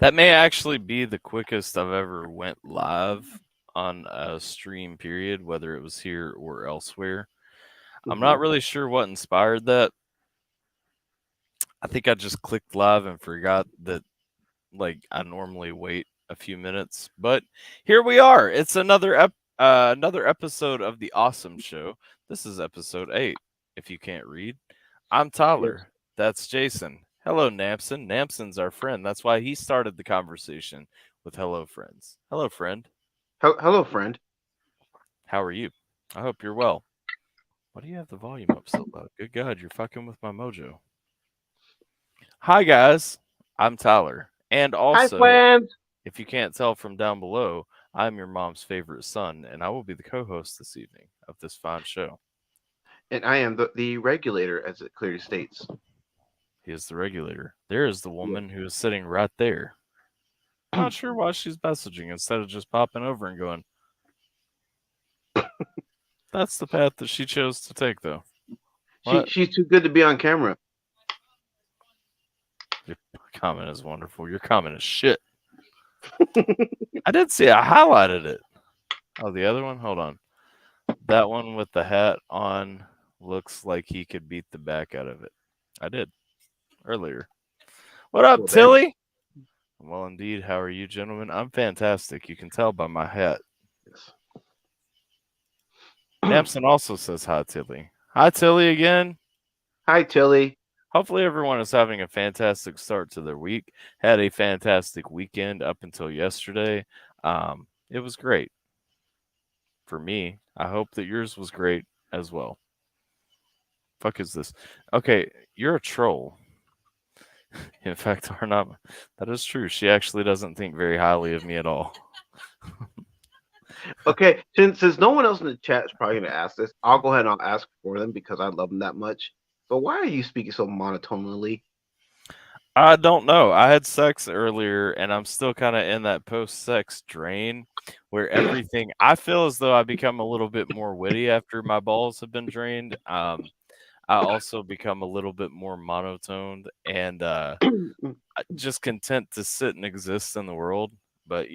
That may actually be the quickest I've ever went live on a stream period, whether it was here or elsewhere. I'm not really sure what inspired that. I think I just clicked live and forgot that I normally wait a few minutes, but here we are. It's another episode of the awesome show. This is episode 8. If you can't read, I'm Yes. Tyler. That's Jason. Hello, Namson. Namson's our friend. That's why he started the conversation with hello, friends. Hello, friend. Hello, friend. How are you? I hope you're well. Why do you have the volume up so loud? Good God, you're fucking with my mojo. Hi, guys. I'm Tyler. And Hi, also, friends. if you can't tell from down below, I'm your mom's favorite son, and I will be the co host this evening of this fine show. And I am the regulator, as it clearly states. He is the regulator. There is the Yeah. woman who is sitting right there. Not sure why she's messaging instead of just popping over and going, that's the path that she chose to take, though. What? She's too good to be on camera. Your comment is wonderful. Your comment is shit. I did see I highlighted it. Oh, the other one? Hold on. That one with the hat on looks like he could beat the back out of it. I did earlier. What up, Well, Tilly? Well, indeed. How are you, gentlemen? I'm fantastic. You can tell by my hat. yes. Namson also says hi, Tilly. Hi, Tilly, again. Hi, Tilly. Hopefully, everyone is having a fantastic start to their week. Had a fantastic weekend up until yesterday. It was great for me. I hope that yours was great as well. Fuck is this? Okay, you're a troll. In fact, Arnab, that is true. She actually doesn't think very highly of me at all. Okay, since no one else in the chat is probably going to ask this, I'll go ahead and I'll ask for them because I love them that much. So why are you speaking so monotonally? I don't know. I had sex earlier, and I'm still kind of in that post-sex drain where everything. I feel as though I become a little bit more witty after my balls have been drained. I also become a little bit more monotoned and just content to sit and exist in the world. But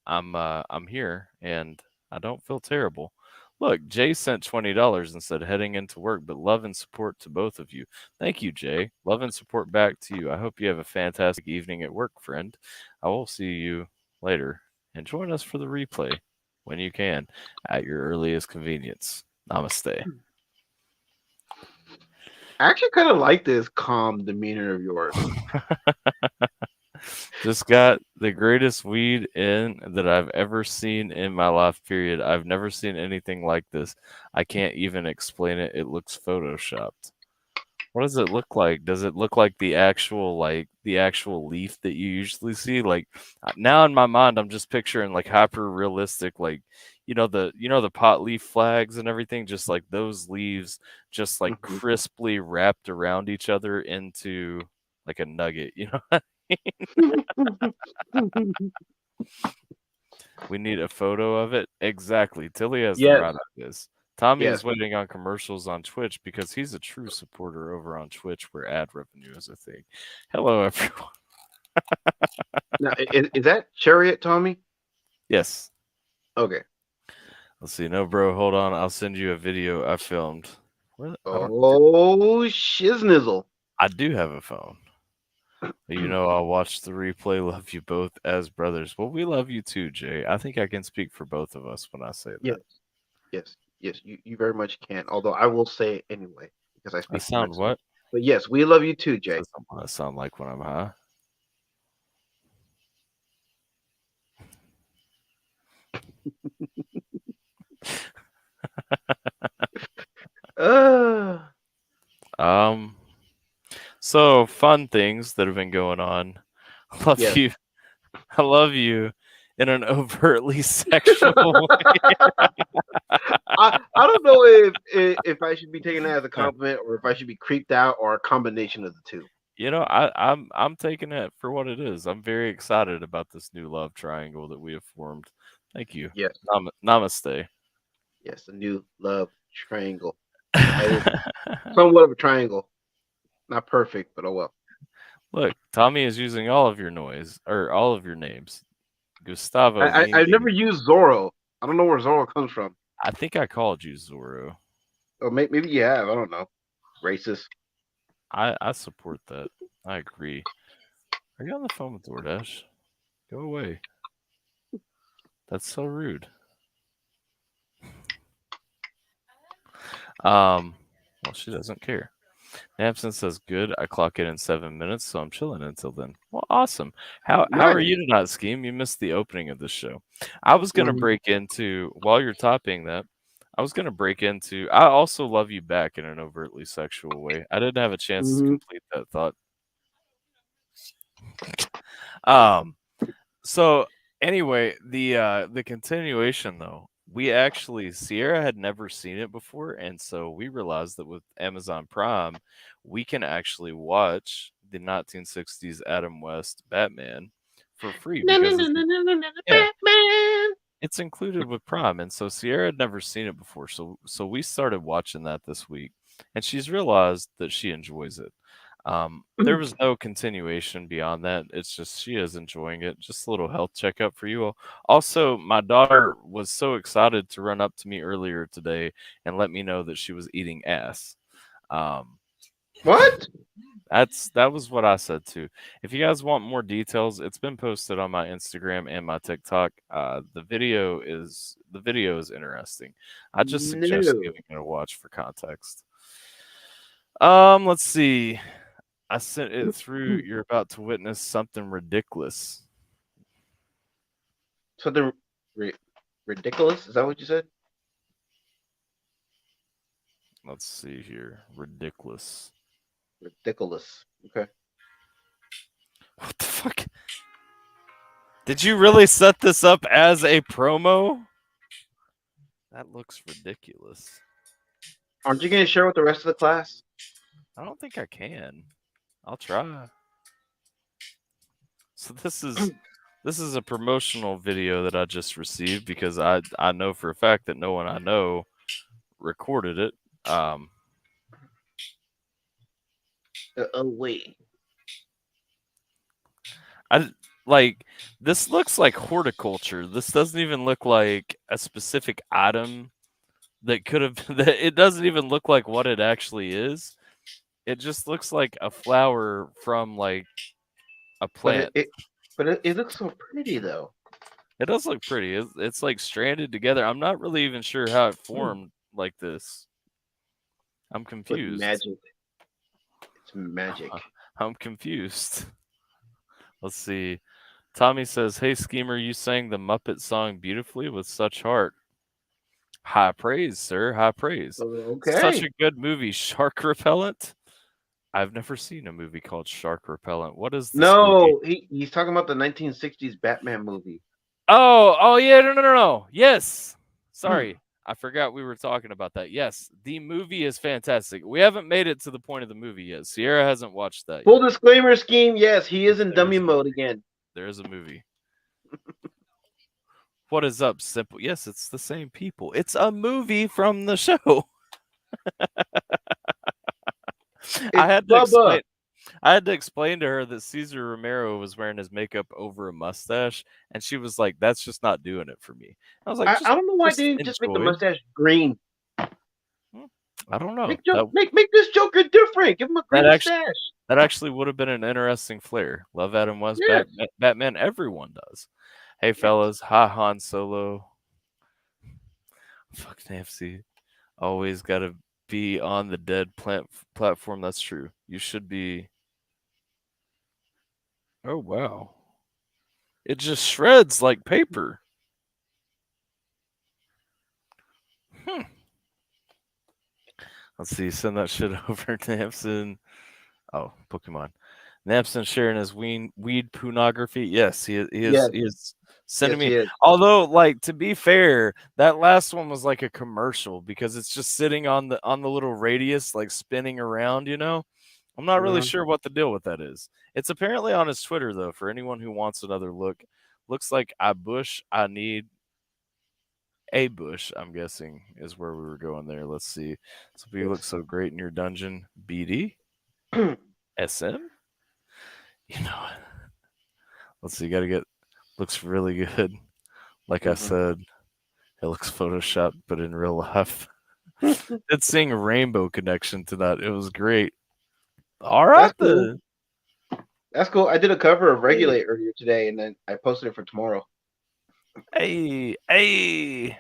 I'm here, and I don't feel terrible. Look, Jay sent $20 and said heading into work, but love and support to both of you. Thank you, Jay. Love and support back to you. I hope you have a fantastic evening at work, friend. I will see you later. And join us for the replay when you can at your earliest convenience. Namaste. I actually kind of like this calm demeanor of yours. Just got the greatest weed in that I've ever seen in my life, period. I've never seen anything like this. I can't even explain it. It looks photoshopped. What does it look like? Does it look like the actual leaf that you usually see? Now in my mind I'm just picturing hyper realistic the pot leaf flags and everything, just like those leaves just crisply wrapped around each other into like a nugget, you know? We need a photo of it. Exactly. Tilly has the Yes, right ideas. Tommy yes. is waiting on commercials on Twitch because he's a true supporter over on Twitch where ad revenue is a thing. Hello, everyone. Now, is that Chariot, Tommy? Yes. Okay. Let's see. No, bro, hold on. I'll send you a video I filmed. Oh, shiznizzle. I do have a phone. I'll watch the replay. Love you both as brothers. Well, we love you too, Jay. I think I can speak for both of us when I say Yes, that. yes. You very much can. Although I will say it anyway because I I speak for sound myself. what? But yes, we love you too, Jay. Says I sound like when I'm high. Uh, So fun things that have been going on. I love yes. you. I love you in an overtly sexual way. I don't know if I should be taking that as a compliment or if I should be creeped out or a combination of the two. I'm taking it for what it is. I'm very excited about this new love triangle that we have formed. Thank you. Yes, Namaste. yes, the new love triangle. Somewhat of a triangle. Not perfect, but oh well. Look, Tommy is using all of your noise or all of your names. Gustavo, I've Mimi. never used Zorro. I don't know where Zorro comes from. I think I called you Zorro. Or maybe you have. I don't know. Racist. I support that. I agree. Are you on the phone with DoorDash? Go away. That's so rude. Well, she doesn't care. Nampson says, "Good. I clock in 7 minutes, so I'm chilling until then." Well, awesome. How are Nice. you tonight, Scheme? You missed the opening of the show. I was gonna Mhm. break into while you're topping that. I was gonna break into. I also love you back in an overtly sexual way. I didn't have a chance to Mhm. complete that thought. Um. So anyway, the continuation though, we actually Sierra had never seen it before, and so we realized that with Amazon Prime, we can actually watch the 1960s Adam West Batman for free Na, na, because na, it's na, na, na, na, yeah, Batman. it's included with Prime, and so Sierra had never seen it before, so we started watching that this week, and she's realized that she enjoys it. There was no continuation beyond that. It's just she is enjoying it. Just a little health checkup for you all. Also, my daughter was so excited to run up to me earlier today and let me know that she was eating ass. Um, What? that was what I said too. If you guys want more details, it's been posted on my Instagram and my TikTok. The video is interesting. I just suggest No. giving it a watch for context. Let's see. I sent it through. You're about to witness something ridiculous. Something ri- ridiculous? Is that what you said? Let's see here. Ridiculous. Ridiculous. Okay. What the fuck? Did you really set this up as a promo? That looks ridiculous. Aren't you going to share with the rest of the class? I don't think I can. I'll try. So this is a promotional video that I just received because I know for a fact that no one I know recorded it. Oh, wait. I like this looks like horticulture. This doesn't even look like a specific item that could have that it doesn't even look like what it actually is. It just looks like a flower from like a But plant. it looks so pretty though. It does look pretty. It's like stranded together. I'm not really even sure how it formed like this. I'm It's like confused. magic. It's magic. I'm confused. Let's see. Tommy says, "Hey schemer, you sang the Muppet song beautifully with such heart." High praise, sir. High praise. Such Okay. a good movie, Shark Repellent. I've never seen a movie called Shark Repellent. What is this movie? No, he's talking about the 1960s Batman movie. Oh, yeah, no. Yes. Sorry. I forgot we were talking about that. Yes, the movie is fantastic. We haven't made it to the point of the movie yet. Sierra hasn't watched that Full yet. disclaimer scheme. Yes, he is in There is dummy a mode movie. again. There is a movie. What is up, Simple? Yes, it's the same people. It's a movie from the show. I It's had to Bubba. explain. I had to explain to her that Cesar Romero was wearing his makeup over a mustache, and she was like, "That's just not doing it for me." I was like, I don't know why they just didn't just make the enjoy." mustache green. Hmm, I don't know. Make this Joker different. Give him a green That actually mustache. that actually would have been an interesting flair. Love Adam West, Yes. Batman. Everyone does. Hey Yes. fellas, hi Han Solo. Fuck Nancy. Always got to be on the dead platform. That's true. You should be. Oh wow. It just shreds like paper. Hmm. Let's see. Send that shit over to Hampson. Oh, Pokemon. Napson sharing his weed pornography. Yes, Yes. he is sending Yes, me. he is. Although, like to be fair, that last one was like a commercial because it's just sitting on the little radius, like spinning around. I'm not really Uh-huh. sure what the deal with that is. It's apparently on his Twitter though. For anyone who wants another look, looks like I need a bush. I'm guessing is where we were going there. Let's see. So you look Yes. so great in your dungeon, BD SM. You know, let's see. Got to get. Looks really good. Like I said, it looks photoshopped, but in real life, did sing Rainbow Connection tonight. It was great. All right That's cool. then. That's cool. I did a cover of Regulate earlier today, and then I posted it for tomorrow. Hey, hey.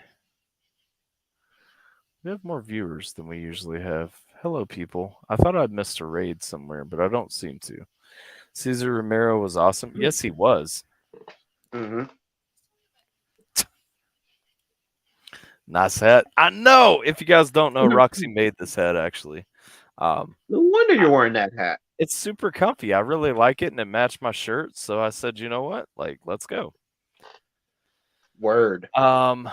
We have more viewers than we usually have. Hello, people. I thought I'd missed a raid somewhere, but I don't seem to. Cesar Romero was awesome. Yes, he was. Mm-hmm. Nice hat. I know. If you guys don't know, Roxy made this hat actually. No wonder you're wearing that hat. It's super comfy. I really like it, and it matched my shirt. So I said, you know what? Like, let's go. Word. I'm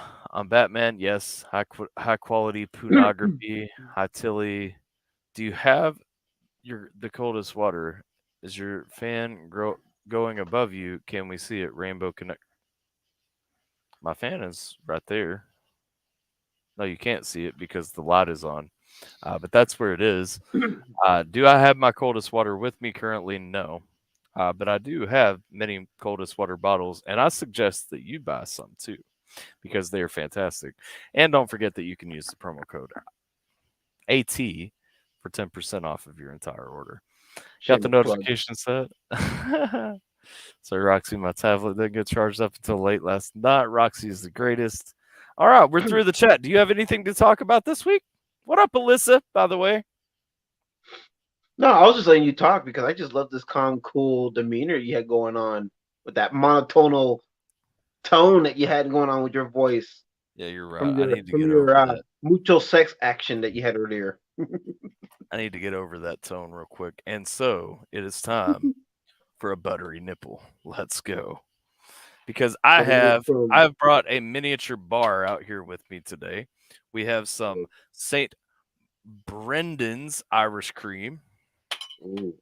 Batman. Yes, high quality pornography. High Tilly. Do you have the coldest water? Is your fan going above you? Can we see it? Rainbow Connect. My fan is right there. No, you can't see it because the light is on. But that's where it is. Do I have my coldest water with me currently? No. But I do have many coldest water bottles, and I suggest that you buy some too because they are fantastic. And don't forget that you can use the promo code AT for 10% off of your entire order. Got the notification set. So Roxy, my tablet didn't get charged up until late last night. Roxy is the greatest. All right, we're through the chat. Do you have anything to talk about this week? What up, Alyssa, by the way? No, I was just letting you talk because I just love this calm, cool demeanor you had going on with that monotonal tone that you had going on with your voice. Yeah, you're right. From I need to from get your over that. mucho sex action that you had earlier. I need to get over that tone real quick. And so it is time for a buttery nipple. Let's go. Because I've brought a miniature bar out here with me today. We have some St. Brendan's Irish cream. Ooh.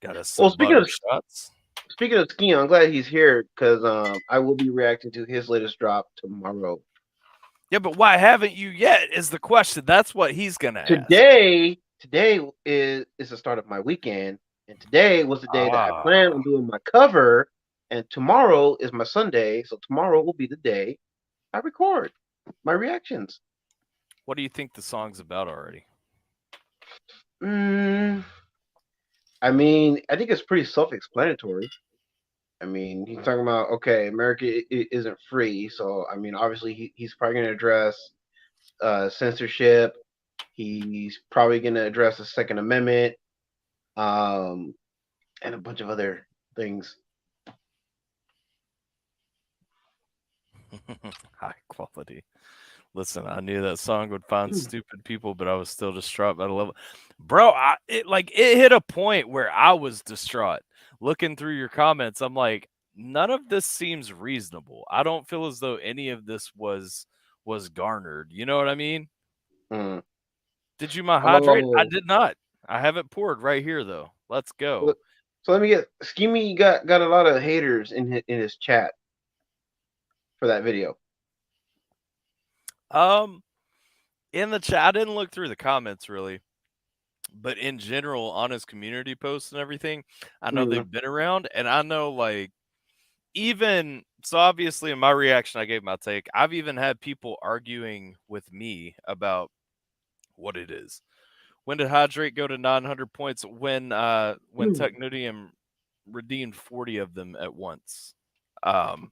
Got us some butter shots. Speaking of skiing, I'm glad he's here because I will be reacting to his latest drop tomorrow. Yeah, but why haven't you yet is the question. That's what he's gonna ask. Today is the start of my weekend, and today was the day that I planned on doing my cover, and tomorrow is my Sunday, so tomorrow will be the day I record my reactions. What do you think the song's about already? I mean, I think it's pretty self-explanatory. I mean, he's talking about, okay, America isn't free, so I mean, obviously he's probably going to address censorship. He's probably going to address the Second Amendment, and a bunch of other things. High quality. Listen, I knew that song would find stupid people, but I was still distraught by the level. Bro, it hit a point where I was distraught. Looking through your comments, I'm like, none of this seems reasonable. I don't feel as though any of this was garnered. You know what I mean? Did you my hydrate? I did not. I have it poured right here though. Let's go. So let me get Schemy got a lot of haters in his chat for that video. In the chat, I didn't look through the comments really, but in general, on his community posts and everything, I know they've been around, and I know like even so. Obviously, in my reaction, I gave my take. I've even had people arguing with me about what it is. When did hydrate go to 900 points? When Technudium redeemed 40 of them at once. And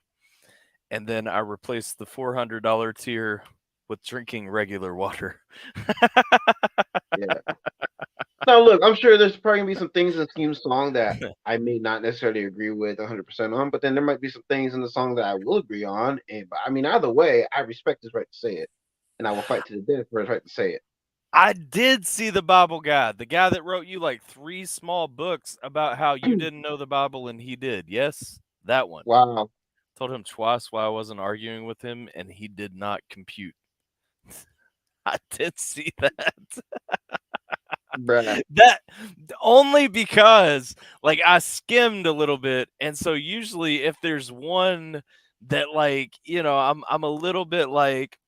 then I replaced the $400 tier with drinking regular water. Yeah. Now, look, I'm sure there's probably going to be some things in Scheme's song that I may not necessarily agree with 100% on, but then there might be some things in the song that I will agree on. And I mean, either way, I respect his right to say it, and I will fight to the death for his right to say it. I did see the Bible guy, the guy that wrote you like 3 small books about how you didn't know the Bible and he did. Yes, that one. Wow. Told him twice why I wasn't arguing with him, and he did not compute. I did see that. Bruh. That only because like I skimmed a little bit, and so usually if there's one that like, you know, I'm a little bit like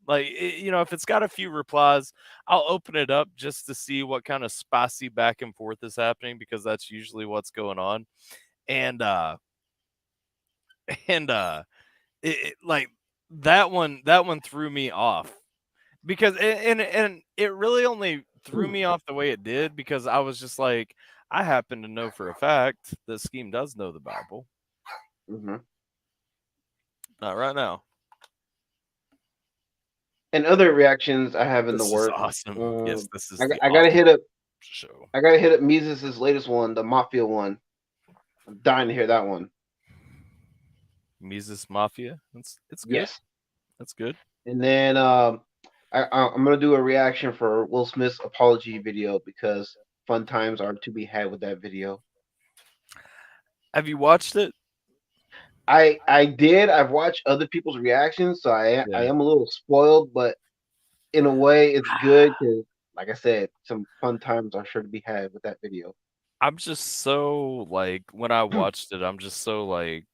Like, if it's got a few replies, I'll open it up just to see what kind of spicy back and forth is happening, because that's usually what's going on. And and like that one threw me off, because and it really only threw me off the way it did because I was just like, I happen to know for a fact that Scheme does know the Bible. Mm-hmm. Not right now. And other reactions I have in the This is works. awesome. Yes, this is I the gotta awesome hit up. show. I gotta hit up Mises' latest one, the Mafia one. I'm dying to hear that one. Mises Mafia. It's good. Yes. That's good. And then I'm gonna do a reaction for Will Smith's apology video because fun times are to be had with that video. Have you watched it? I did. I've watched other people's reactions, so I Yeah. am a little spoiled, but in a way, it's good because, like I said, some fun times are sure to be had with that video. I'm just so like, when I watched it, I'm just so like,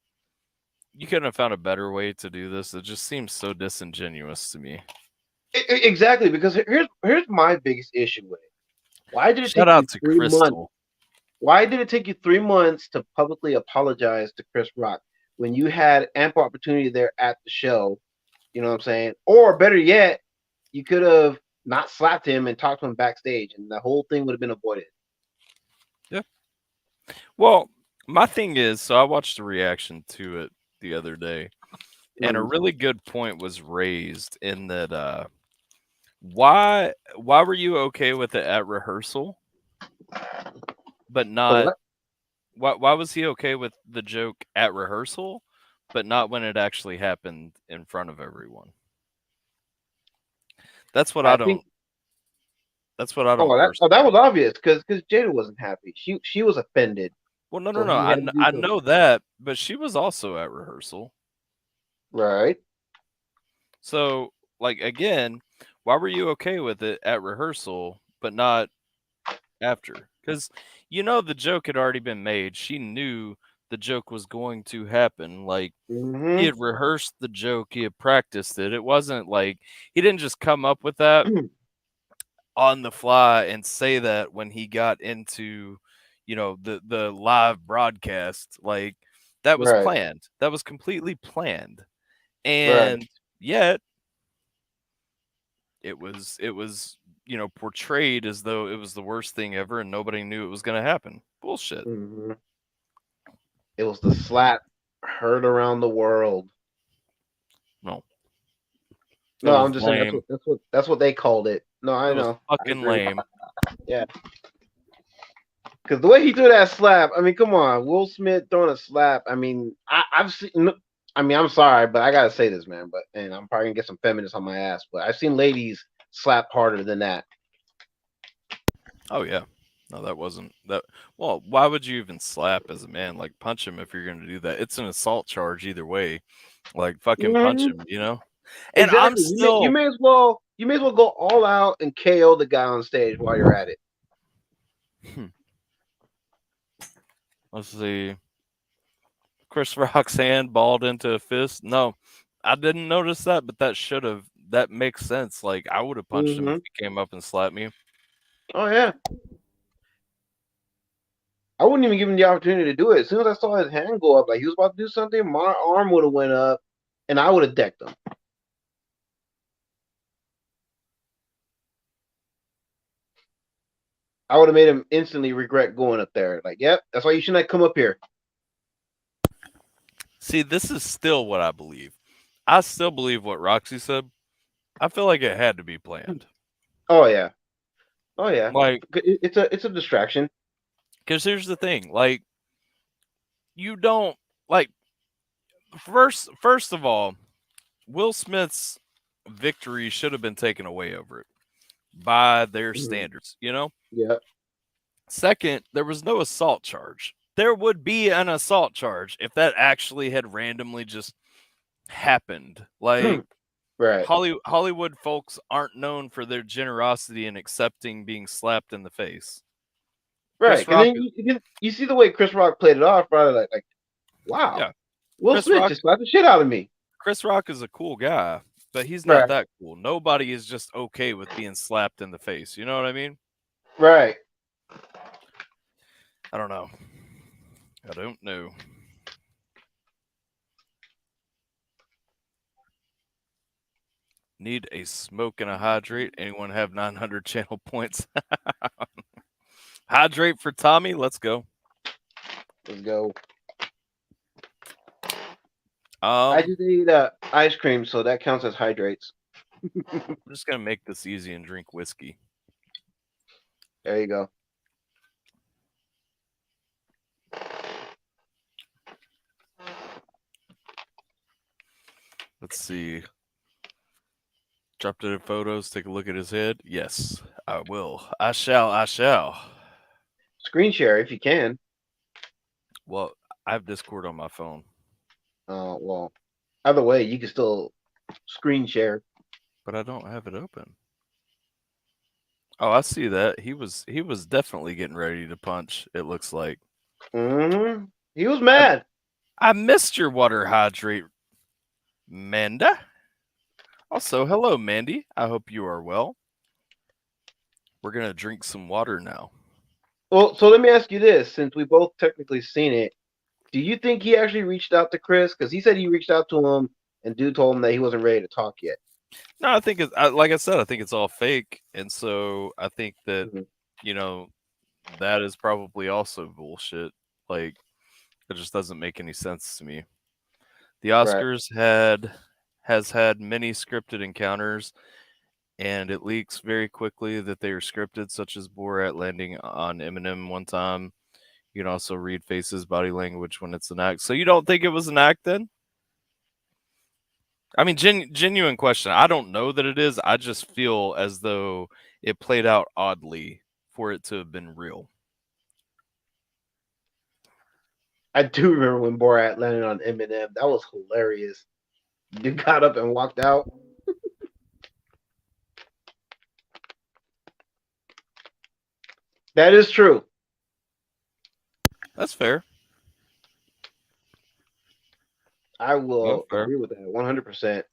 you couldn't have found a better way to do this. It just seems so disingenuous to me. Exactly, because here's my biggest issue with it. Why did it Shout take out you to 3 months? Crystal. Why did it take you 3 months to publicly apologize to Chris Rock when you had ample opportunity there at the show? You know what I'm saying? Or better yet, you could have not slapped him and talked to him backstage, and the whole thing would have been avoided. Yeah. Well, my thing is, so I watched a reaction to it the other day, and a really good point was raised in that why were you okay with it at rehearsal, but not why was he okay with the joke at rehearsal, but not when it actually happened in front of everyone? That's what I don't. That's what I don't. That was obvious because Jada wasn't happy. She was offended. Well, no. I know that, but she was also at rehearsal. Right. So, like, again, why were you okay with it at rehearsal, but not after? Because the joke had already been made. She knew the joke was going to happen. Like, he had rehearsed the joke, he had practiced it. It wasn't like he didn't just come up with that on the fly and say that when he got into the live broadcast. Like, that was planned. That was completely planned. And yet it was portrayed as though it was the worst thing ever and nobody knew it was going to happen. Bullshit. It was the slap heard around the world. No, I'm just saying that's what they called it. No, I know. Fucking lame. Yeah. Because the way he threw that slap, I mean, come on, Will Smith throwing a slap. I mean, I've seen. I mean, I'm sorry, but I gotta say this, man. And I'm probably gonna get some feminists on my ass, but I've seen ladies slap harder than that. Oh yeah, no, that wasn't that. Well, why would you even slap as a man? Like, punch him if you're gonna do that. It's an assault charge either way. Like, fucking punch him, And exactly. I'm still. You may as well go all out and KO the guy on stage while you're at it. Let's see. Chris Rock's hand balled into a fist. No, I didn't notice that, but that should have. That makes sense. Like, I would have punched him if he came up and slapped me. Oh yeah. I wouldn't even give him the opportunity to do it. As soon as I saw his hand go up, like he was about to do something, my arm would have went up, and I would have decked him. I would have made him instantly regret going up there. Like, yep, that's why you shouldn't have come up here. See, this is still what I believe. I still believe what Roxy said. I feel like it had to be planned. Oh yeah. Like, it's a distraction. Because here's the thing, like, you don't like. First of all, Will Smith's victory should have been taken away over it by their standards. Yeah. Second, there was no assault charge. There would be an assault charge if that actually had randomly just happened. Like, right. Hollywood folks aren't known for their generosity in accepting being slapped in the face. Right. And then you see the way Chris Rock played it off, right? Like wow. Yeah. Will Smith just slapped the shit out of me. Chris Rock is a cool guy. but he's not Right. that cool. Nobody is just okay with being slapped in the face. You know what I mean? Right. I don't know. I don't know. Need a smoke and a hydrate. Anyone have 900 channel points? Hydrate for Tommy. Let's go. Let's go. I Um, just eat ice cream, so that counts as hydrates. I'm just gonna make this easy and drink whiskey. There you go. Let's see. Drop dead photos. Take a look at his head. Yes, I will. I shall. I shall. Screen share if you can. Well, I have Discord on my phone, Well, either way, you can still screen share. but I don't have it open. Oh, I see that. He was definitely getting ready to punch, it looks like. Mm-hmm. He was mad. I missed your water hydrate, Manda. Also, hello, Mandy. I hope you are well. We're going to drink some water now. Well, so let me ask you this: since we both technically seen it, do you think he actually reached out to Chris? Because he said he reached out to him, and dude told him that he wasn't ready to talk yet. No, I think it's like I said, I think it's all fake. And so I think that, Mhm. you know, that is probably also bullshit. Like, it just doesn't make any sense to me. The Right. Oscars has had many scripted encounters, and it leaks very quickly that they are scripted, such as Borat landing on Eminem one time. You can also read faces, body language when it's an act. So you don't think it was an act then? I mean, genuine question. I don't know that it is. I just feel as though it played out oddly for it to have been real. I do remember when Borat landed on Eminem. That was hilarious. Dude got up and walked out. That is true. That's fair. I That's will fair. agree with that 100%.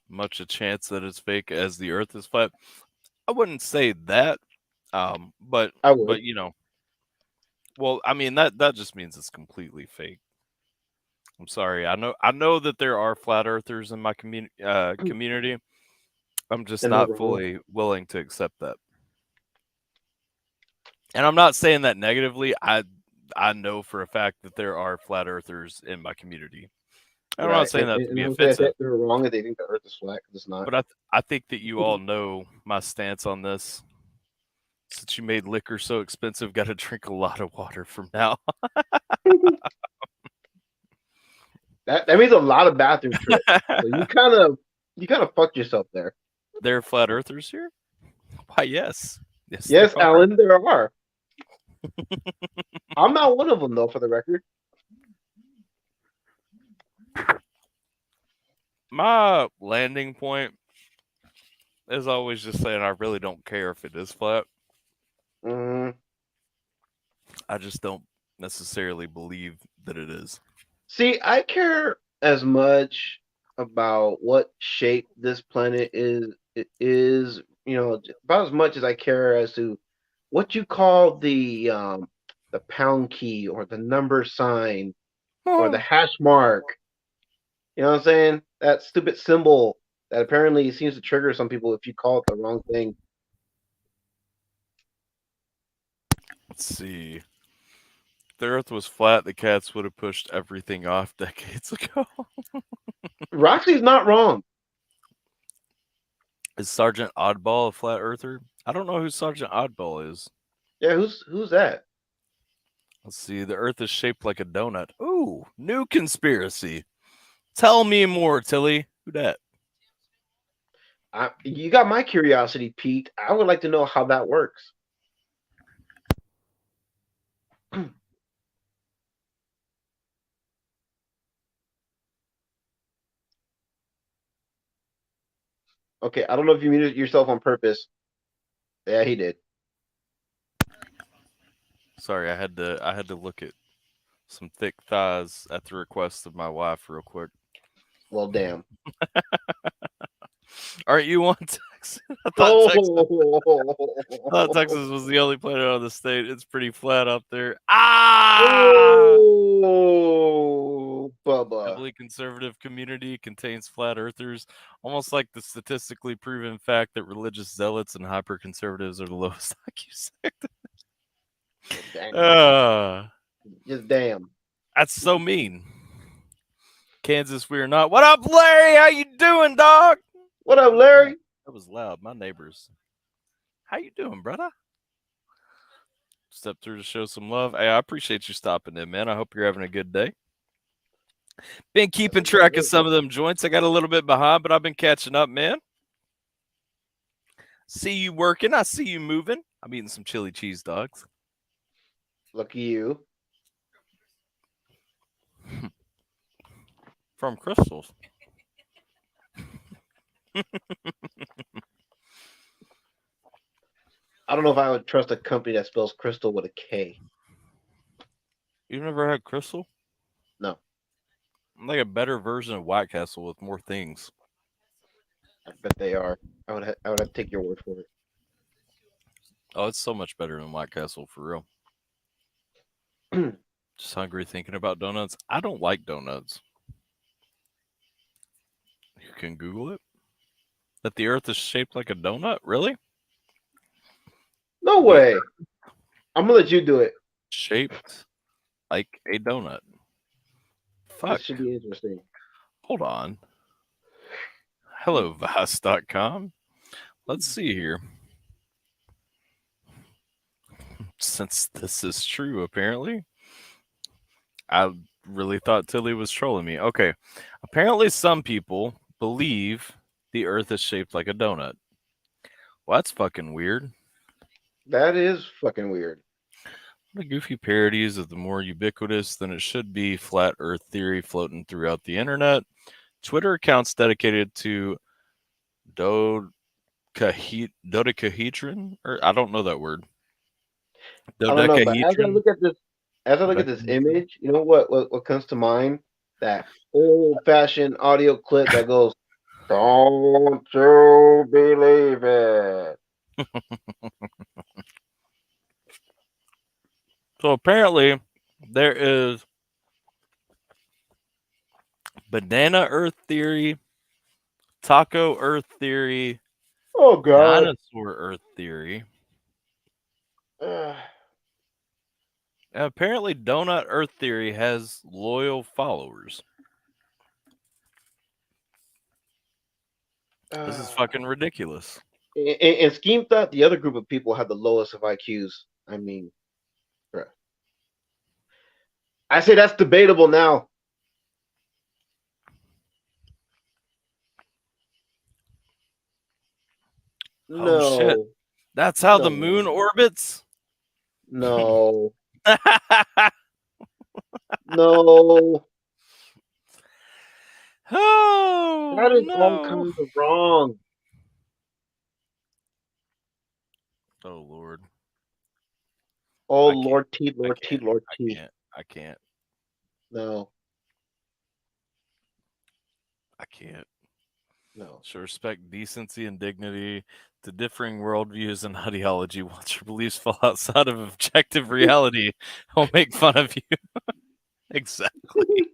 Much a chance that it's fake as the Earth is flat. I wouldn't say that. I would. But you know, well, I mean that just means it's completely fake. I'm sorry. I know that there are flat earthers in my community. I'm just And they're not wrong. fully willing to accept that. And I'm not saying that negatively. I know for a fact that there are flat earthers in my community. I'm not Right. saying that to And be honestly, I offensive, think they're wrong if they think the Earth is flat because it's not. but I think that you all know my stance on this. Since you made liquor so expensive, got to drink a lot of water from now. That means a lot of bathroom trips. So you kind of fucked yourself there. There are flat earthers here? Why, yes. Yes, there Yes, are. Alan, there are. I'm not one of them though, for the record. My landing point is always just saying I really don't care if it is flat. Mm. I just don't necessarily believe that it is. See, I care as much about what shape this planet is, about as much as I care as to what you call the pound key or the number sign or the hash mark. You know what I'm saying? That stupid symbol that apparently seems to trigger some people if you call it the wrong thing. Let's see. If the Earth was flat, the cats would have pushed everything off decades ago. Roxy's not wrong. Is Sergeant Oddball a flat earther? I don't know who Sergeant Oddball is. Yeah, who's that? Let's see. The Earth is shaped like a donut. Ooh, new conspiracy. Tell me more, Tilly. Who dat? You got my curiosity, Pete. I would like to know how that works. Okay, I don't know if you muted yourself on purpose. Yeah, he did. Sorry, I had to look at some thick thighs at the request of my wife real quick. Well, damn. Aren't you one, Texas? I thought Texas was the only planet on the state. It's pretty flat up there. Oh, Bubba. Heavily conservative community contains flat earthers, almost like the statistically proven fact that religious zealots and hyper conservatives are the lowest IQ sector. Just damn. That's so mean. Kansas, we are not. What up, Larry? How you doing, dog? What up, Larry? That was loud. My neighbors. How you doing, brother? Step through to show some love. Hey, I appreciate you stopping in, man. I hope you're having a good day. Been keeping track of some of them joints. I got a little bit behind, but I've been catching up, man. See you working. I see you moving. I'm eating some chili cheese dogs. Lucky you. From Crystals. I don't know if I would trust a company that spells crystal with a K. You've never had Crystal? No. I'm like a better version of White Castle with more things. I bet they are. I would have to take your word for it. Oh, it's so much better than White Castle, for real. Just hungry thinking about donuts. I don't like donuts. You can Google it. That the Earth is shaped like a donut? Really? No way. I'm gonna let you do it. Shaped like a donut. Fuck. This should be interesting. Hold on. Hello, Vice.com. Let's see here. Since this is true, apparently. I really thought Tilly was trolling me. Okay. Apparently, some people believe the Earth is shaped like a donut. Well, that's fucking weird. That is fucking weird. The goofy parodies of the more ubiquitous than it should be flat Earth theory floating throughout the internet. Twitter accounts dedicated to dodecahedron, or I don't know that word. I don't know, but as I look at this image, you know what comes to mind? That old-fashioned audio clip that goes, "Don't you believe it?" So apparently, there is banana Earth theory, taco Earth theory, oh god, dinosaur Earth theory. And apparently, donut Earth theory has loyal followers. This is fucking ridiculous. And Scheme thought the other group of people had the lowest of IQs. I mean, bruh. I say that's debatable now. Oh shit. That's how the moon orbits? No. No. Oh, that is all kinds of wrong. Oh Lord. Oh Lord T. I can't. No. I can't. No. Should respect decency and dignity to differing worldviews and ideology. Once your beliefs fall outside of objective reality, I'll make fun of you. Exactly.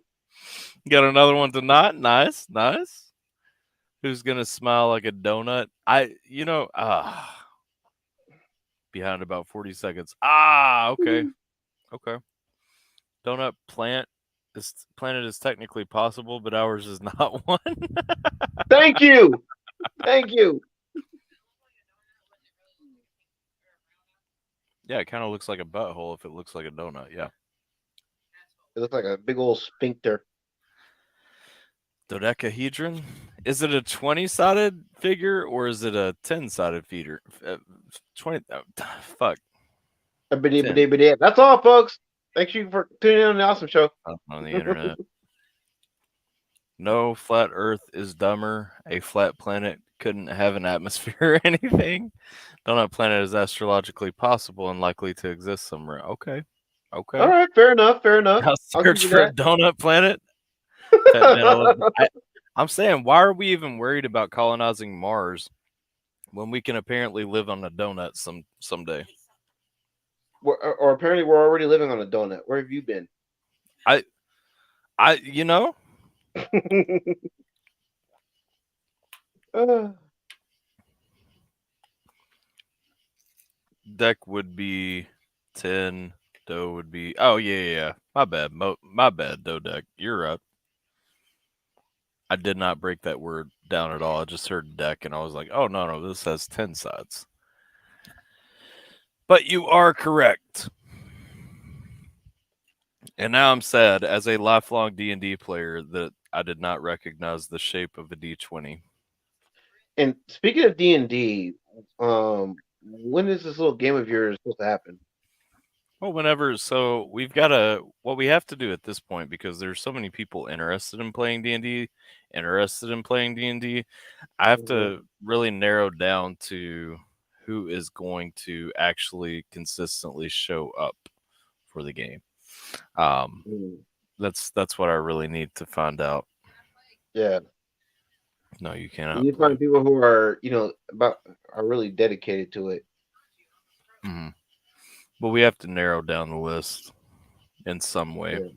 Got another one to not. Nice. Who's gonna smile like a donut? Behind about 40 seconds. Okay. Donut planet is technically possible, but ours is not one. Thank you. Yeah, it kind of looks like a butthole if it looks like a donut. Yeah. It looks like a big old sphincter. Dodecahedron? Is it a 20-sided figure or is it a 10-sided figure? 20. Fuck. That's all, folks. Thank you for tuning in on the Awesome Show. On the internet. No, flat Earth is dumber. A flat planet couldn't have an atmosphere or anything. Donut planet is astrologically possible and likely to exist somewhere. Okay. All right, fair enough. I'll search for a donut planet. I'm saying, why are we even worried about colonizing Mars when we can apparently live on a donut someday? Or apparently we're already living on a donut. Where have you been? You know, Uh, deck would be 10, dough would be. Oh yeah. My bad, my bad, dough deck. You're right. I did not break that word down at all. I just heard deck, and I was like, oh no, this has 10 sides. But you are correct. And now I'm sad as a lifelong D&D player that I did not recognize the shape of a D20. and speaking of D&D, when is this little game of yours supposed to happen? Well, whenever, so what we have to do at this point, because there's so many people interested in playing D&D, I have Mhm. to really narrow down to who is going to actually consistently show up for the game. Mm. That's what I really need to find out. Yeah, No, you you cannot need to play. find people who are are really dedicated to it. Hmm. But we have to narrow down the list in some way, Yeah.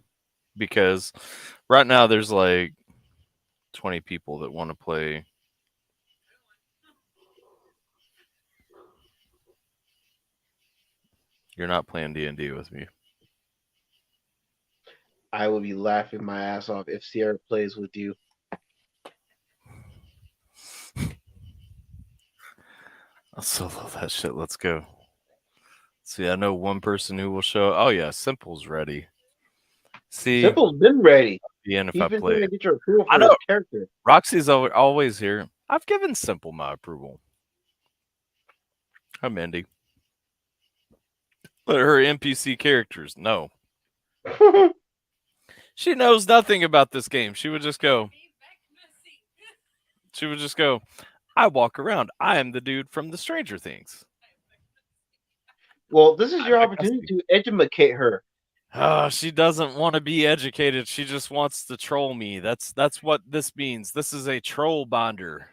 because right now there's like 20 people that want to play. You're not playing D&D with me. I will be laughing my ass off if Sierra plays with you. I'll solo that shit. Let's go. See, I know one person who will show. Oh yeah, Simple's ready. See, Simple's been ready. Ian, if He's I been play, trying to get your approval I for know his character. Roxy's always here. I've given Simple my approval. Hi, Mandy. But her NPC characters, no. She knows nothing about this game. She would just go. I walk around. I am the dude from the Stranger Things. Well, this is I'm your opportunity McCluskey. to educate her. Oh, she doesn't want to be educated. She just wants to troll me. That's what this means. This is a troll bonder.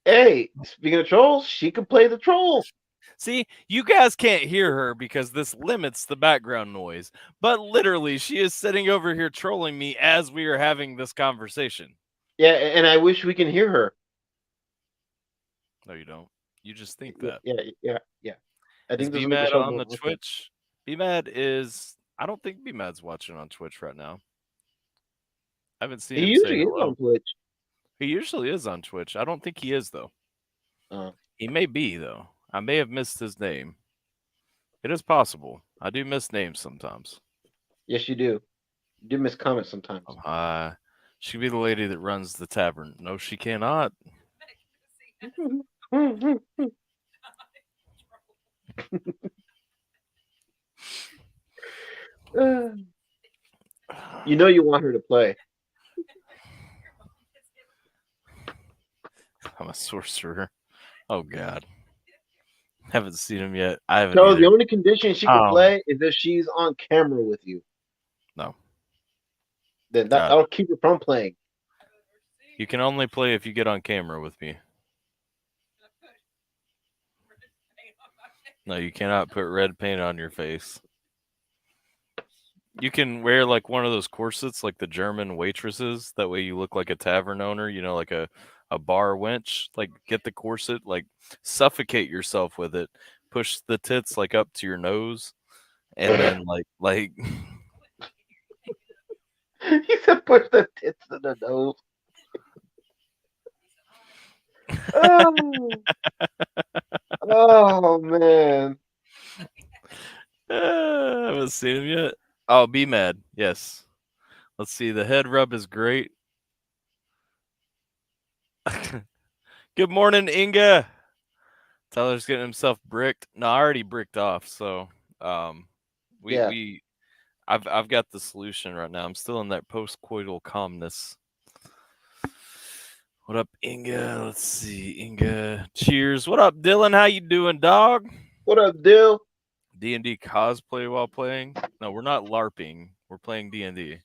Hey, speaking of trolls, she can play the troll. See, you guys can't hear her because this limits the background noise. But literally, she is sitting over here trolling me as we are having this conversation. Yeah, and I wish we can hear her. No, you don't. You just think that. Yeah. I Is think this will make the BMAD show on more the awesome. Twitch? BMAD is. I don't think BMAD's watching on Twitch right now. I haven't seen He him say usually is on hello. Twitch. He usually is on Twitch. I don't think he is, though. Uh, He may be, though. I may have missed his name. It is possible. I do miss names sometimes. yes, you do. You do miss comments sometimes. She be the lady that runs the tavern. No, she cannot. You know you want her to play. I'm a sorcerer. Oh God, haven't seen him yet. I haven't So the either. only condition she could Oh play is if she's on camera with you. no, Then God, that'll keep her from playing. you can only play if you get on camera with me. No, you cannot put red paint on your face. You can wear like one of those corsets, like the German waitresses. That way, you look like a tavern owner. You know, like a bar wench. Like get the corset, like suffocate yourself with it. Push the tits like up to your nose, and then like He said push the tits to the nose. Oh, oh man. I haven't seen him yet. Oh, be mad. Yes. Let's see. The head rub is great. Good morning, Inga. Tyler's getting himself bricked. No, I already bricked off. So, um, Yeah. I've got the solution right now. I'm still in that post-coital calmness. What up, Inga? Let's see, Inga. Cheers. What up, Dylan? How you doing, dog? What up, Dill? D&D cosplay while playing? No, we're not LARPing. We're playing D&D.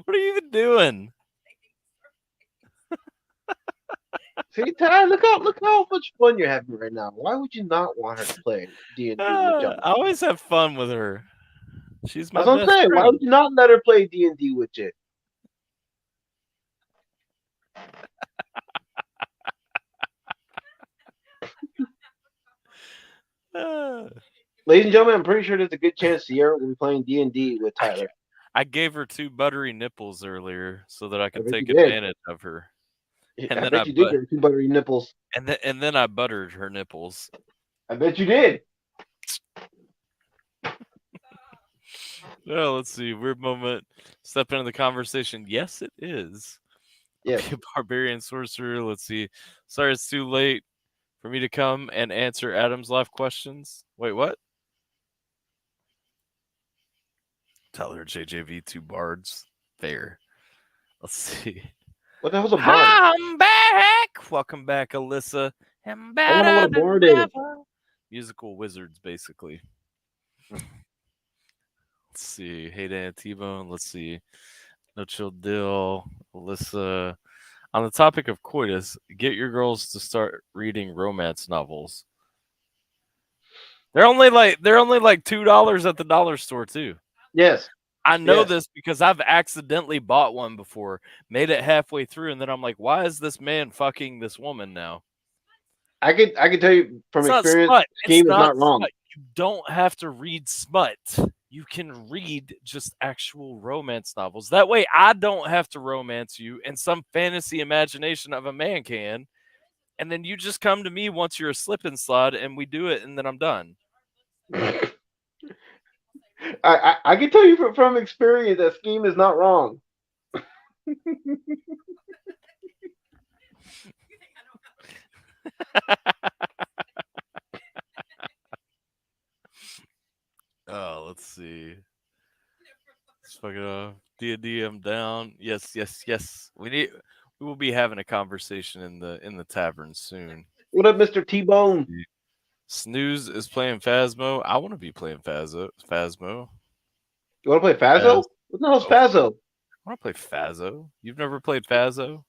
What are you even doing? See, Ty, look how much fun you're having right now. Why would you not want her to play D&D with y'all? I always have fun with her. She's my That's what I'm best saying. Why friend. would you not let her play D&D with you? Uh, Ladies and gentlemen, I'm pretty sure there's a good chance Sierra will be playing D&D with Tyler. I gave her 2 buttery nipples earlier so that I I could bet you take did. advantage of her. And I then I bet you did get 2 buttery nipples. and then I buttered her nipples. I bet you did. Oh, let's see. Weird moment. Step into the conversation. Yes, it is. Yes. Be a barbarian sorcerer. Let's see. Sorry, it's too late for me to come and answer Adam's life questions. Wait, what? Tyler JJV 2 bards. Fair. Let's see. What the hell's a bard? I'm back. Welcome back, Alyssa. I'm I don't know what better a than bard is. ever. Musical wizards, basically. Let's see. Hey Dan T-Bone. Let's see. No Chill Dill. Alyssa. On the topic of coitus, get your girls to start reading romance novels. They're only like $2 at the dollar store too. Yes. I know Yes. this because I've accidentally bought one before, made it halfway through, and then I'm like, why is this man fucking this woman now? I could tell you from It's not experience, smut. It's Scheme is not not wrong. smut. You don't have to read smut. You can read just actual romance novels. That way I don't have to romance you and some fantasy imagination of a man can. And then you just come to me once you're a slip and slide and we do it and then I'm done. I can tell you from experience that Scheme is not wrong. Oh, let's see. Let's fuck it off. D&D, I'm down. Yes, yes, yes. We will be having a conversation in the tavern soon. What up, Mr. T-Bone? Snooze is playing Phasmo. I want to be playing Phasmo. You want to play Fazzo? What the hell's Fazzo? I want to play Phasmo. You've never played Phasmo?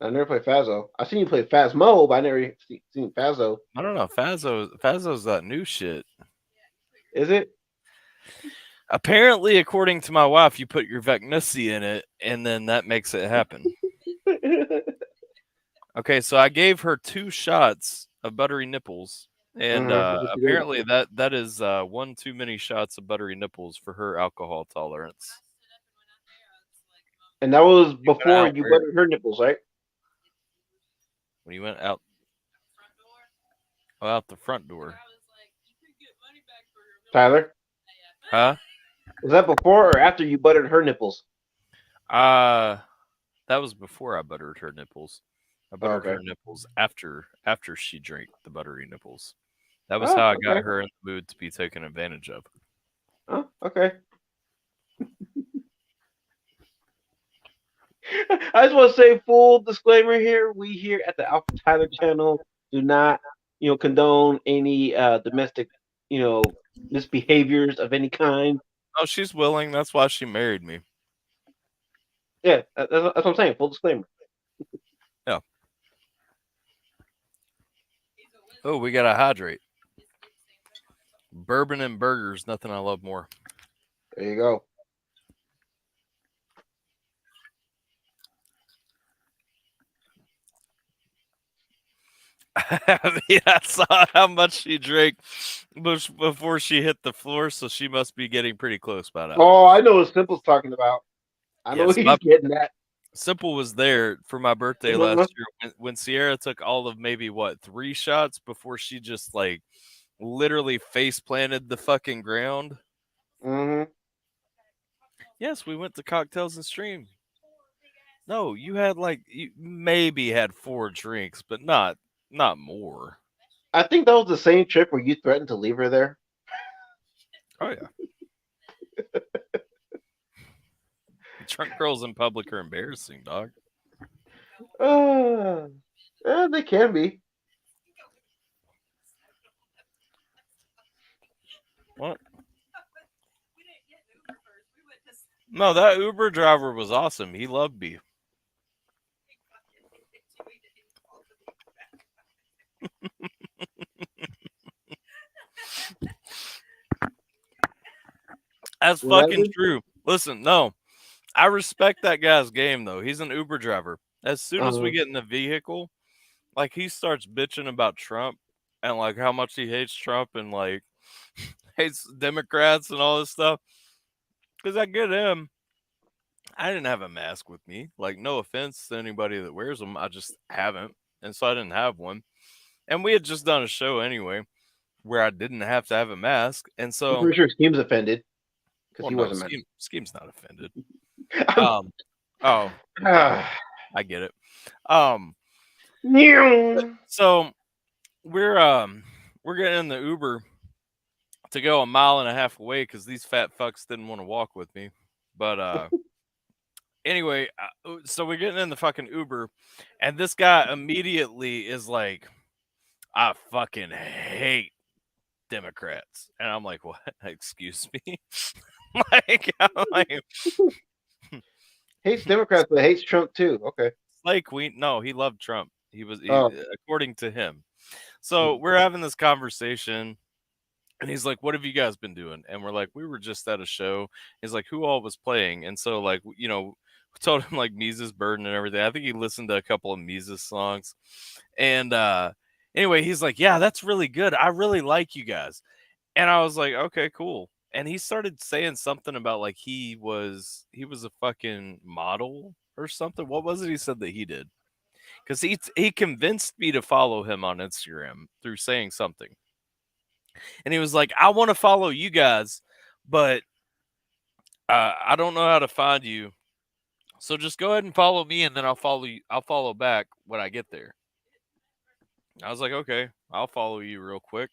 I never played Fazzo. I seen you play Phasmo, but I never seen Fazzo. I don't know. Phasmo's that new shit. Is it? Apparently, according to my wife, you put your Vecnussi in it, and then that makes it happen. Okay, so I gave her 2 shots of buttery nipples, and apparently that is 1 too many shots of buttery nipples for her alcohol tolerance. And that was before you buttered her nipples, right? When you went out, out the front door. Tyler? Huh? Was that before or after you buttered her nipples? That was before I buttered her nipples. I buttered her nipples after she drank the buttery nipples. That was how I got her in the mood to be taken advantage of. Oh, okay. I just want to say full disclaimer here. We here at the Alpha Tyler channel do not, condone any domestic, misbehaviors of any kind. Oh, she's willing. That's why she married me. Yeah, that's what I'm saying. Full disclaimer. Yeah. Oh, we gotta hydrate. Bourbon and burgers, nothing I love more. There you go. I saw how much she drank before she hit the floor, so she must be getting pretty close by now. Oh, I know what Simple's talking about. I know what he's getting at. Simple was there for my birthday last year when Sierra took all of maybe 3 shots before she just literally face planted the fucking ground. Mm-hmm. Yes, we went to Cocktails and Stream. No, you had you maybe had 4 drinks, but not more. I think that was the same trip where you threatened to leave her there. Oh yeah. Drunk girls in public are embarrassing, dog. They can be. What? No, that Uber driver was awesome. He loved me. That's What fucking happened? true. Listen, no, I respect that guy's game though. He's an Uber driver. As soon as we Uh-huh. get in the vehicle, like he starts bitching about Trump and like how much he hates Trump and like hates Democrats and all this stuff. Because I get him. I didn't have a mask with me. Like, no offense to anybody that wears them. I just haven't. And so I didn't have one. And we had just done a show anyway where I didn't have to have a mask. And I'm so, pretty sure Scheme's offended because well, he no, wasn't mad. Scheme's not offended. I'm, Oh, okay. ah, I get it. Um, meow. so we're getting in the Uber to go a mile and a half away because these fat fucks didn't want to walk with me. But anyway, so we're getting in the fucking Uber, and this guy immediately is like, "I fucking hate Democrats," and I'm like, "What? Excuse me?" I'm like, Hates Democrats, but hates Trump too. Okay. Slay Queen. No, he loved Trump. Oh. According to him. So we're having this conversation. And he's like, "What have you guys been doing?" And we're like, "We were just at a show." He's like, "Who all was playing?" And so, like, we told him like Mises Burden and everything. I think he listened to a couple of Mises songs. And anyway, he's like, "Yeah, that's really good. I really like you guys." And I was like, "Okay, cool." And he started saying something about like he was a fucking model or something. What was it he said that he did? Because he convinced me to follow him on Instagram through saying something. And he was like, "I want to follow you guys, but I don't know how to find you. So just go ahead and follow me, and then I'll follow you. I'll follow back when I get there." I was like, "Okay, I'll follow you real quick."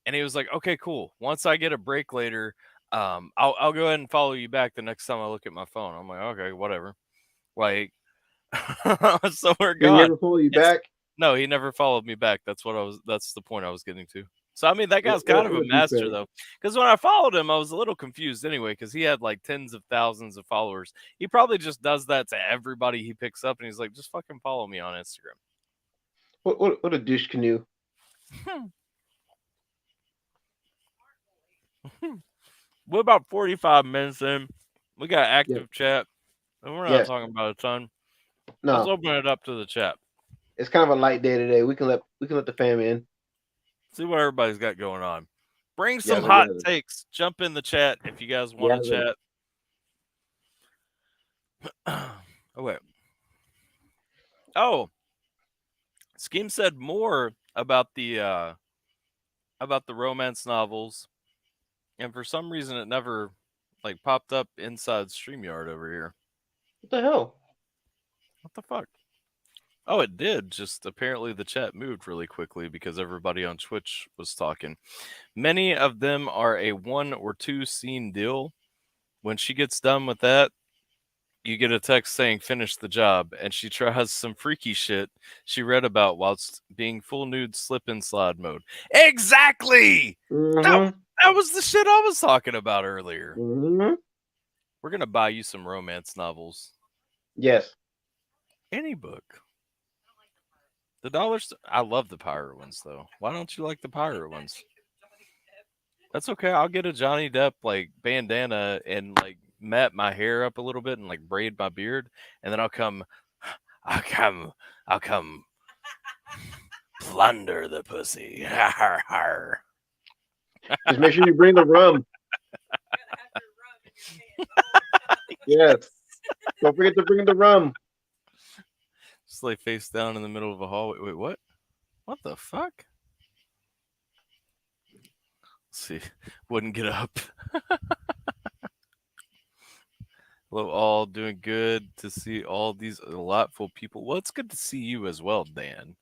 And he was like, "Okay, cool. Once I get a break later, I'll go ahead and follow you back the next time I look at my phone." I'm like, "Okay, whatever." Like, so we're Did he gone. ever follow you It's back? No, he never followed me back. That's the point I was getting to. So I mean, that guy's kind of What a a master douchebag. though, because when I followed him, I was a little confused anyway, because he had like tens of thousands of followers. He probably just does that to everybody he picks up, and he's like, "Just fucking follow me on Instagram." What a douche canoe. We're about 45 minutes in. We got Yeah. active chat, and we're not Yes. talking about a ton. Let's No. open it up to the chat. It's kind of a light day today. We can let the fam in. See what everybody's got going on. Bring some Gather, hot gather. takes. Jump in the chat if you guys want to Gather. chat. Oh wait. Oh, Scheme said more about the romance novels, and for some reason it never like popped up inside StreamYard over here. What the hell? What the fuck? Oh, it did. Just apparently the chat moved really quickly because everybody on Twitch was talking. Many of them are a 1 or 2 scene deal. When she gets done with that, you get a text saying finish the job, and she tries some freaky shit she read about whilst being full nude slip and slide mode. Exactly. That Mm-hmm. that was the shit I was talking about earlier. Mm-hmm. We're gonna buy you some romance novels. Yes. Any book. The dollars. I love the pirate ones though. Why don't you like the pirate ones? That's okay. I'll get a Johnny Depp like bandana and like mat my hair up a little bit and like braid my beard, and then I'll come, I'll come plunder the pussy. Har, har. Just make sure you bring the rum. Yes. Don't forget to bring the rum. Just lay face down in the middle of a hallway. Wait, what? What the fuck? Let's see. Wouldn't get up. Hello, all. Doing good to see all these delightful people. Well, it's good to see you as well, Dan.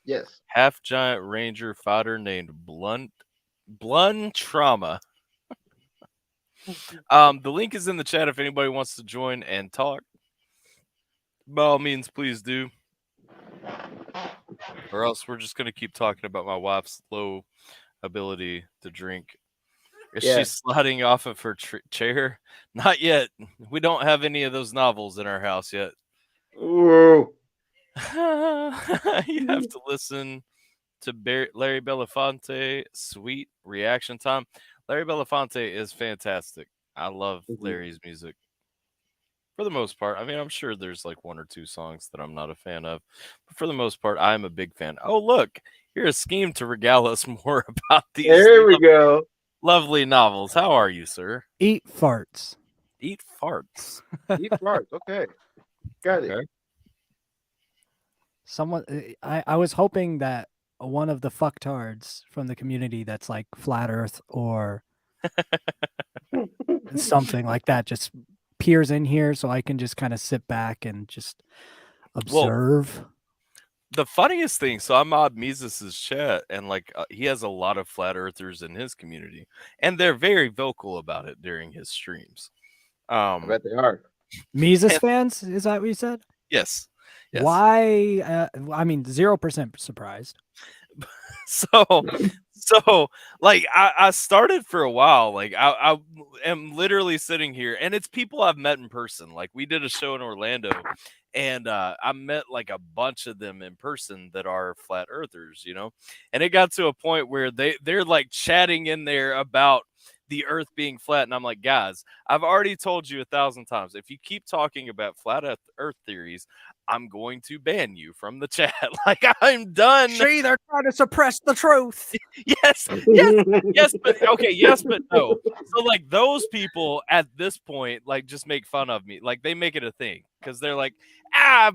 Yes. Half giant ranger fighter named Blun Trauma. The link is in the chat if anybody wants to join and talk. By all means, please do. Or else we're just going to keep talking about my wife's low ability to drink. Is Yeah. she sliding off of her chair? Not yet. We don't have any of those novels in our house yet. Ooh. You have to listen to Larry Belafonte, Sweet Reaction Time. Larry Belafonte is fantastic. I love Larry's music. For the most part. I mean, I'm sure there's like one or two songs that I'm not a fan of, but for the most part, I'm a big fan. Oh, look, here's a scheme to regale us more about these There we go. lovely novels. How are you, sir? Eat farts. Eat farts. Eat farts. Okay. Got it. Someone, I was hoping that one of the fucktards from the community that's like flat Earth or something like that just peers in here, so I can just kind of sit back and just observe. The funniest thing, so I mod Mises' chat, and like he has a lot of flat earthers in his community, and they're very vocal about it during his streams. I bet they are. Mises fans, is that what you said? Yes. Why? I mean, 0% surprised. So like I started for a while. Like I am literally sitting here, and it's people I've met in person. Like we did a show in Orlando, and I met like a bunch of them in person that are flat earthers, you know. And it got to a point where they're like chatting in there about the earth being flat, and I'm like, guys, I've already told you 1,000 times, if you keep talking about flat earth theories, I'm going to ban you from the chat. Like, I'm done. See, they're trying to suppress the truth. Yes, but okay, yes, but no. So like those people at this point like just make fun of me. Like they make it a thing because they're like,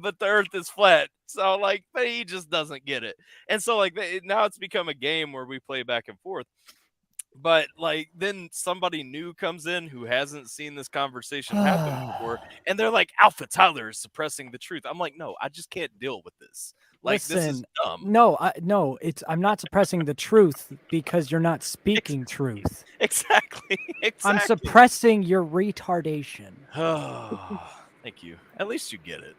but the earth is flat. So like he just doesn't get it. And so like now it's become a game where we play back and forth. But like then somebody new comes in who hasn't seen this conversation happen before, and they're like, AlphaTyler is suppressing the truth. I'm like, no, I just can't deal with this. Like, Listen, this is dumb. No, I'm not suppressing the truth because you're not speaking truth. Exactly. I'm suppressing your retardation. Thank you. At least you get it.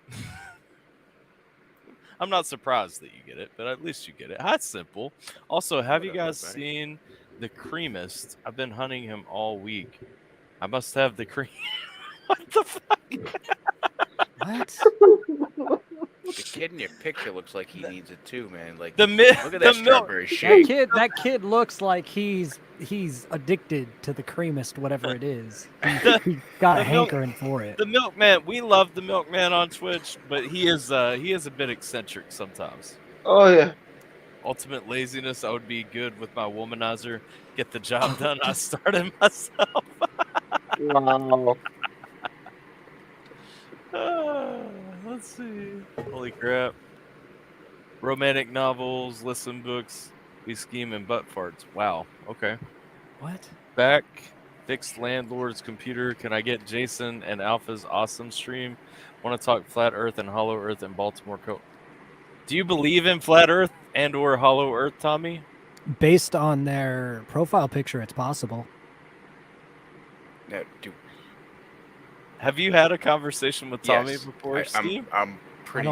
I'm not surprised that you get it, but at least you get it. That's simple. Also, have you guys seen the creamist? I've been hunting him all week. I must have the cream. What the fuck? What? The kid in your picture looks like he needs it too, man. Like look at that strawberry shake. That kid looks like he's addicted to the creamist, whatever it is. He's got a hankering for it. The milkman, we love the milkman on Twitch, but he is a bit eccentric sometimes. Oh yeah. Ultimate laziness. I would be good with my womanizer. Get the job done. I started myself. Wow. Let's see. Holy crap. Romantic novels, listen books, we scheme and butt farts. Wow. Okay. What? Back. Fixed landlord's computer. Can I get Jason and Alpha's awesome stream? Want to talk flat earth and hollow earth in Baltimore. Do you believe in flat earth and or hollow earth, Tommy? Based on their profile picture, it's possible. No, dude. Have you had a conversation with Tommy Yes, before, Steve? I'm pretty.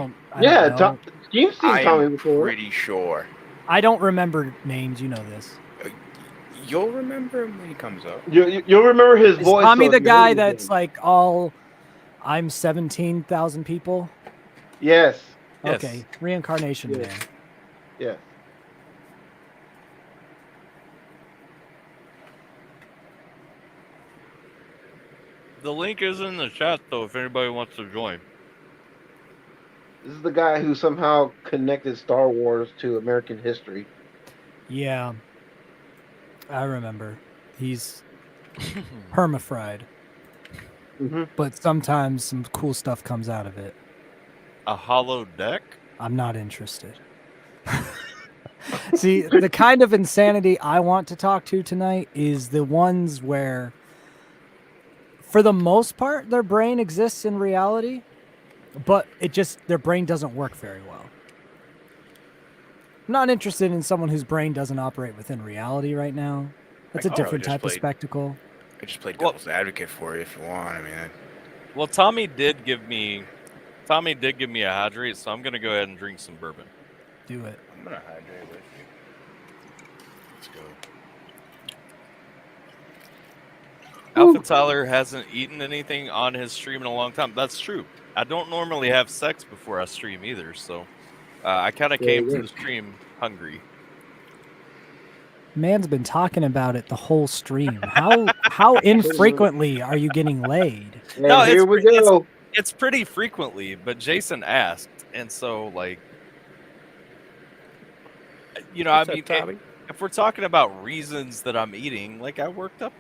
Steve's seen Tommy before. Pretty sure. I don't remember names. You know this. You'll remember him when he comes up. You'll remember his Is voice. Tommy the guy that's like I'm 17,000 people? Yes. Okay, reincarnation man. Yeah. The link is in the chat, though, if anybody wants to join. This is the guy who somehow connected Star Wars to American history. Yeah. I remember. He's permafried. Mm-hmm. But sometimes some cool stuff comes out of it. A hollow deck? I'm not interested. See, the kind of insanity I want to talk to tonight is the ones where, for the most part, their brain exists in reality, but their brain doesn't work very well. I'm not interested in someone whose brain doesn't operate within reality right now. That's a different type of spectacle. I just played devil's advocate for you if you want. I mean, well, Tommy did give me a hydrate, so I'm gonna go ahead and drink some bourbon. Do it. I'm gonna hydrate with you. Let's go. AlphaTyler hasn't eaten anything on his stream in a long time. That's true. I don't normally have sex before I stream either, so I kind of came to the stream hungry. Man's been talking about it the whole stream. How infrequently are you getting laid? And no, here we go. It's pretty frequently, but Jason asked, and so like, you know, I mean, if we're talking about reasons that I'm eating, like I worked up.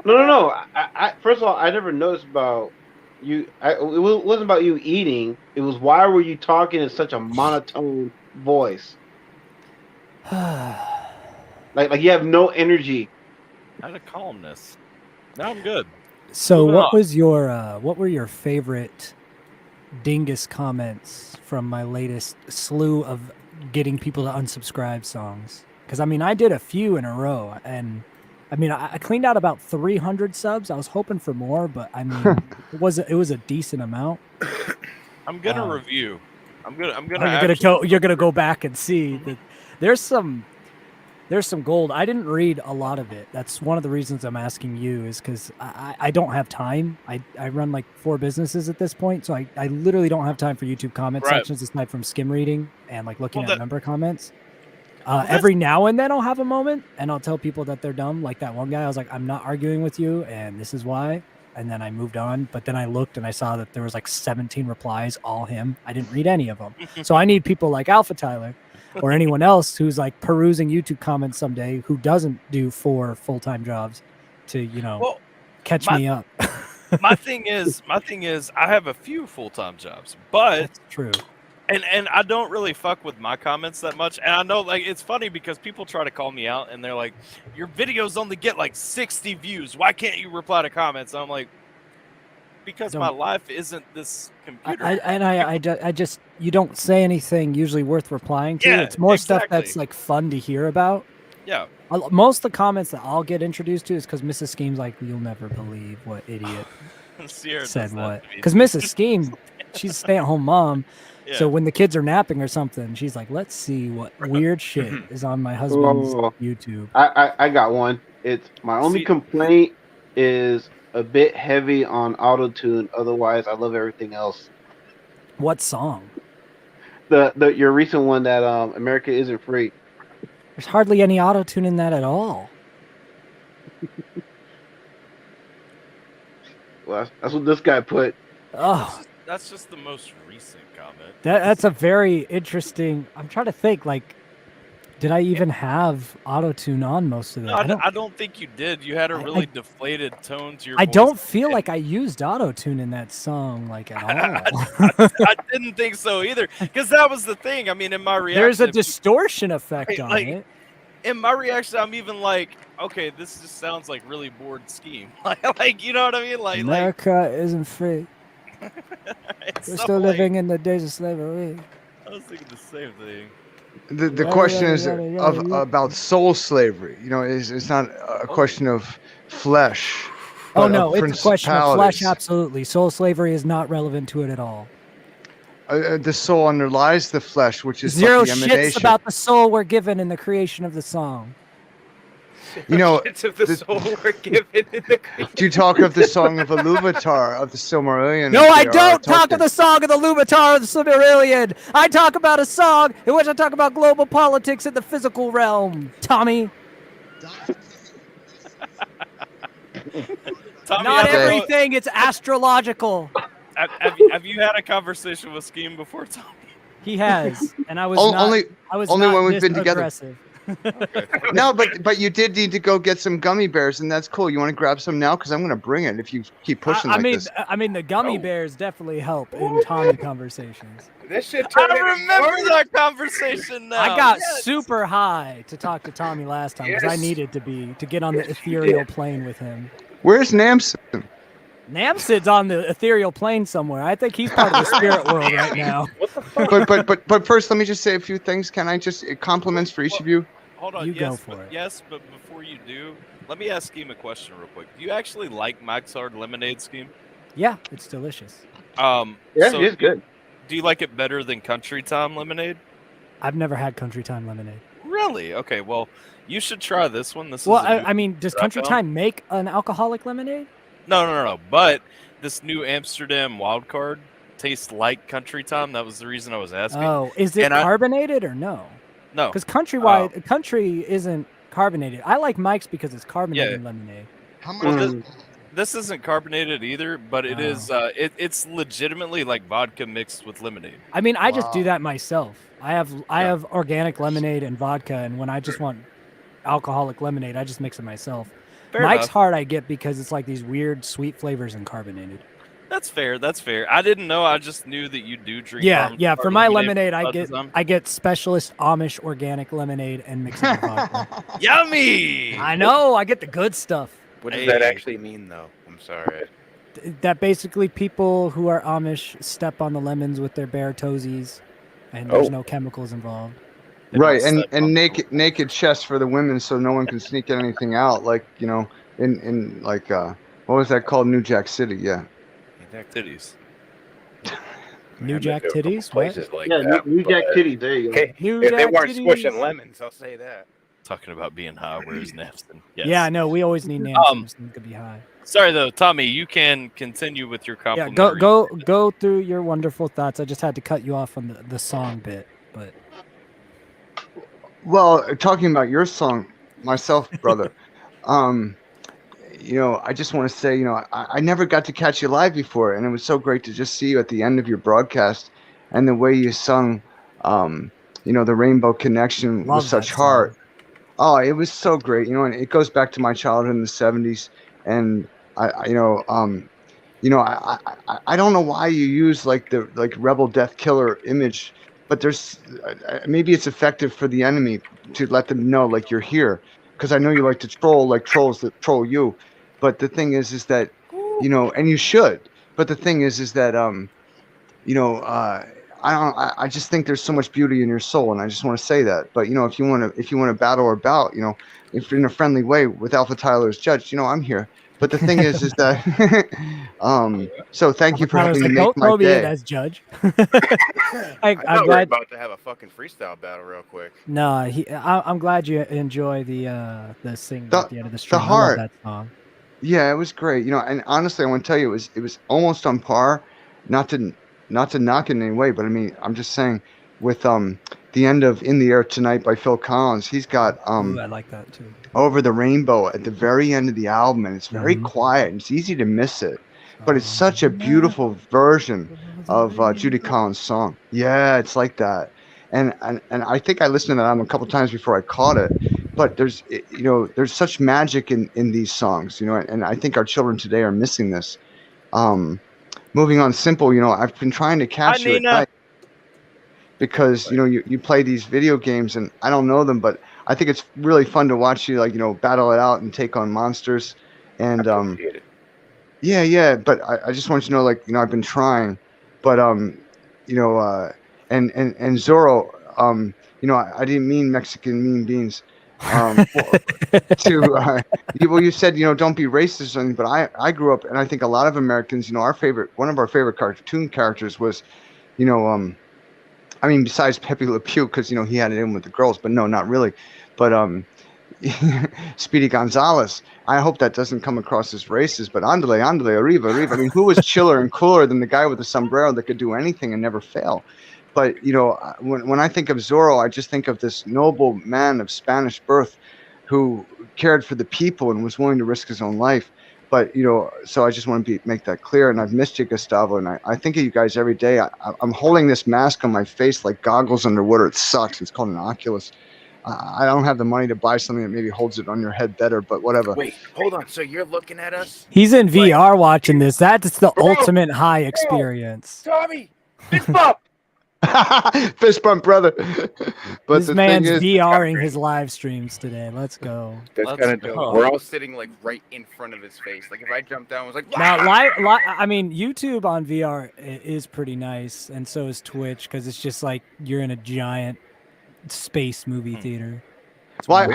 No. I first of all, I never noticed about you. It wasn't about you eating. It was why were you talking in such a monotone voice? like you have no energy. I had a calmness. Now I'm good. So what were your favorite dingus comments from my latest slew of getting people to unsubscribe songs? Because I mean, I did a few in a row, and I mean, I cleaned out about 300 subs. I was hoping for more, but I mean, it was a decent amount. I'm gonna review. You're gonna go back and see that there's some gold. I didn't read a lot of it. That's one of the reasons I'm asking you, is because I don't have time. I run like 4 businesses at this point, so I literally don't have time for YouTube comment sections aside from skim reading and like looking at member comments. Every now and then I'll have a moment and I'll tell people that they're dumb. Like that one guy, I was like, I'm not arguing with you and this is why. And then I moved on. But then I looked and I saw that there was like 17 replies, all him. I didn't read any of them. So I need people like AlphaTyler or anyone else who's like perusing YouTube comments someday who doesn't do 4 full-time jobs to, you know, catch me up. my thing is I have a few full-time jobs, but that's true. And I don't really fuck with my comments that much. And I know, like, it's funny because people try to call me out and they're like, your videos only get like 60 views. Why can't you reply to comments? And I'm like, because my life isn't this computer. I just, you don't say anything usually worth replying to. It's more stuff that's like fun to hear about. Yeah. Most of the comments that I'll get introduced to is because Mrs. Scheme's like, you'll never believe what idiot said what. Because Mrs. Scheme, she's a stay-at-home mom. Yeah. So when the kids are napping or something, she's like, let's see what weird shit is on my husband's YouTube. I got one. It's my only complaint is a bit heavy on auto-tune. Otherwise, I love everything else. What song? Your recent one that America Isn't Free. There's hardly any auto-tune in that at all. Well, that's what this guy put. Oh. That's just the most recent comment. That's a very interesting. I'm trying to think. Like, did I even have auto-tune on most of it? No, I don't think you did. You had a really deflated tone to your voice. I don't feel like I used auto-tune in that song, like, at all. I didn't think so either, because that was the thing. I mean, in my reaction, there's a distortion effect on it. In my reaction, I'm even like, okay, this just sounds like really bored Scheme. like, you know what I mean? Like, America isn't free. We're still living in the days of slavery. I was thinking the same thing. The question is about soul slavery. You know, it's not a question of flesh. Oh no, it's a question of flesh. Absolutely, soul slavery is not relevant to it at all. The soul underlies the flesh, which is zero shits about the soul we're given in the creation of the song. You know, of the soul we're given in the do you talk of the song of Iluvatar of the Silmarillion? No, I don't talk of the song of the Iluvatar of the Silmarillion. I talk about a song in which I talk about global politics in the physical realm. Tommy. Not everything. It's astrological. Have you had a conversation with Scheme before, Tommy? He has, and I was only when we've been together. Aggressive. Okay. No, but you did need to go get some gummy bears, and that's cool. You want to grab some now? Because I'm going to bring it if you keep pushing this. I mean, the gummy bears definitely help in Tommy conversations. This shit I remember that conversation now. I got super high to talk to Tommy last time because I needed to get on the ethereal plane with him. Where's Namson? Namsid's on the ethereal plane somewhere. I think he's part of the spirit world right now. What the fuck? But first, let me just say a few things. Can I just compliments for each of you? Hold on. Go for it. Yes, but before you do, let me ask Scheme a question real quick. Do you actually like Mike's Hard Lemonade, Scheme? Yeah, it's delicious. Yeah, it's good. Do you like it better than Country Time Lemonade? I've never had Country Time Lemonade. Really? Really? Okay. Well, you should try this one. This Well, is a new I mean, does that I Country found. Time make an alcoholic lemonade? No. But this new Amsterdam wild card tastes like Country Time. That was the reason I was asking. Oh, is it And I- carbonated or no? No. Because country isn't carbonated. I like Mike's because it's carbonated lemonade. How much? Well, this isn't carbonated either, but it is. It's legitimately like vodka mixed with lemonade. I mean, I just do Wow. that myself. I have organic lemonade and vodka, and when I just want alcoholic lemonade, I just mix it myself. Fair Mike's enough. hard I get because it's like these weird sweet flavors and carbonated. That's fair. That's fair. I didn't know. I just knew that you do drink. Yeah. For my lemonade, from I time to time. get specialist Amish organic lemonade and mix it with vodka. Yummy. I know. I get the good stuff. What does that Hey. actually mean, though? I'm sorry. That basically people who are Amish step on the lemons with their bare toesies, and there's Oh. no chemicals involved. They Right, don't step and on- naked chests for the women, so no one can sneak anything out. Like in like what was that called? New Jack City. Yeah. titties. New I've been Jack to a couple titties? Places like Yeah, that, New Jack but- Titty. There you go. Okay, New if they Jack weren't titties. squishing lemons, I'll say that. Talking about being high. Where's Nafston? Yes. Yeah, no, we always need names. It could be high. Sorry though, Tommy. You can continue with your Yeah, complimentary. go through your wonderful thoughts. I just had to cut you off on the song bit, but Well, talking about your song, myself, brother. I just want to say, I never got to catch you live before, and it was so great to just see you at the end of your broadcast, and the way you sung, the Rainbow Connection Love with such that heart. song. Oh, it was so great, and it goes back to my childhood in the '70s, and I don't know why you use like the rebel death killer image, but there's maybe it's effective for the enemy to let them know like you're here, because I know you like to troll like trolls that troll you, but the thing is that and you should, but the thing is that I just think there's so much beauty in your soul, and I just want to say that. But if you want to battle or bout, if in a friendly way with AlphaTyler as judge, I'm here. But the thing is that so thank you for Tyler's helping me like, make don't throw my me in day. as judge. I I'm thought we were glad. about to have a fucking freestyle battle real quick. No, I'm glad you enjoy the sing The- at the end of the stream. I heart. love that song. Yeah, it was great. And honestly, I want to tell you, it was almost on par. Not to knock it in any way, but I mean, I'm just saying, with the end of "In the Air Tonight" by Phil Collins, he's got Ooh, I like that too. "Over the Rainbow" at the very end of the album, and it's very Mhm. quiet, and it's easy to miss it. But it's such a beautiful version of Judy Collins' song. Yeah, it's like that. And I think I listened to that album a couple times before I caught it. But there's such magic in these songs, and I think our children today are missing this. Moving on, Simple, I've been trying to catch Hi, you at Nina. night because you play these video games, and I don't know them, but I think it's really fun to watch you battle it out and take on monsters. And Appreciate it. yeah, but I just want you to know, I've been trying, but and Zorro, I didn't mean Mexican mean beans. You said don't be racist or something, but I grew up, and I think a lot of Americans, one of our favorite cartoon characters was, I mean, besides Pepe Le Pew, because he had it in with the girls, but no, not really, but Speedy Gonzalez. I hope that doesn't come across as racist, but andale, arriba. I mean, who was chiller and cooler than the guy with the sombrero that could do anything and never fail? But when I think of Zorro, I just think of this noble man of Spanish birth who cared for the people and was willing to risk his own life. But so I just want to make that clear. And I've missed you, Gustavo, and I think of you guys every day. I'm holding this mask on my face like goggles underwater. It sucks. It's called an Oculus. I don't have the money to buy something that maybe holds it on your head better, but whatever. Wait, hold on. So you're looking at us, He's in VR watching this. That's the Bro. ultimate high experience. Tommy? Fist bump. Fist bump, brother. But This the man's thing is, VRing his live streams today. Let's go. That's Let's kind of go. dope. We're all sitting like right in front of his face. Like if I jumped down, I was like, Now, "Wah!" I mean, YouTube on VR is pretty nice, and so is Twitch, because it's just like you're in a giant space movie theater. well, Really?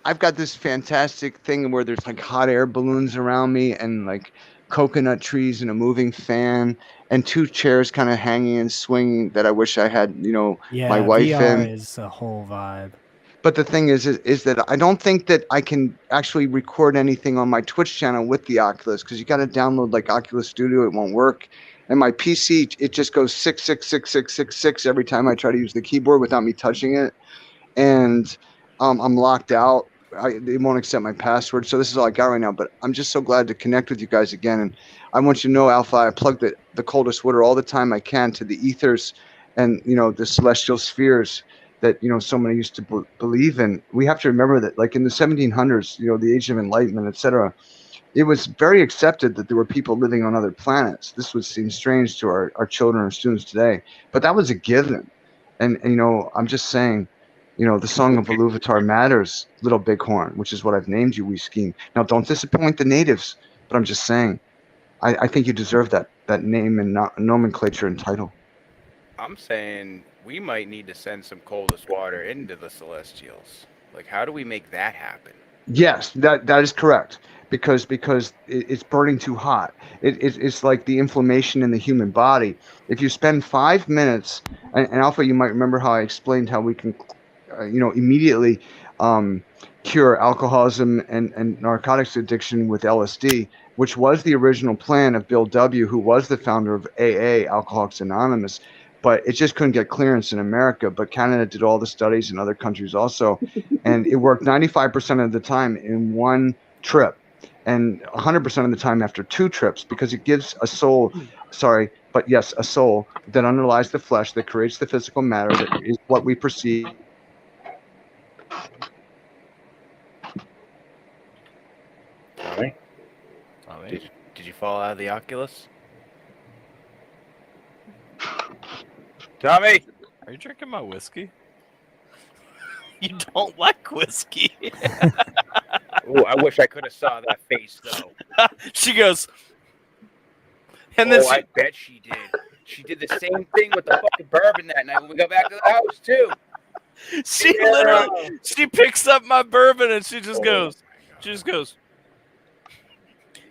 I've got this fantastic thing where there's like hot air balloons around me and like coconut trees and a moving fan and two chairs kind of hanging and swinging that I wish I had, Yeah, my wife VR in. is a whole vibe. But the thing is that I don't think that I can actually record anything on my Twitch channel with the Oculus, because you got to download like Oculus Studio. It won't work. And my PC, it just goes 6666666 every time I try to use the keyboard without me touching it. And I'm locked out. They won't accept my password. So this is all I got right now. But I'm just so glad to connect with you guys again. And I want you to know, Alpha, I plug the coldest water all the time I can to the ethers and, the celestial spheres that, so many used to believe in. We have to remember that, like in the 1700s, the Age of Enlightenment, etc., it was very accepted that there were people living on other planets. This would seem strange to our children or students today, but that was a given. And I'm just saying, the song of Iluvatar matters, Little Bighorn, which is what I've named you, We Scheme. Now, don't disappoint the natives, but I'm just saying, I think you deserve that name and nomenclature and title. I'm saying we might need to send some coldest water into the Celestials. Like, how do we make that happen? Yes, that is correct. Because it's burning too hot. It's like the inflammation in the human body. If you spend 5 minutes, and Alpha, you might remember how I explained how we can, immediately cure alcoholism and narcotics addiction with LSD, which was the original plan of Bill W., who was the founder of AA, Alcoholics Anonymous. But it just couldn't get clearance in America. But Canada did all the studies in other countries also. And it worked 95% of the time in one trip and 100% of the time after 2 trips, because it gives a soul, a soul that underlies the flesh, that creates the physical matter, that is what we perceive. Tommy? Did you fall out of the Oculus? Tommy! Are you drinking my whiskey? You don't like whiskey. Oh, I wish I could have saw that face though. She goes, and then I bet she did. She did the same thing with the fucking bourbon that night when we got back to the house too. She picks up my bourbon and she just goes.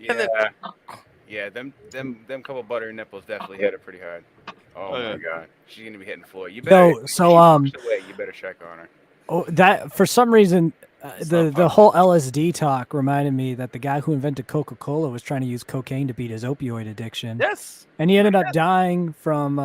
Yeah. And then, yeah, them couple butter nipples definitely hit her pretty hard. Oh my yeah. god, she's gonna be hitting the floor. You better. You better check on her. Oh, that for some reason, the whole LSD talk reminded me that the guy who invented Coca-Cola was trying to use cocaine to beat his opioid addiction. Yes. And he ended up dying from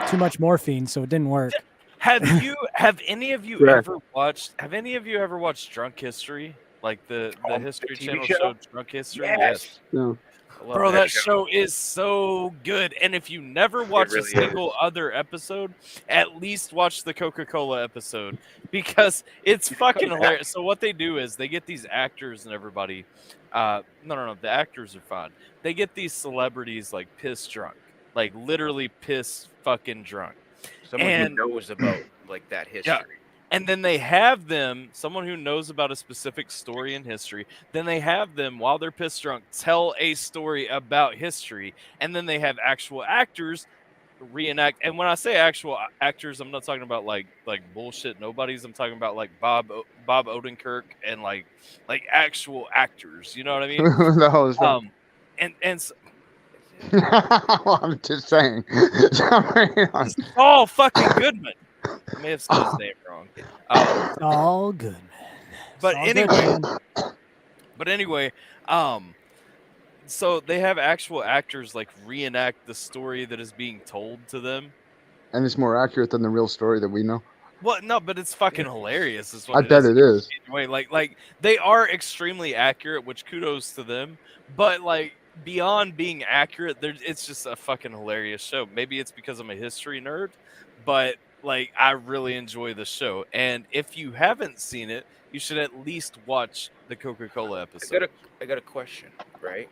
too much morphine, so it didn't work. Have any of you ever watched Drunk History? Like the History Channel show Drunk History? Yes. No. Bro, that show is so good. And if you never watch a single other episode, at least watch the Coca-Cola episode, because it's fucking hilarious. So what they do is they get these actors and everybody. No, the actors are fine. They get these celebrities like piss drunk, like literally piss fucking drunk. Someone who knows about like that history. Yeah. And then they have them, someone who knows about a specific story in history, then they have them, while they're pissed drunk, tell a story about history. And then they have actual actors reenact. And when I say actual actors, I'm not talking about like bullshit nobodies. I'm talking about like Bob Odenkirk and like actual actors. You know what I mean? The hell is that? And so, I'm just saying. oh, fucking Goodman. I may have said his name wrong. All good, man. But anyway, so they have actual actors like reenact the story that is being told to them. And it's more accurate than the real story that we know. Well, no, but it's fucking hilarious. Is what I bet it is. Anyway, like they are extremely accurate, which kudos to them. But like beyond being accurate, it's just a fucking hilarious show. Maybe it's because I'm a history nerd, but like I really enjoy the show. And if you haven't seen it, you should at least watch the Coca-Cola episode. I got a question, right?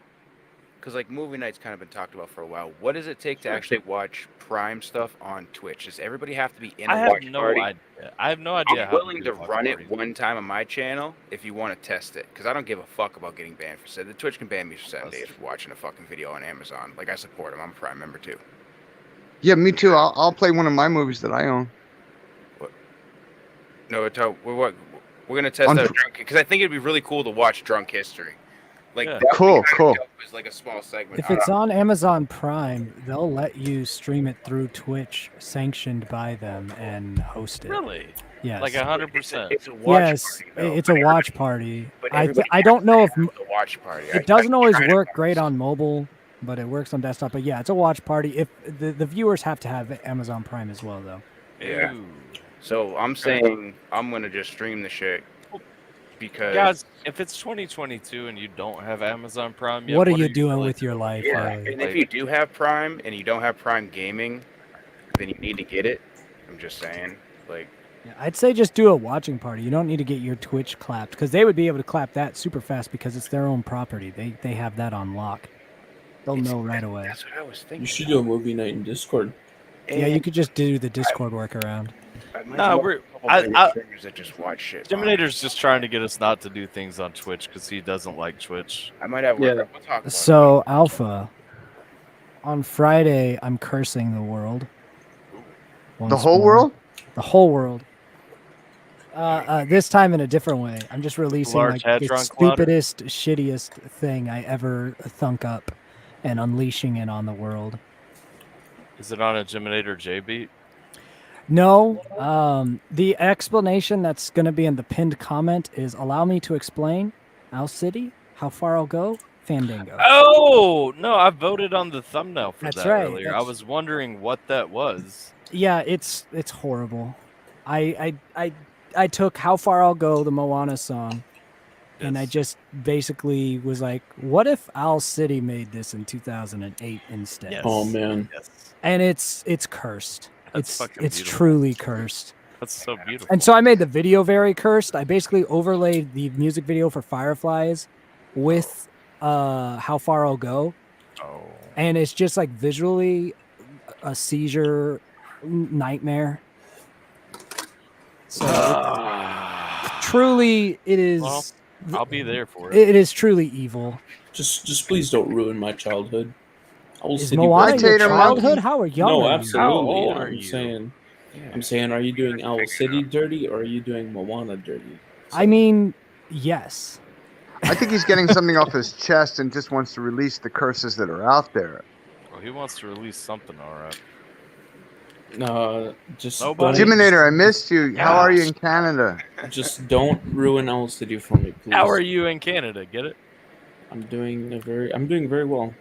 Because like movie night's kind of been talked about for a while. What does it take to actually watch Prime stuff on Twitch? Does everybody have to be in a watch party? I have no idea. I'm willing to run it one time on my channel if you want to test it, because I don't give a fuck about getting banned for 7 days. The Twitch can ban me for 7 days for watching a fucking video on Amazon. Like I support them. I'm a Prime member too. Yeah, me too. I'll play one of my movies that I own. What? No, we're gonna test out Drunk, because I think it'd be really cool to watch Drunk History. Like Yeah. that Cool, cool. Is like a small segment. If it's on Amazon Prime, they'll let you stream it through Twitch, sanctioned by them, and host it. Really? Yes. Like 100%. It's a watch Yes, party, though. it's a watch party. But I everybody don't know if has a watch party. it doesn't always work great on mobile, but it works on desktop. But yeah, it's a watch party. If the viewers have to have Amazon Prime as well, though. Yeah. Ooh. So I'm saying I'm gonna just stream the shit because Guys, if it's 2022 and you don't have Amazon Prime yet, What are you doing really with your life? yeah. Riley? And if you do have Prime and you don't have Prime Gaming, then you need to get it. I'm just saying, like. Yeah, I'd say just do a watching party. You don't need to get your Twitch clapped because they would be able to clap that super fast because it's their own property. They have that on lock. They'll know right away. That's what I was thinking. You should do a movie night in Discord. Yeah, you could just do the Discord workaround. Nah, that just watch shit. Terminator's just trying to get us not to do things on Twitch because he doesn't like Twitch. I might have. Yeah. We'll talk about So, Alpha, on Friday, I'm cursing the world. The Once whole more. world? The whole world. This time in a different way. I'm just releasing Large like the hadron collider? stupidest, shittiest thing I ever thunk up and unleashing it on the world. Is it on a Geminator J beat? No, the explanation that's going to be in the pinned comment is allow me to explain. Owl City, how far I'll go, Fandango. Oh no, I voted on the thumbnail for That's that right, earlier. I that's- was wondering what that was. Yeah, it's horrible. I took How Far I'll Go, the Moana song, and I Yes. just basically was like, what if Owl City made this in 2008 instead? Yes. Oh man. Yes. And it's cursed. That's It's fucking it's beautiful. truly cursed. That's so beautiful. And so I made the video very cursed. I basically overlaid the music video for Fireflies with How Far I'll Go. Oh. And it's just like visually a seizure nightmare. So truly it is Well, I'll be there for it. it is truly evil. Just please don't ruin my childhood. I will Is sit Moana Hi, your Tater childhood? Monkey. How young No, are you? absolutely. How old yeah, are I'm you? saying, are you doing Owl City dirty or are you doing Moana dirty? I mean, yes. I think he's getting something off his chest and just wants to release the curses that are out there. Well, he wants to release something, all right. Just Nobody- don't, Jiminator, I missed you. How are you in Canada? just don't ruin Owl City for me, please. How are you in Canada? Get it? I'm doing very well.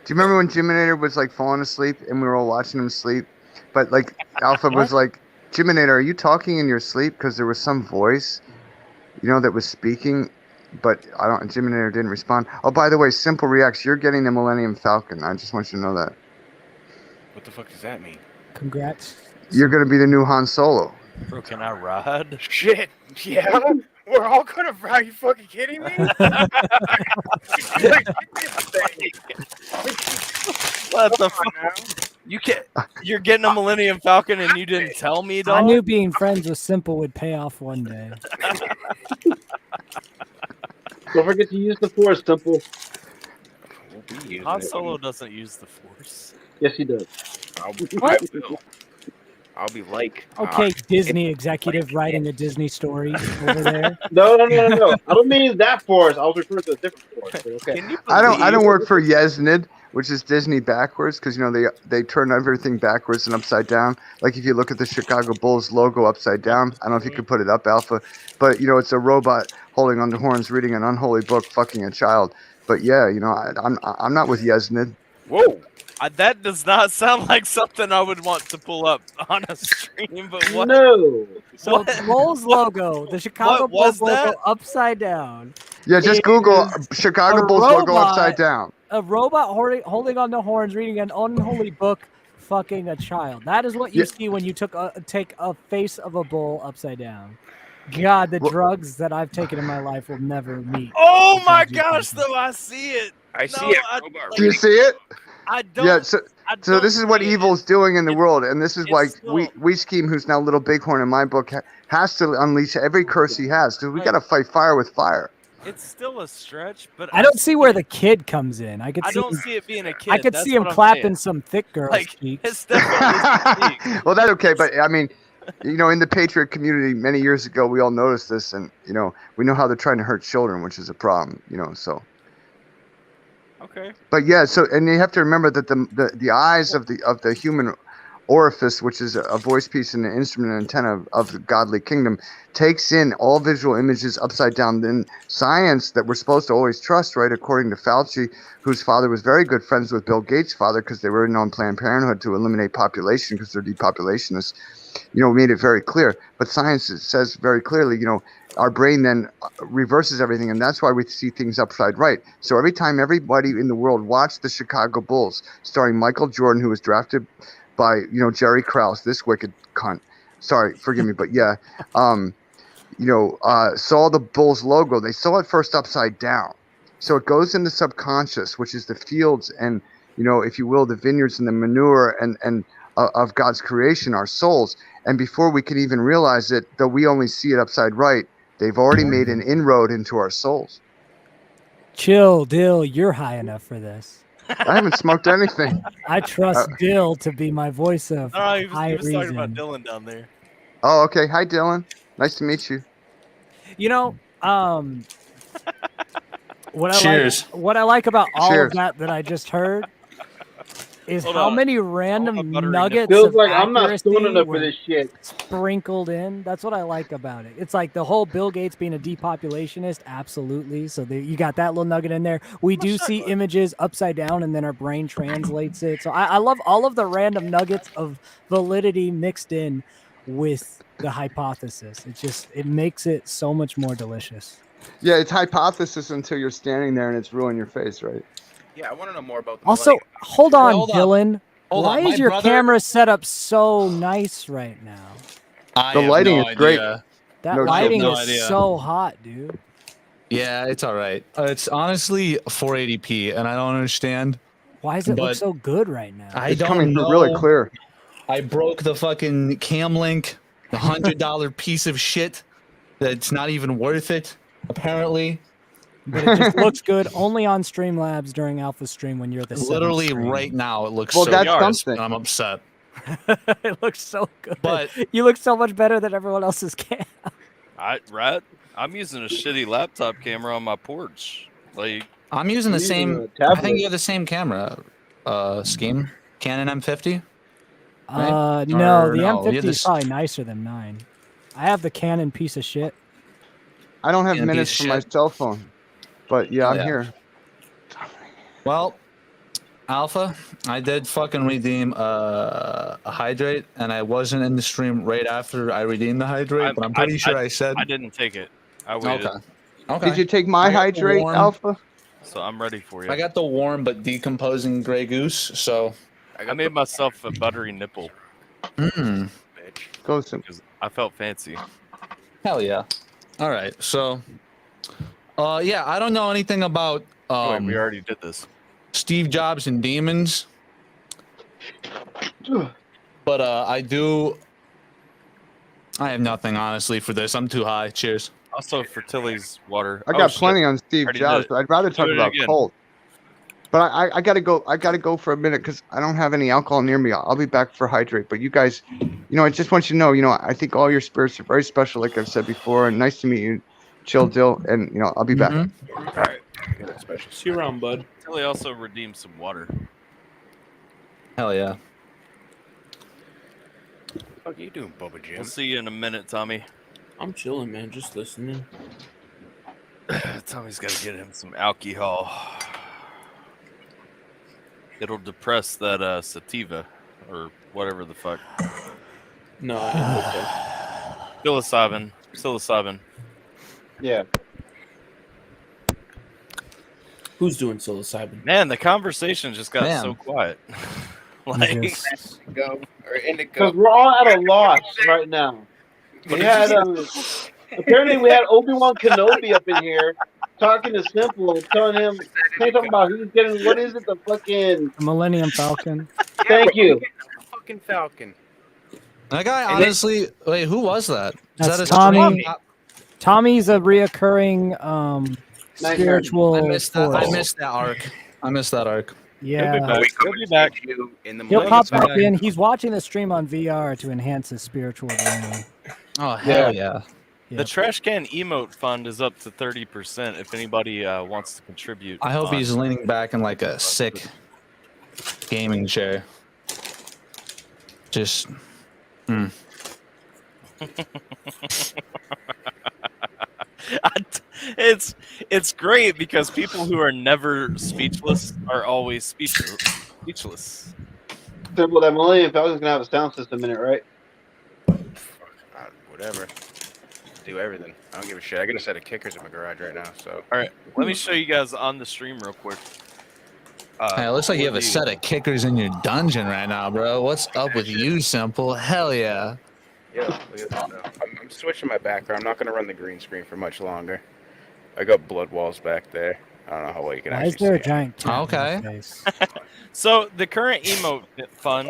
Do you remember when Jiminator was like falling asleep and we were all watching him sleep? But like Alpha was like, Jiminator, are you talking in your sleep? Because there was some voice, that was speaking, but Jiminator didn't respond. Oh, by the way, Simple Reacts, you're getting the Millennium Falcon. I just want you to know that. What the fuck does that mean? Congrats. You're going to be the new Han Solo. Bro, can I ride? Shit. Yeah. We're all gonna. Are you fucking kidding me? What the fuck? You can't. You're getting a Millennium Falcon and you didn't tell me, I dog. knew being friends with Simple would pay off one day. Don't forget to use the Force, Simple. Han Solo doesn't use the Force. Yes, he does. I'll be like. Okay, Disney executive writing a Disney story over there. No. I don't mean that Force. I was referring to a different Force. But okay. Can you I don't believe- work for Yesnid, which is Disney backwards, because they turn everything backwards and upside down. Like if you look at the Chicago Bulls logo upside down, I don't know if you could put it up, Alpha, but it's a robot holding on the horns, reading an unholy book, fucking a child. But yeah, I'm not with Yesnid. Whoa. That does not sound like something I would want to pull up on a stream, but what? No. So What? the Bulls logo, the Chicago What was Bulls logo that? upside down. Yeah, just It Google is Chicago a Bulls logo robot. upside down. A robot holding on the horns, reading an unholy book, fucking a child. That is what you Yeah. see when you take a face of a bull upside down. God, the Well- drugs that I've taken in my life will never meet. Oh the my drugs you've gosh, taken. though I see it. I see No, it. I- Robot like- Do you reading. see it? I don't. Yeah, so this is what see it. evil's doing in the world, and this is It's why still- we scheme, who's now Little Bighorn in my book, has to unleash every curse he has, because we Right. got to fight fire with fire. It's still a stretch, but I don't see where the kid comes in. I could I see don't him, see it being a kid. I could That's see him what I'm clapping saying. some thick girl's Like, cheeks. it's definitely. Well, that's okay, but I mean, You know, in the Patriot community many years ago, we all noticed this, and you know, we know how they're trying to hurt children, which is a problem. You know, so. Okay. But yeah, so and you have to remember that the eyes of the human orifice, which is a voice piece and an instrument and antenna of the godly kingdom, takes in all visual images upside down. Then science that we're supposed to always trust, right? According to Fauci, whose father was very good friends with Bill Gates' father because they were in on Planned Parenthood to eliminate population because they're depopulationists. You know, made it very clear. But science says very clearly, you know, our brain then reverses everything, and that's why we see things upside right. So every time everybody in the world watched the Chicago Bulls, starring Michael Jordan, who was drafted by, you know, Jerry Krause, this wicked cunt. Sorry, forgive me, but yeah, you know, saw the Bulls logo. They saw it first upside down. So it goes in the subconscious, which is the fields and, you know, if you will, the vineyards and the manure and of God's creation, our souls. And before we can even realize it, though we only see it upside right, they've already made an inroad into our souls. Chill, Dill. You're high enough for this. I haven't smoked anything. I trust Dill to be my voice of he high was talking reason. about Dylan down there. Oh, okay. Hi, Dylan. Nice to meet you. You know, what Cheers. I like about all Cheers. of that I just heard is Hold how on. many Hold on, random buttery nuggets Feels of like I'm not accuracy doing enough for were this shit. sprinkled in. That's what I like about it. It's like the whole Bill Gates being a depopulationist, absolutely. So you got that little nugget in there. We do see images upside down, and then our brain translates it. So I love all of the random nuggets of validity mixed in with the hypothesis. It makes it so much more delicious. Yeah, it's hypothesis until you're standing there and it's ruining your face, right? Yeah, I want to know more about the Also, millennium. hold on, Hold up. Dylan. Hold Why up. My is your brother- camera set up so nice right now? I The have lighting no is great. idea. That No lighting joke. is No idea. so hot, dude. Yeah, it's all right. It's honestly 480p, and I don't understand. Why does it look But so good right now? I It's don't coming know. through really clear. I broke the fucking cam link, the $100 piece of shit that's not even worth it, apparently. But it just looks good only on Streamlabs during Alpha Stream when you're the seventh Literally stream. right now, it looks Well, so that's good, something. and I'm upset. It looks so good. But you look so much better than everyone else's cam. Right? I'm using a shitty laptop camera on my porch. Like, I'm using the You're using same. a I tablet. think you have the same camera scheme. Canon M50. No, Right? the Or no, you M50 have is this- probably nicer than mine. I have the Canon piece of shit. I don't have And a minutes piece for of my shit. cell phone, but yeah, I'm Yeah. here. Well, Alpha, I did fucking redeem a hydrate, and I wasn't in the stream right after I redeemed the hydrate, but I'm pretty sure I said. I didn't take it. I waited, Okay. Okay. Did you take my I got the hydrate, warm- Alpha? so I'm ready for you. I got the warm but decomposing Grey Goose, so. I made myself a buttery nipple Mm, Bitch. Go some. because I felt fancy. hell yeah. All right, so. Yeah, I don't know anything about Oh, wait, we already did this. Steve Jobs and demons, but I do. I have nothing honestly for this. I'm too high. Cheers. Also for Tilly's water. I got shit. plenty on Steve Already Jobs, did it. but I'd rather talk Do it about again. Colt. But I gotta go. I gotta go for a minute because I don't have any alcohol near me. I'll be back for hydrate. But you guys, I just want you to know, I think all your spirits are very special, like I've said before. And nice to meet you, Chill Dill. And I'll be back. Mhm. All right. Good, special. See you around, bud. Tilly also redeemed some water. Hell yeah. What the fuck are you doing, Bubba Jim? We'll see you in a minute, Tommy. I'm chilling, man. Just listening. Tommy's got to get him some alcohol. It'll depress that sativa or whatever the fuck. No, I'm okay. Psilocybin. Yeah. Who's doing psilocybin? Man, the conversation just got Man. so quiet. like, Just- Go or indigo. Because we're all at a loss right now. We had apparently we had Obi-Wan Kenobi up in here talking to Simple, telling him talking about he's getting what is it, the fucking the Millennium Falcon. thank you. Fucking Falcon. That guy, And then- honestly, wait, who was that? Is That's that his Tommy. stream? Tommy's a reoccurring Nightmare. spiritual I missed that. I force. missed that arc. I missed that arc. Yeah. back. We come He'll be and back. get you in the He'll morning. pop It's fine. back in. He's watching the stream on VR to enhance his spiritual journey. Oh hell yeah! The Yep. trash can emote fund is up to 30% if anybody wants to contribute. I hope on- he's leaning back in like a sick gaming chair. Just. It's great because people who are never speechless are always speechless. Well, that Millennium Falcon's gonna have a sound system in it, right? Whatever. Do everything. I don't give a shit. I got a set of kickers in my garage right now. So All right, let me show you guys on the stream real quick. Hey, it looks like you have a set of kickers in your dungeon right now, bro. What's up with you, Simple? Hell yeah. yeah, look at that stuff. I'm switching my background. I'm not gonna run the green screen for much longer. I got blood walls back there. I don't know how well you can Why actually is there a see it. giant cat Okay. in my face? So the current emote fund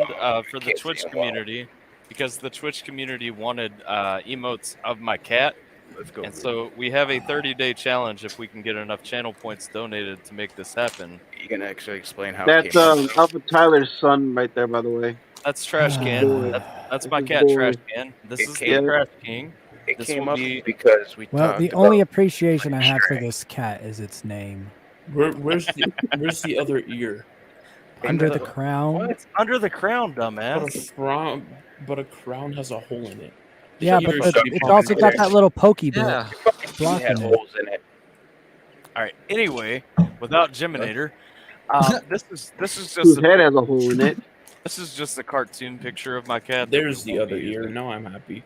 for the Can't Twitch see 'em well. community, because the Twitch community wanted emotes of my cat, Let's go. and so we have a 30-day challenge if we can get enough channel points donated to make this happen. You can actually explain how That's it came about. AlphaTyler's son right there, by the way. That's Trash Can. Boy. That's my This is cat, boy. Trash Can. This It is came- the Trash King. It This came will up be- because we Well, talked the about only appreciation I have for Stray. this cat is its name. Where's the other ear? Under the the- crown. It's under the crown, But dumbass. a crown has a hole in it. Yeah, The but ear should be it's popping also out. got that little pokey bit. Yeah. Blocking He had it. holes in it. All right. Anyway, without Geminator, this is Whose just head has a hole in it. this is just a cartoon picture of my cat. that There's we the won't other be ear. using. Now I'm happy.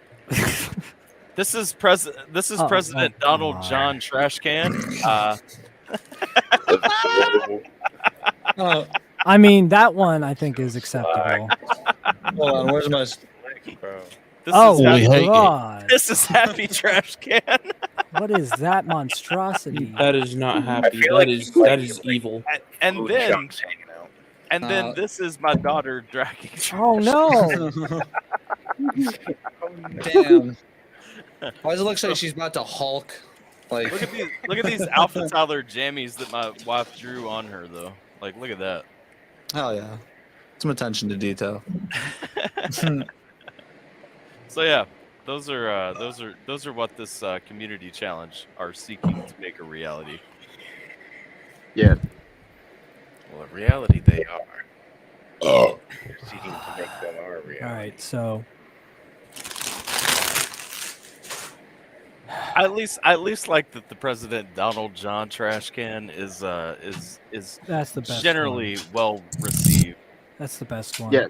This is President oh, Donald God. John Trash Can. Oh, I mean, that one I think is acceptable. hold on. Where's my? Bro. This Oh is my happy, God! this is Happy Trash Can. What is that monstrosity? That is not happy. feel like you That might is be like- evil. And Food then chunks hanging out. this is my daughter dragging. Oh no! Damn. Why does it look like she's about to Hulk? Like, Look at these AlphaTyler jammies that my wife drew on her though. Like, look at that. hell yeah. Some attention to detail. So yeah, those are what this community challenge are seeking to make a reality. Yeah. Well, a reality they are. They're seeking to make them our reality. All right, so At least like that the President Donald John Trash Can is that's the best. generally well received. That's the best one. Yeah.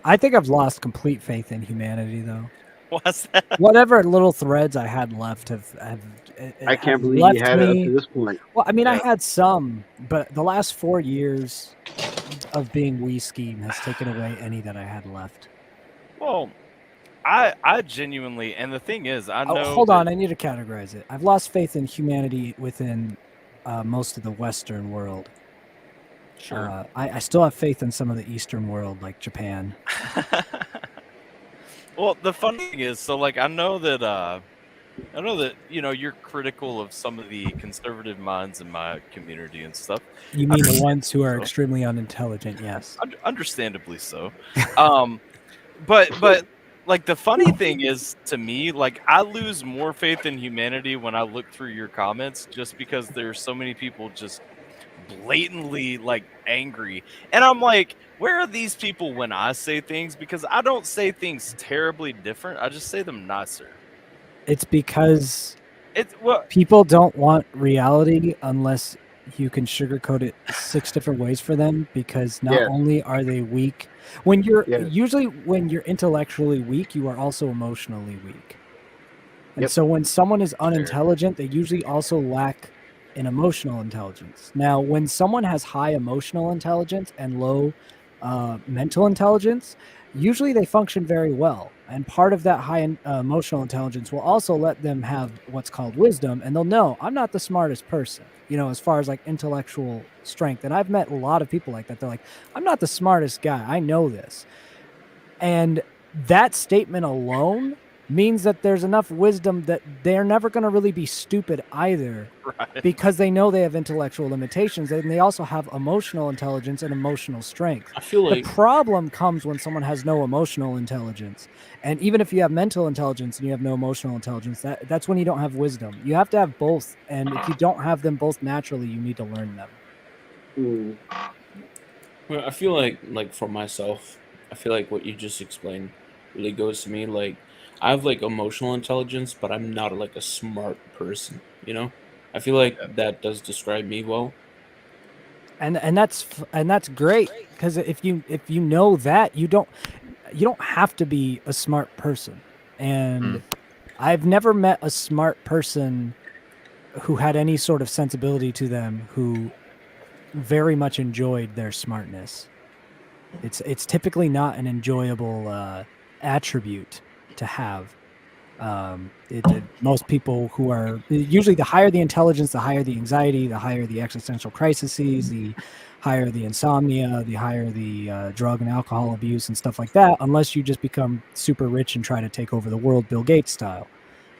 I think I've lost complete faith in humanity, though. What's that? Whatever little threads I had left have I can't believe left you had it up me. to this point. Well, I mean, I Yeah. had some, but the last 4 years of being Wii Scheme has taken away any that I had left. Well, I genuinely, and the thing is, I know. Oh, hold that- on, I need to categorize it. I've lost faith in humanity within most of the Western world. Sure. I still have faith in some of the Eastern world, like Japan. Well, the funny thing is, so like I know that you're critical of some of the conservative minds in my community and stuff. You mean the ones who are extremely unintelligent? Yes. Understandably so. But like the funny thing is to me, like I lose more faith in humanity when I look through your comments, just because there's so many people just blatantly like angry, and I'm like, where are these people when I say things? Because I don't say things terribly different. I just say them nicer. It's because It's what people don't want reality unless you can sugarcoat it 6 different ways for them, because not Yeah. only are they weak when you're Yeah. usually when you're intellectually weak, you are also emotionally weak. And Yep. so when someone is unintelligent, they usually also lack in emotional intelligence. Now, when someone has high emotional intelligence and low mental intelligence, usually they function very well. And part of that high emotional intelligence will also let them have what's called wisdom, and they'll know I'm not the smartest person, as far as like intellectual strength. And I've met a lot of people like that. They're like, I'm not the smartest guy. I know this. And that statement alone means that there's enough wisdom that they're never going to really be stupid either, Right. because they know they have intellectual limitations, and they also have emotional intelligence and emotional strength. I feel The like problem comes when someone has no emotional intelligence. And even if you have mental intelligence and you have no emotional intelligence, that's when you don't have wisdom. You have to have both. And if you don't have them both naturally, you need to learn them. well, I feel like for myself, I feel like what you just explained really goes to me. Like I have like emotional intelligence, but I'm not like a smart person. You know, I feel like that does describe me well. And that's great, because if you know that, you don't have to be a smart person. And I've never met a smart person who had any sort of sensibility to them who very much enjoyed their smartness. It's typically not an enjoyable attribute to have. Most people who are usually, the higher the intelligence, the higher the anxiety, the higher the existential crises, the higher the insomnia, the higher the drug and alcohol abuse and stuff like that, unless you just become super rich and try to take over the world, Bill Gates style.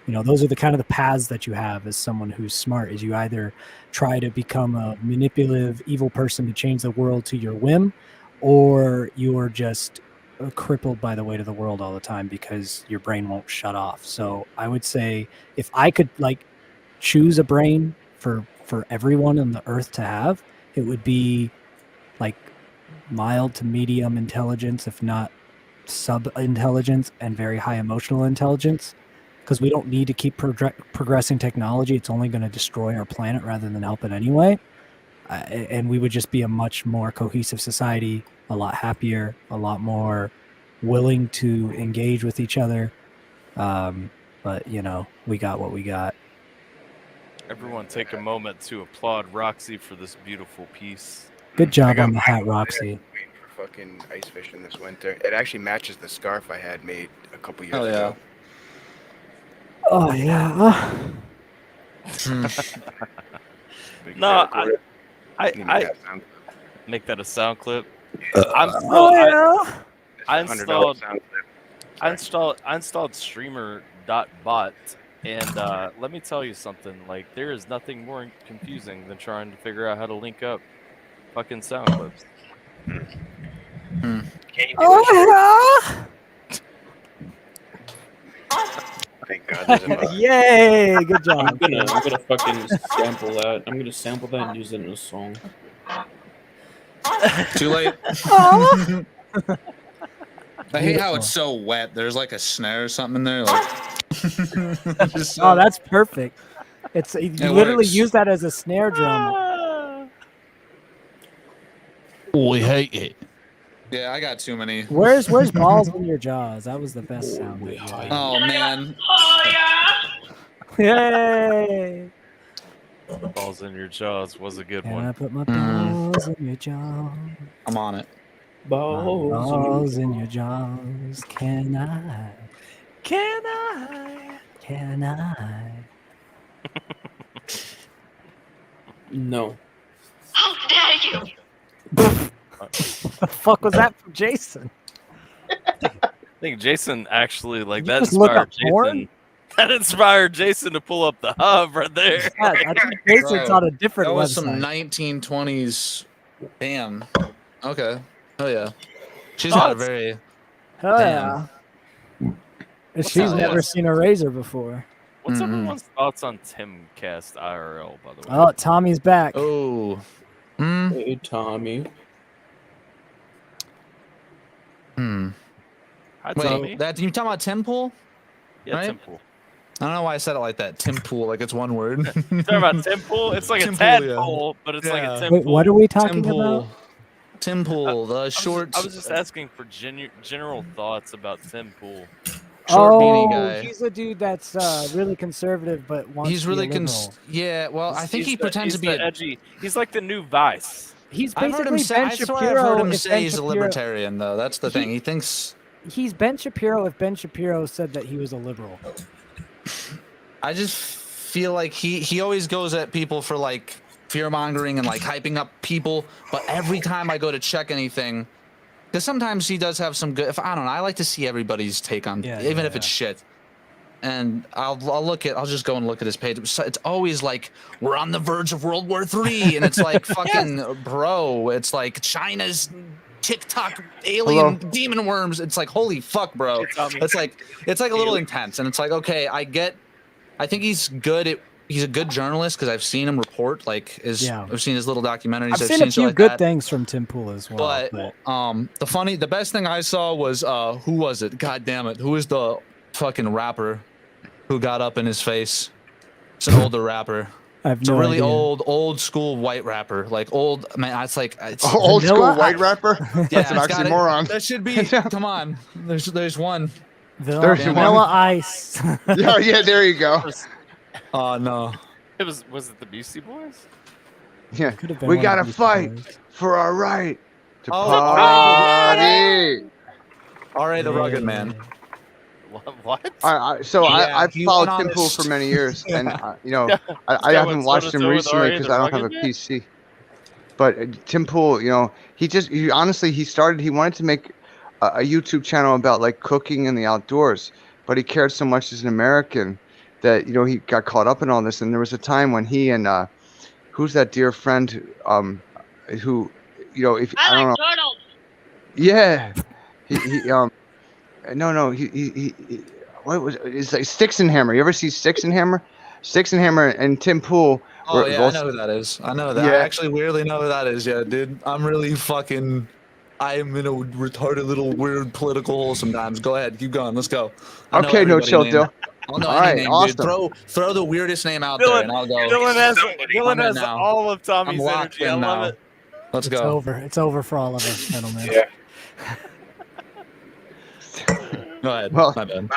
You know, those are the kind of the paths that you have as someone who's smart. Is you either try to become a manipulative, evil person to change the world to your whim, or you are just crippled by the weight of the world all the time because your brain won't shut off. So I would say, if I could like choose a brain for everyone on the earth to have, it would be like mild to medium intelligence, if not sub intelligence, and very high emotional intelligence, because we don't need to keep progressing technology. It's only going to destroy our planet rather than help it anyway. And we would just be a much more cohesive society, a lot happier, a lot more willing to engage with each other. But, you know, we got what we got. Everyone take a moment to applaud Roxy for this beautiful piece. Good I job got on the mine hat, over there, Roxy. waiting for fucking ice fishing this winter. It actually matches the scarf I had made a couple years Hell yeah. ago. Oh, yeah. Big No, fan. I Need to make that sound. make that a sound clip. Oh, yeah. I $100 installed sound clip. I installed streamer.bot, and let me tell you something, like there is nothing more confusing than trying to figure out how to link up fucking sound clips. Can you do it? Oh, Thank God there's a yeah. button. Yay. Good I'm job. gonna fucking sample that. I'm gonna sample that and use it in a song. Too late. Oh. I hate how it's so wet. There's like a snare or something in there. Like, just Oh, that's perfect. It's you It literally works. use that as a snare drum. We hate it. yeah, I got too many. Where's balls in your jaws? That was the best sound. That you had. Oh man. Yay! Balls in your jaws was a good Can I one. put my balls in your jaws? I'm on it. Balls. Balls in your jaws. Can I? Can I? Can I? No. How dare you! What the fuck was that from Jason? I think Jason actually like Did you that just look inspired up porn? Jason. That inspired Jason to pull up the hub right there. Yeah, I think Jason's Bro, on a different That was website. some 1920s. Damn. Okay. Oh yeah. She's Oh, got a it's- very. Hell Damn. yeah. She's that? never seen a razor before. What's Mhm. everyone's thoughts on Timcast IRL, by the way? Oh, Tommy's back. Oh. Hmm. Hey, Tommy. Hmm. Hi, Tommy. Wait, that you talking about Tim Pool? Yeah, right? Temple. I don't know why I said it like that. Tim Pool, like it's one word. Talking about Temple? It's like Tim a Pool, yeah. tadpole, but it's like Yeah. a Wait, temple. what are we Tim talking about? Pool. Tim Pool, the short. I was just asking for general thoughts about Tim Pool. Short Oh, beanie guy. he's a dude that's really conservative, but wants He's to be really a liberal. Yeah, well, I think He's he the- pretends to he's be the a. edgy. He's like the new Vice. He's I've heard basically him say. Ben I Shapiro. swear I've heard him if say Ben he's a Shapiro- libertarian, though. That's the thing. He thinks. He's Ben Shapiro if Ben Shapiro said that he was a liberal. I just feel like he always goes at people for like fear mongering and like hyping up people, but every time I go to check anything, because sometimes he does have some good. If I don't know, I like to see everybody's take on, Yeah, even yeah, if it's shit. and I'll just go and look at his page. It's always like we're on the verge of World War III, and it's like fucking bro. It's like China's TikTok alien demon worms. It's like holy fuck, bro. It's like a little intense, and it's like okay, I think he's good. He's a good journalist because I've seen him report. Like I've seen his little documentaries. I've seen a few good things from Tim Pool as well. But the best thing I saw was who was it? God damn it! Who was the fucking rapper who got up in his face? It's an older rapper. It's a really old school white rapper. Like old man. It's like old school white rapper. That's an oxymoron. That should be. Come on. There's one. Vanilla Ice. yeah. There you go. Oh no. Was it the Beastie Boys? Yeah. We gotta fight for our right to party. R.A. the Rugged Man. What? I've followed Tim Pool for many years, and I haven't watched him recently because I don't have a PC. But Tim Pool, he wanted to make a YouTube channel about like cooking and the outdoors, but he cared so much as an American that he got caught up in all this. And there was a time when he and who's that dear friend who if I don't know. Donald. Yeah, it's like Sticks and Hammer. You ever see Sticks and Hammer? Sticks and Hammer and Tim Pool. Oh yeah, I know who that is. I know that. Yeah. I actually weirdly know who that is. Yeah, dude. I'm really fucking. I am in a retarded little weird political hole sometimes. Go ahead, keep going. Let's go. Okay, no chill, Dill. I'll know any name, awesome. Dude. Throw the weirdest name out there, and I'll go. Dylan has all of Tommy's energy. I love it. Let's go. It's over for all of us, gentlemen. Yeah. Go ahead. Well, my bad.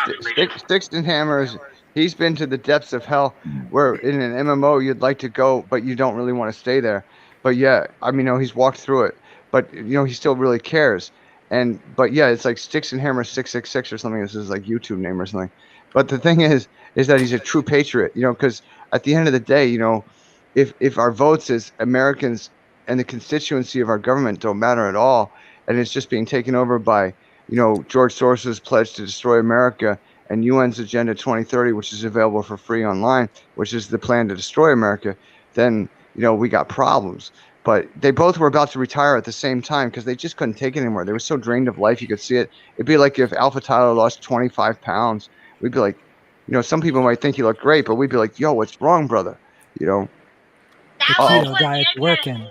Sticks and Hammers. He's been to the depths of hell, where in an MMO you'd like to go, but you don't really want to stay there. But yeah, I mean, he's walked through it, but he still really cares. But yeah, it's like Sticks and Hammer 666 or something. This is like YouTube name or something. But the thing is that he's a true patriot, because at the end of the day, if our votes as Americans and the constituency of our government don't matter at all, and it's just being taken over by, George Soros's pledge to destroy America and UN's Agenda 2030, which is available for free online, which is the plan to destroy America, then, we got problems. But they both were about to retire at the same time because they just couldn't take it anymore. They were so drained of life, you could see it. It'd be like if AlphaTyler lost 25 pounds. We'd be like, some people might think he looked great, but we'd be like, yo, what's wrong, brother? The keto diet's working.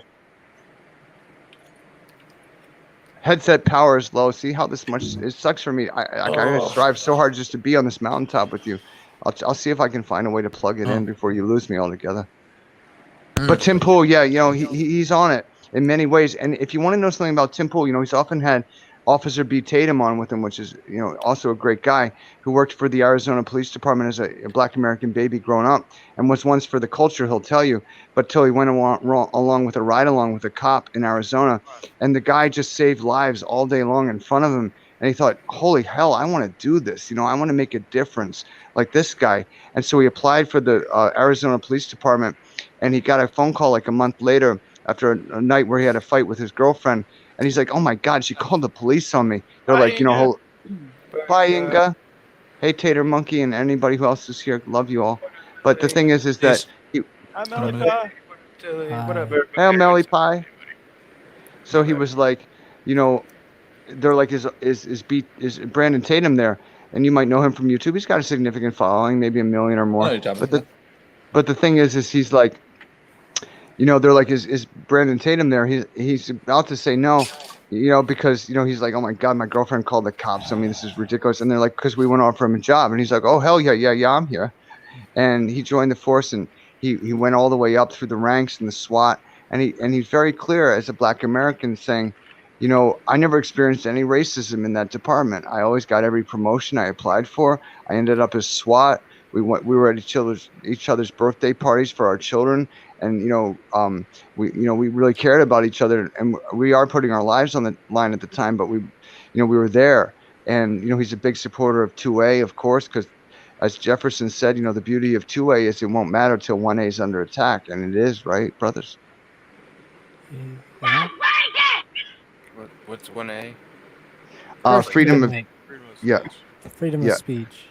Headset power is low. See how it sucks for me. I strive so hard just to be on this mountaintop with you. I'll see if I can find a way to plug it in before you lose me altogether. But Tim Pool, yeah, he's on it in many ways. And if you want to know something about Tim Pool, he's often had Officer B. Tatum on with him, which is, also a great guy who worked for the Arizona Police Department as a Black American baby growing up and was once for the culture, he'll tell you, but till he went along with a ride-along with a cop in Arizona, and the guy just saved lives all day long in front of him, and he thought, holy hell, I want to do this, I want to make a difference like this guy. And so he applied for the Arizona Police Department, and he got a phone call like a month later after a night where he had a fight with his girlfriend. And he's like, oh my God, she called the police on me. They're like, bye, Inga. Hey, Tater Monkey, and anybody who else is here, love you all. But the thing is that I'm Melly Pie. Hey, Melly Pie. So he was like, they're like, is Brandon Tatum there? And you might know him from YouTube. He's got a significant following, maybe 1 million or more. But the thing is he's like, they're like, is Brandon Tatum there? He's about to say no, because, he's like, oh my God, my girlfriend called the cops. I mean, this is ridiculous. And they're like, because we want to offer him a job. And he's like, oh, hell yeah, I'm here. And he joined the force, and he went all the way up through the ranks and the SWAT. And he's very clear as a Black American saying, I never experienced any racism in that department. I always got every promotion I applied for. I ended up as SWAT. We were at each other's birthday parties for our children, and we really cared about each other, and we are putting our lives on the line at the time, but we were there, and he's a big supporter of 2A, of course, because as Jefferson said, the beauty of 2A is it won't matter till 1A is under attack, and it is, right, brothers? What's 1A? Freedom of freedom of speech.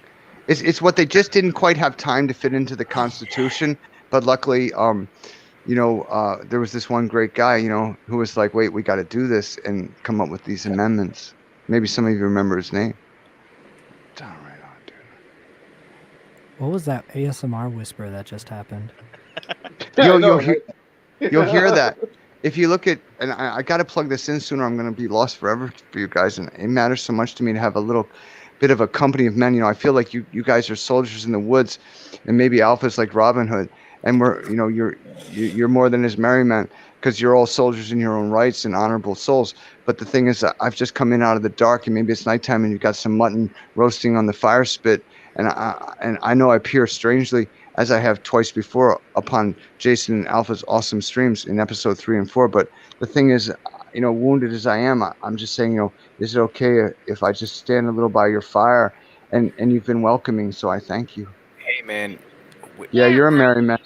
It's what they just didn't quite have time to fit into the Constitution. But luckily, there was this one great guy, who was like, wait, we got to do this and come up with these amendments. Maybe some of you remember his name. Right on, dude. What was that ASMR whisper that just happened? You'll hear that. If you look at, and I got to plug this in sooner, I'm going to be lost forever for you guys. And it matters so much to me to have a little bit of a company of men. I feel like you guys are soldiers in the woods, and maybe Alpha's like Robin Hood. And you're more than his merry men, because you're all soldiers in your own rights and honorable souls. But the thing is, I've just come in out of the dark, and maybe it's nighttime, and you've got some mutton roasting on the fire spit, and I know I appear strangely, as I have twice before, upon Jason and Alpha's awesome streams in episode 3 and 4. But the thing is, wounded as I am, I'm just saying, is it okay if I just stand a little by your fire? And you've been welcoming, so I thank you. Hey, man. Yeah, you're a merry man.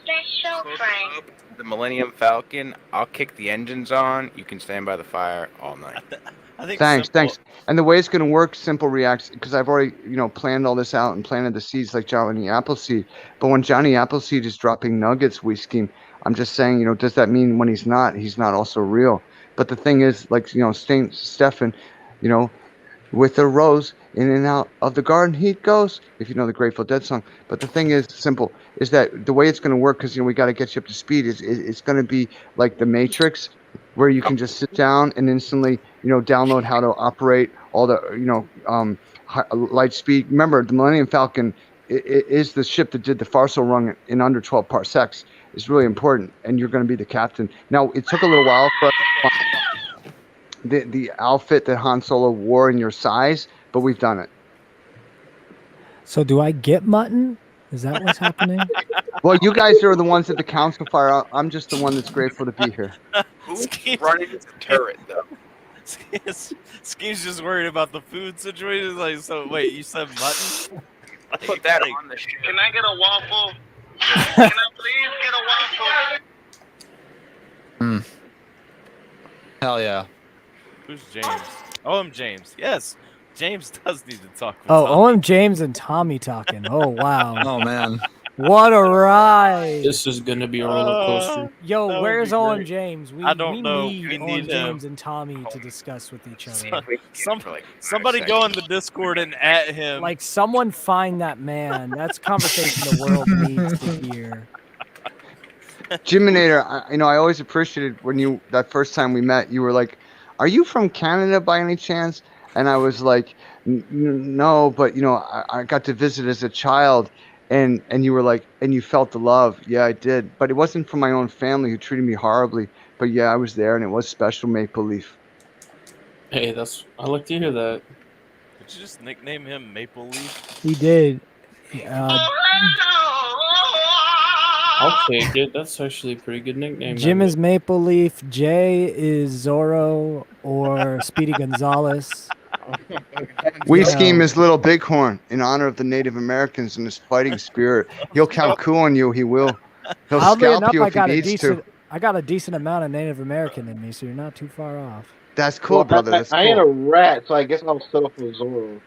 The Millennium Falcon, I'll kick the engines on. You can stand by the fire all night. I think Thanks. And the way it's going to work, Simple reacts, because I've already, planned all this out and planted the seeds like Johnny Appleseed. But when Johnny Appleseed is dropping nuggets, we scheme. I'm just saying, does that mean when he's not also real? But the thing is, like, Saint Stephen, with a rose in and out of the garden he goes, if you know the Grateful Dead song. But the thing is, Simple, is that the way it's going to work, because we got to get you up to speed, is it's going to be like the Matrix, where you can just sit down and instantly download how to operate all the light speed. Remember, the Millennium Falcon is the ship that did the Farso run in under 12 parsecs. It's really important, and you're going to be the captain. Now, it took a little while for us to find the outfit that Han Solo wore in your size, but we've done it. So do I get mutton? Is that what's happening? Well, you guys are the ones at the council fire. I'm just the one that's grateful to be here. Who's running the turret, though? Skeev's just worried about the food situation. Like, so wait, you said mutton? Put that on the ship. Can I get a waffle? Can I please get a waffle? Hell yeah. Who's James? Oh, I'm James. Yes, James does need to talk. OM James and Tommy talking. Oh wow. Oh man. What a ride! This is gonna be a roller coaster. Yo, where's OM James? I don't know. We We need need James and Tommy to discuss with each other. Somebody go in the Discord and at him. Like, someone find that man. That's conversation the world needs to hear. Jiminator, I always appreciated when that first time we met, you were like, "Are you from Canada by any chance?" And I was like, "No, but I got to visit as a child." And you were like, and you felt the love. Yeah, I did. But it wasn't from my own family who treated me horribly. But yeah, I was there, and it was special Make Believe. Hey, I like to hear that. Did you just nickname him Maple Leaf? He did. I'll take it. That's actually a pretty good nickname. Jim is Maple Leaf. Jay is Zorro or Speedy Gonzalez. We scheme his Little Bighorn in honor of the Native Americans and his fighting spirit. He'll count coup on you. He will. He'll scalp you if he needs to. I got a decent amount of Native American in me, so you're not too far off. That's cool, brother. That's cool. I ain't a rat, so I guess I'll settle for Zorro.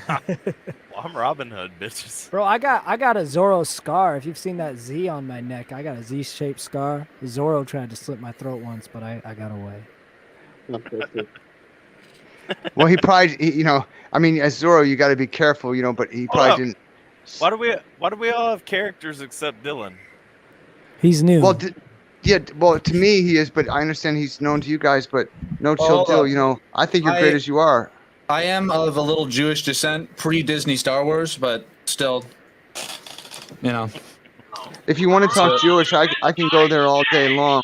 Well, I'm Robin Hood, bitches. Bro, I got a Zorro scar. If you've seen that Z on my neck, I got a Z-shaped scar. Zorro tried to slit my throat once, but I got away. Well, he probably, as Zorro, you got to be careful, but he probably didn't. Why do we all have characters except Dylan? He's new. Well, to me he is, but I understand he's known to you guys. But no chill deal, I think you're great as you are. I am of a little Jewish descent, pre-Disney Star Wars, but still, If you want to talk Jewish, I can go there all day long.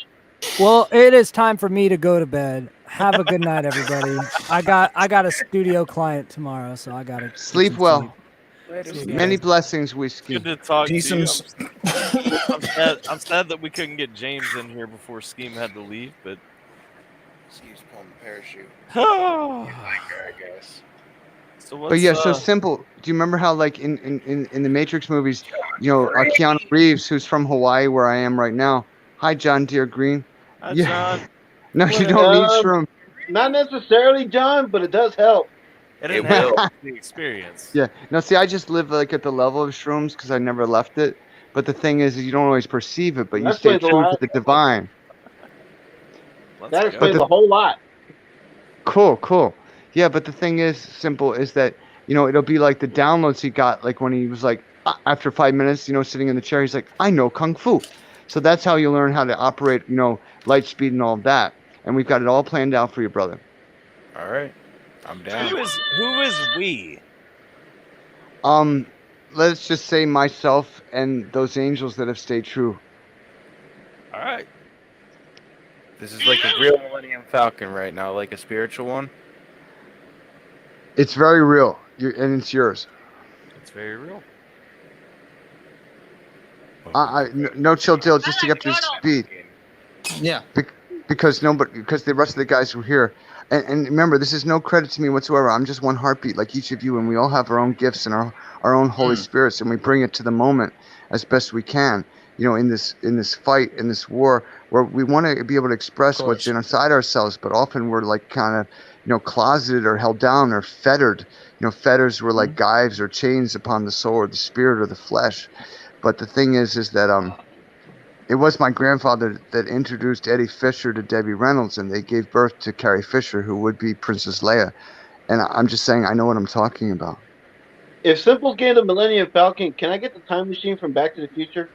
Well, it is time for me to go to bed. Have a good night, everybody. I got a studio client tomorrow, so I gotta sleep well. Many blessings, Whiskey. Good to talk to you. I'm sad that we couldn't get James in here before Scheme had to leave, but Scheme's pulling the parachute. Oh, I guess. So but yeah, so simple. Do you remember how, like, in the Matrix movies, Keanu Reeves, who's from Hawaii, where I am right now. Hi, John Deere Green. Hi, John. No, you don't need shroom. Not necessarily, John, but it does help. It didn't It have will. the experience. Yeah. No, see, I just live like at the level of shrooms because I never left it. But the thing is you don't always perceive it, but you That stay explains a true lot. to the divine. Let's That go. explains a whole lot. Cool. Yeah, but the thing is, simple, is that, it'll be like the downloads he got, like when he was like, after 5 minutes, sitting in the chair, he's like, I know Kung Fu. So that's how you learn how to operate, light speed and all of that. And we've got it all planned out for you, brother. All right. I'm down. Who is we? Let's just say myself and those angels that have stayed true. All right. This is like a real Millennium Falcon right now, like a spiritual one. It's very real, and it's yours. It's very real. No chill deal, just to get up to speed. Yeah. Because the rest of the guys were here. And remember, this is no credit to me whatsoever. I'm just one heartbeat like each of you, and we all have our own gifts and our own Holy Spirits, and we bring it to the moment as best we can. In this fight, in this war, where we want to be able to express what's inside ourselves, but often we're like kind of, closeted or held down or fettered. Fetters were like gyves or chains upon the soul or the spirit or the flesh. But the thing is that it was my grandfather that introduced Eddie Fisher to Debbie Reynolds, and they gave birth to Carrie Fisher, who would be Princess Leia. And I'm just saying, I know what I'm talking about. If Simple's getting the Millennium Falcon, can I get the time machine from Back to the Future?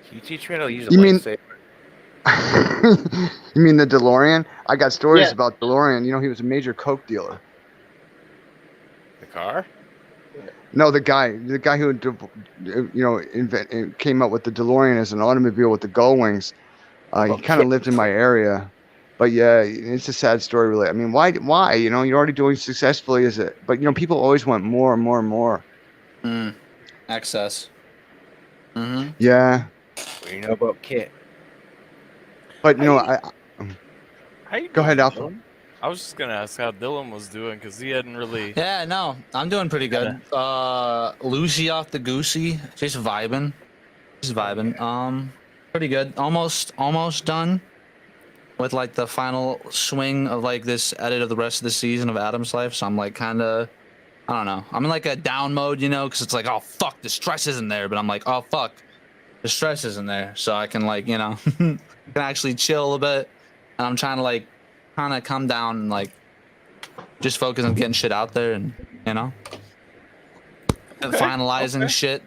Can you teach me how to use a You mean- lightsaber? You mean the DeLorean? I got stories Yeah. about DeLorean. He was a major coke dealer. The car? No, the guy who came up with the DeLorean as an automobile with the gull wings. He kind of lived in my area, but yeah, it's a sad story, really. I mean, why? You're already doing successfully, is it? But people always want more and more and more. Access. Yeah, What do you know about Kit? but How you Go ahead, doing, Alpha. Dylan? I was just gonna ask how Dylan was doing because he hadn't really. Yeah, no, I'm doing pretty good. Lucy off the goosey, just vibing. Pretty good. Almost done with like the final swing of like this edit of the rest of the season of Adam's Life. So I'm like kind of, I don't know. I'm in like a down mode, because it's like, oh fuck, the stress isn't there. But I'm like, oh fuck, the stress isn't there. So I can like, can actually chill a bit. And I'm trying to like kind of come down and like just focus on getting shit out there and finalizing shit,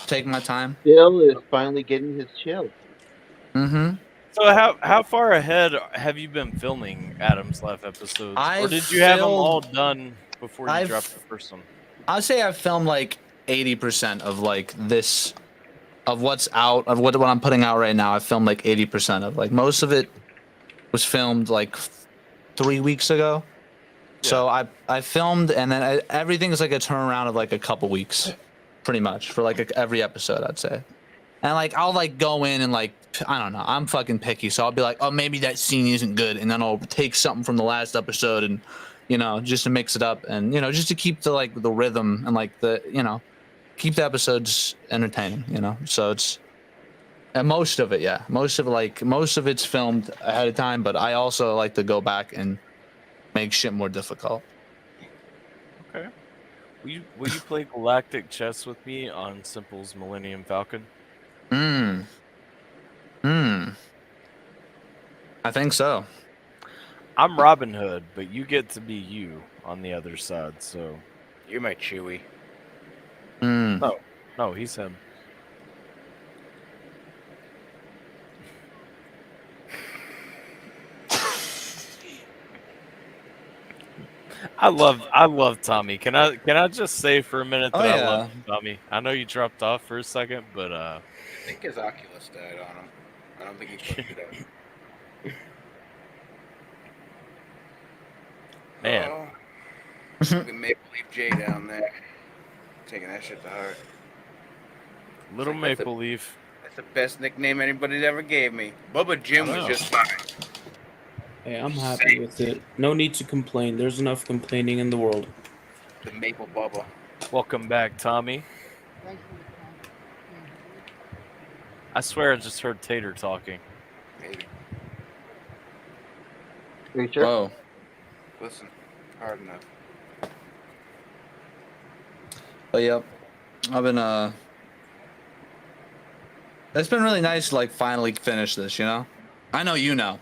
taking my time. Bill is finally getting his chill. So how far ahead have you been filming Adam's Life episodes, or I've did you have them filmed- all done before you I've- dropped the first one? I'd say I've filmed like 80% of like this, of what's out, of what I'm putting out right now. I've filmed like 80% of. Like most of it was filmed like 3 weeks ago. So I filmed, and then everything is like a turnaround of like a couple weeks, pretty much, for like every episode, I'd say. And like I'll like go in and like, I don't know, I'm fucking picky, so I'll be like, oh, maybe that scene isn't good, and then I'll take something from the last episode and just to mix it up, and just to keep the like the rhythm and like the keep the episodes entertaining, so it's, and most of it's filmed ahead of time, but I also like to go back and make shit more difficult. Okay. Will you play galactic chess with me on Simple's Millennium Falcon? I think so. I'm Robin Hood, but you get to be you on the other side. So You're my Chewie. no, he's him. I love Tommy. Can I just say for a minute that I love you, Tommy? I know you dropped off for a second, but I think his Oculus died on him. I don't think he fucked it up. man, Fucking Maple Leaf J down there. Taking that shit to heart. little Maple Leaf. That's the best nickname anybody's ever gave me. Bubba Jim was just fine. Hey, I'm happy with it. No need to complain. There's enough complaining in the world. The Maple Bubba. Welcome back, Tommy. I swear I just heard Tater talking. Maybe. Are you sure? Whoa. Listen, hard enough. But yep, I've been it's been really nice to like finally finish this. You know, I know you know.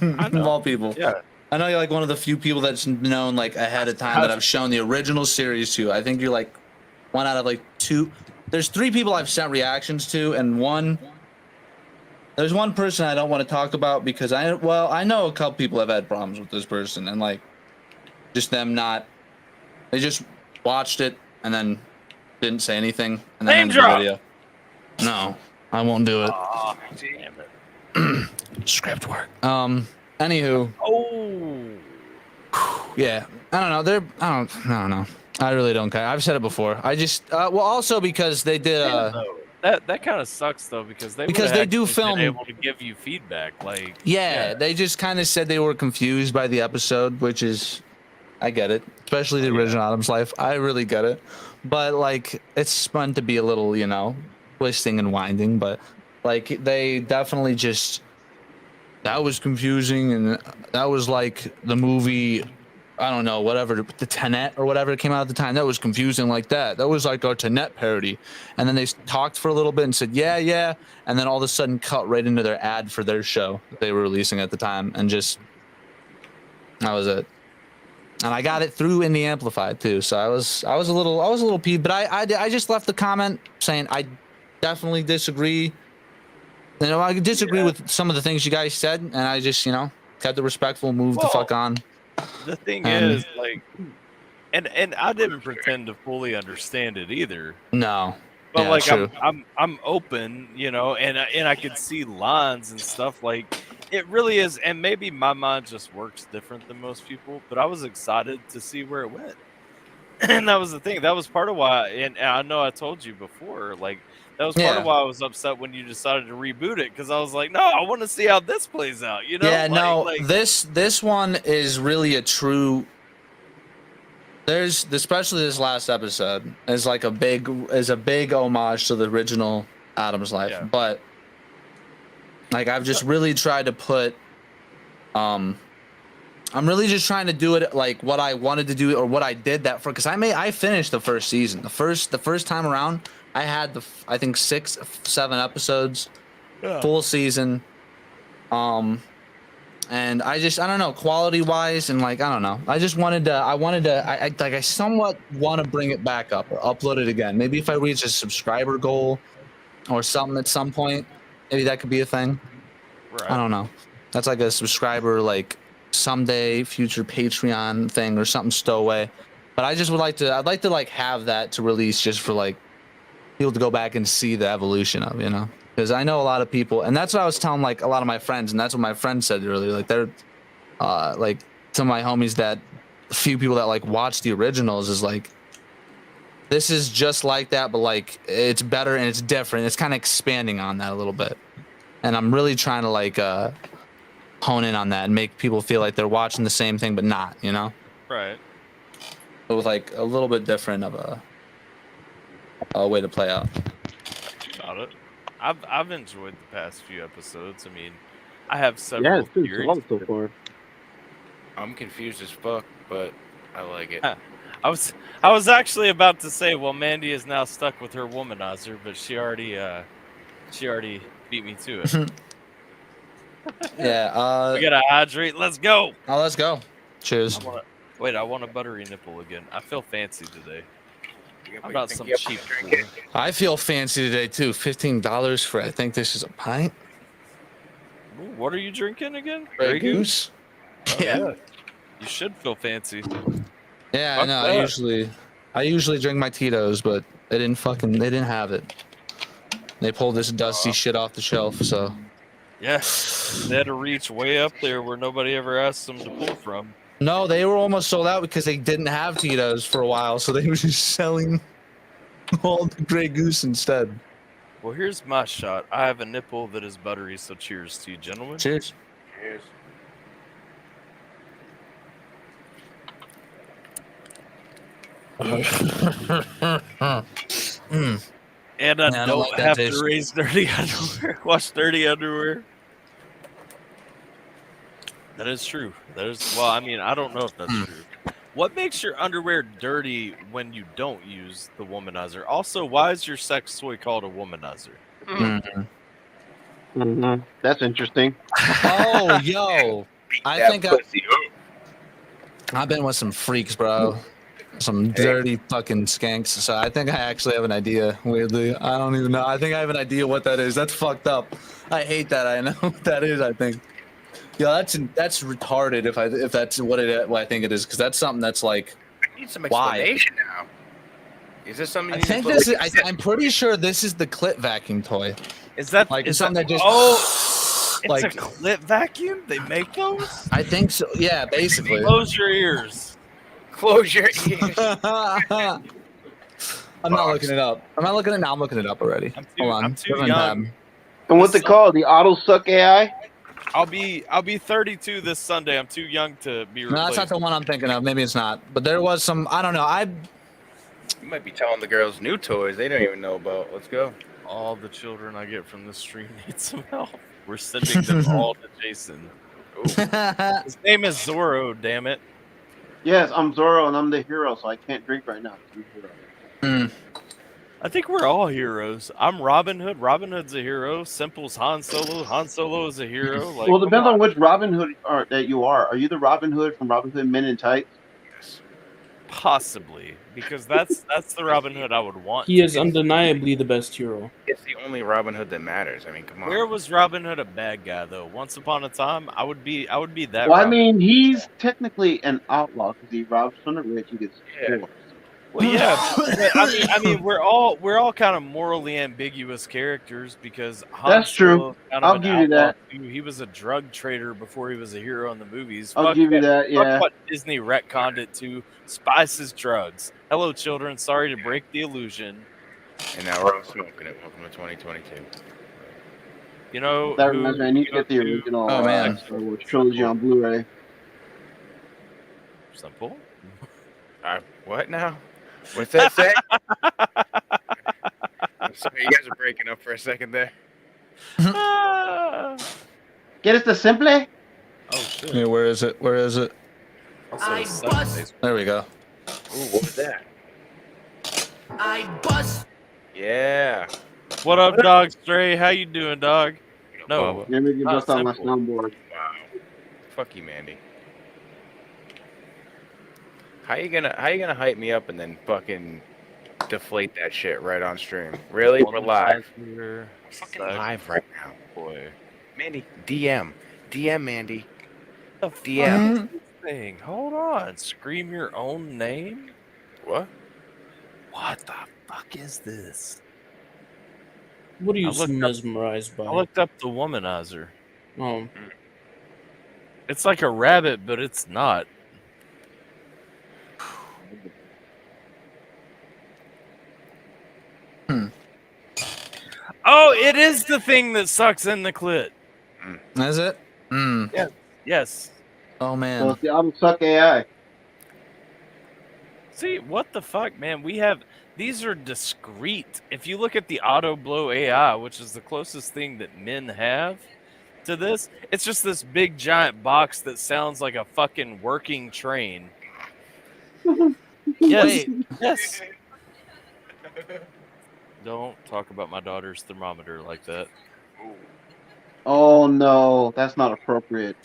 I know. Of all people. Yeah. I know you're like one of the few people that's known like ahead of time that I've shown the original series to. I think you're like one out of like 2. There's 3 people I've sent reactions to, and there's one person I don't want to talk about because I know a couple people have had problems with this person and like just them not. They just watched it and then didn't say anything and then ended the video. No, I won't do it. Oh, damn it. Script work. Anywho. Oh. Yeah. I don't know. I really don't care. I've said it before. I just also because they did that kind of sucks though because they do film been able to give you feedback like they just kind of said they were confused by the episode, which is I get it, especially the original Adam's Life. I really get it, but like it's meant to be a little, you know, twisting and winding, but like they definitely just that was confusing and that was like the movie I don't know, whatever, the Tenet or whatever came out at the time. That was confusing like that. That was like our Tenet parody. And then they talked for a little bit and said, yeah. And then all of a sudden cut right into their ad for their show that they were releasing at the time. And just, that was it. And I got it through in the Amplified too. So I was a little peeved, but I just left the comment saying, I definitely disagree. You know, I disagree with some of the things you guys said. And I just, you know, kept it respectful, moved the fuck on. The thing is, like, and I didn't pretend to fully understand it either. No, but yeah, like true. I'm open, you know, and I could see lines and stuff. Like, it really is, and maybe my mind just works different than most people. But I was excited to see where it went, and that was the thing. That was part of why. And I know I told you before, like. That was part of why I was upset when you decided to reboot it because I was like, no, I want to see how this plays out. You know? Yeah, this one is really a true. There's especially this last episode is like a big homage to the original Adam's Life, but like I've just really tried to put. I'm really just trying to do it like what I wanted to do or what I did that for because I finished the first season the first time around. I had I think 6, 7 episodes, full season, and I don't know, quality wise and like I don't know. I just wanted to. I somewhat want to bring it back up or upload it again. Maybe if I reach a subscriber goal or something at some point, maybe that could be a thing. Right. I don't know. That's like a subscriber like someday future Patreon thing or something stowaway. But I just would like to. I'd like to like have that to release just for like. People to go back and see the evolution of, you know, because I know a lot of people, and that's what I was telling like a lot of my friends, and that's what my friend said earlier. Like they're, like some of my homies that, a few people that like watch the originals is like, this is just like that, but like it's better and it's different. It's kind of expanding on that a little bit, and I'm really trying to like hone in on that and make people feel like they're watching the same thing, but not, you know, right? But with like a little bit different of a way to play out. About it. I've enjoyed the past few episodes. I mean, I have several theories. So far. I'm confused as fuck, but I like it. I was actually about to say, well, Mandy is now stuck with her womanizer, but she already beat me to it. Yeah. We gotta hydrate. Let's go. Oh, let's go. Cheers. I want a buttery nipple again. I feel fancy today. I'm not some cheap fool. I feel fancy today too. $15 for I think this is a pint. Ooh, what are you drinking again? Grey Goose. Oh, yeah. You should feel fancy. Yeah, I know. I usually drink my Tito's, but they didn't have it. They pulled this dusty shit off the shelf, so. Yeah, they had to reach way up there where nobody ever asked them to pull from. No, they were almost sold out because they didn't have Tito's for a while, so they were just selling all the Grey Goose instead. Well, here's my shot. I have a nipple that is buttery, so cheers to you, gentlemen. Cheers. Cheers. And I don't have to raise dirty underwear. Wash dirty underwear. That is true. That is, well, I mean, I don't know if that's true. What makes your underwear dirty when you don't use the womanizer? Also, why is your sex toy called a womanizer? That's interesting. Oh, yo. I That think pussy up. I've been with some freaks, bro. Some dirty fucking skanks. So I think I actually have an idea. Weirdly, I don't even know. I think I have an idea what that is. That's fucked up. I hate that. I know what that is. I think. Yeah, that's retarded. If that's what I think it is, because that's something that's like. I need some Why? explanation now. Is this something? I you need think to this is. explain? I'm pretty sure this is the clit vacuum toy. Is that Like is something that just. Oh, like it's a clit vacuum. They make those. I think so. Yeah, basically. Close your ears. Close your ears. I'm not looking it up. I'm not looking it now. I'm looking it up already. Hold on. I'm too Different young. tab. And what's it called? The Auto Suck AI? I'll be 32 this Sunday. I'm too young to be No, replaced. that's not the one I'm thinking of. Maybe it's not. But there was some. I don't know. You might be telling the girls new toys they don't even know about. Let's go. All the children I get from this stream need some help. We're sending them all to Jason. His name is Zorro, damn it. Yes, I'm Zorro and I'm the hero, so I can't drink right now. I'm hero. I think we're all heroes. I'm Robin Hood. Robin Hood's a hero. Simple's Han Solo. Han Solo is a hero. Like, Well, it depends on which Robin Hood that you are. Are you the Robin Hood from Robin Hood Men in Tights? possibly, because that's the Robin Hood I would want. He is undeniably the best hero. It's the only Robin Hood that matters. I mean, come on. Where was Robin Hood a bad guy though? Once upon a time, I would be that. Well, I Robin. mean, he's technically an outlaw because he robs from the rich and gets killed. Well, yeah, but I mean, we're all kind of morally ambiguous characters because Han That's true. Solo's kind of I'll an give you outlaw, that. too. He was a drug trader before he was a hero in the movies. I'll Fuck give you what- that, fuck yeah. what Disney retconned it to. Spice is drugs. Hello, children. Sorry to break the illusion. And now we're all smoking it. Welcome to 2022. You know, That who reminds me, I need to go get the original Oh, man. Star Wars trilogy on Blu-ray. Simple. What now? What's that say? I'm sorry, you guys are breaking up for a second there. Ah. Get us the Simple? Oh shit. Yeah, where is it? Where is it? Also, Sundays. There we go. Ooh, what was that? I bust. Yeah. What up, Dog Stray? How you doing, dog? No. Let me get Not bust on my Simple. snowboard. Wow. Fuck you, Mandy. How you gonna hype me up and then fucking deflate that shit right on stream? Really? We're live. We're fucking live right now. Boy. Mandy, DM Mandy. The DM. fuck is this thing? Hold on. Scream your own name? What? What the fuck is this? What are you I looked up- mesmerized by? I looked up the womanizer. Oh, It's like a rabbit, but it's not. Oh, it is the thing that sucks in the clit. Is it? Yes. Oh So man. it's the Auto Suck AI. See, what the fuck, man? These are discreet. If you look at the auto blow AI, which is the closest thing that men have to this, it's just this big giant box that sounds like a fucking working train. Yes. Wait. Yes. Don't talk about my daughter's thermometer like that. Oh no, that's not appropriate.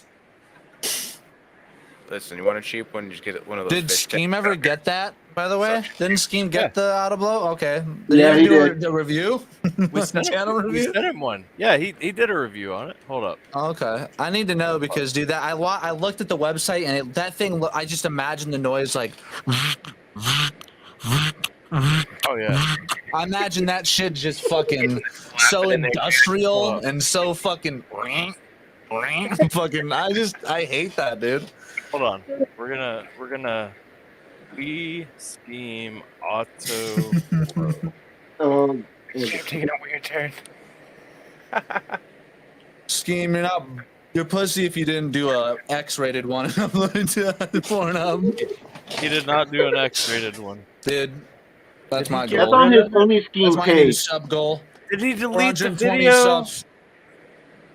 Listen, you want a cheap one? Just get one of those. Did fish Scheme tanks. ever get that? By the way, didn't Scheme get the auto blow? Okay. Yeah, he he do did. a review? We sent Channel we review? sent him one. Yeah, he did a review on it. Hold up. Okay, I need to know because, dude, that I looked at the website and that thing. I just imagine the noise like. Oh yeah. I imagine that shit just fucking so industrial and so fucking. Fucking. I hate that, dude. Hold on. We're gonna we scheme auto blow. Oh, I'm taking a weird turn. Scheme, you're pussy if you didn't do a X-rated one and upload it to Pornhub. He did not do an X-rated one. Dude, that's my get that's goal. on his only Scheme That's my new page. sub goal. Did he delete the 420 video? subs.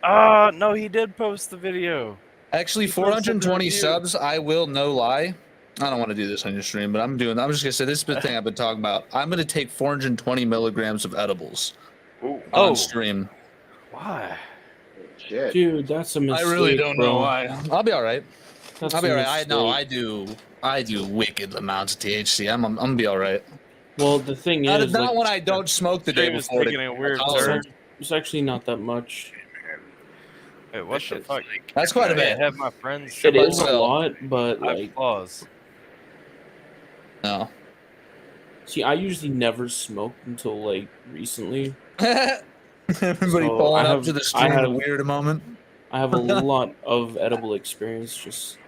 No, he did post the video. Actually, He posted the 420 review. subs. I will no lie. I don't want to do this on your stream, but I'm just gonna say this is the thing I've been talking about. I'm gonna take 420 milligrams of edibles on stream. Why? Shit. Dude, that's a mistake. I really don't know bro. why. I'll be all right. That's I'll be a all right. mistake. I do wicked amounts of THC. I'm gonna be all right. Well, the thing is, Not like, when I don't smoke the day Stream is before. taking a weird it's, turn. it's actually not that much. Wait, what the fuck? That's quite a I bit. have my friends. It is a Well, lot, but I have like, flaws. No. see, I usually never smoked until like recently. Everybody So falling I up have- to the I stream at a have- weird moment. I have a lot of edible experience. Just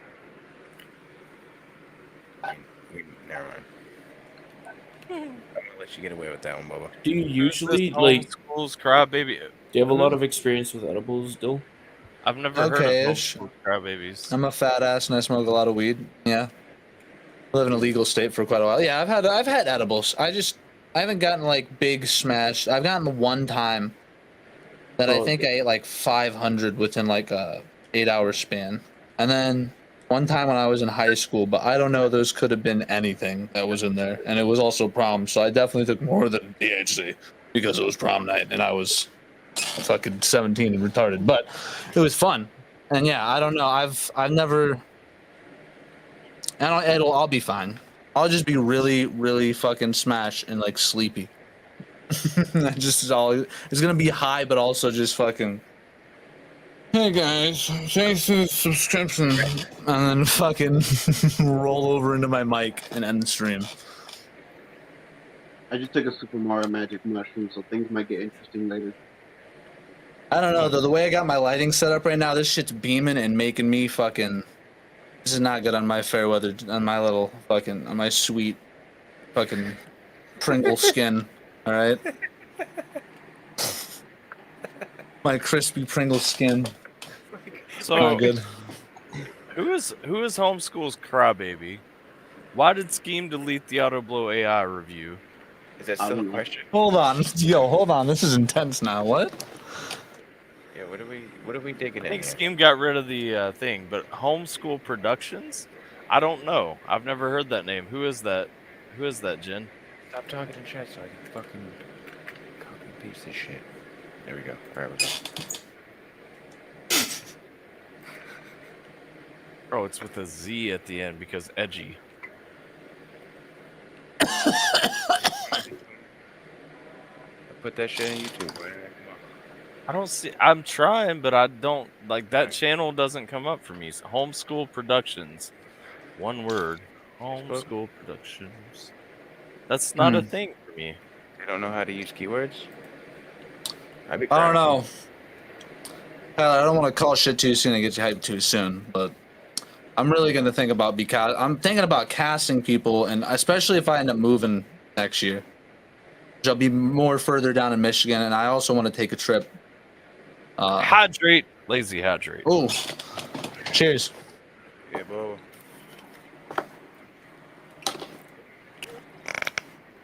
Never mind. I'm gonna let you get away with that one, Bubba. do you usually This like? homeschool's crybaby. Do you have a lot of experience with edibles, still? I've never heard Okay-ish. of homeschool crybabies. I'm a fat ass and I smoke a lot of weed. Yeah. I live in a legal state for quite a while. Yeah, I've had edibles. I haven't gotten like big smashed. I've gotten one time that I Oh, think I ate like 500 within like a 8-hour span. And then one time when I was in high school, but I don't know, those could have been anything that was in there. And it was also prom, so I definitely took more than THC because it was prom night and I was fucking 17 and retarded. But it was fun. And yeah, I don't know. I've never. I'll be fine. I'll just be really, really fucking smashed and like sleepy. That just is all. It's gonna be high, but also just fucking. Hey guys, thanks for the subscription, and then fucking roll over into my mic and end the stream. I just took a Super Mario Magic mushroom, so things might get interesting later. I don't know though. The way I got my lighting set up right now, this shit's beaming and making me fucking. This is not good on my fair weather, on my little fucking, on my sweet fucking Pringle skin. All right. My crispy Pringle skin. So Not good. who is homeschool's crybaby? Why did Scheme delete the Auto Blow AI review? Is that still a question? Hold on, yo, hold on. This is intense now. What? Yeah, what are we digging I in think here? Scheme got rid of the thing, but Homeschool Productions? I don't know. I've never heard that name. Who is that? Who is that, Jen? Stop talking in chat so I can fucking copy and paste this shit. There we go. Alright, we're good. Oh, it's with a Z at the end because edgy. Put that shit on YouTube, boy. I don't see. I'm trying, but I don't like that channel. Doesn't come up for me. So Homeschool Productions, one word. Homeschool Productions. That's not a thing for me. You don't know how to use keywords? I don't know. Tyler, I don't want to call shit too soon and get you hyped too soon, but I'm really gonna think about I'm thinking about casting people, and especially if I end up moving next year, which I'll be more further down in Michigan, and I also want to take a trip. Hydrate, lazy hydrate. Oh, cheers. Yeah, bro.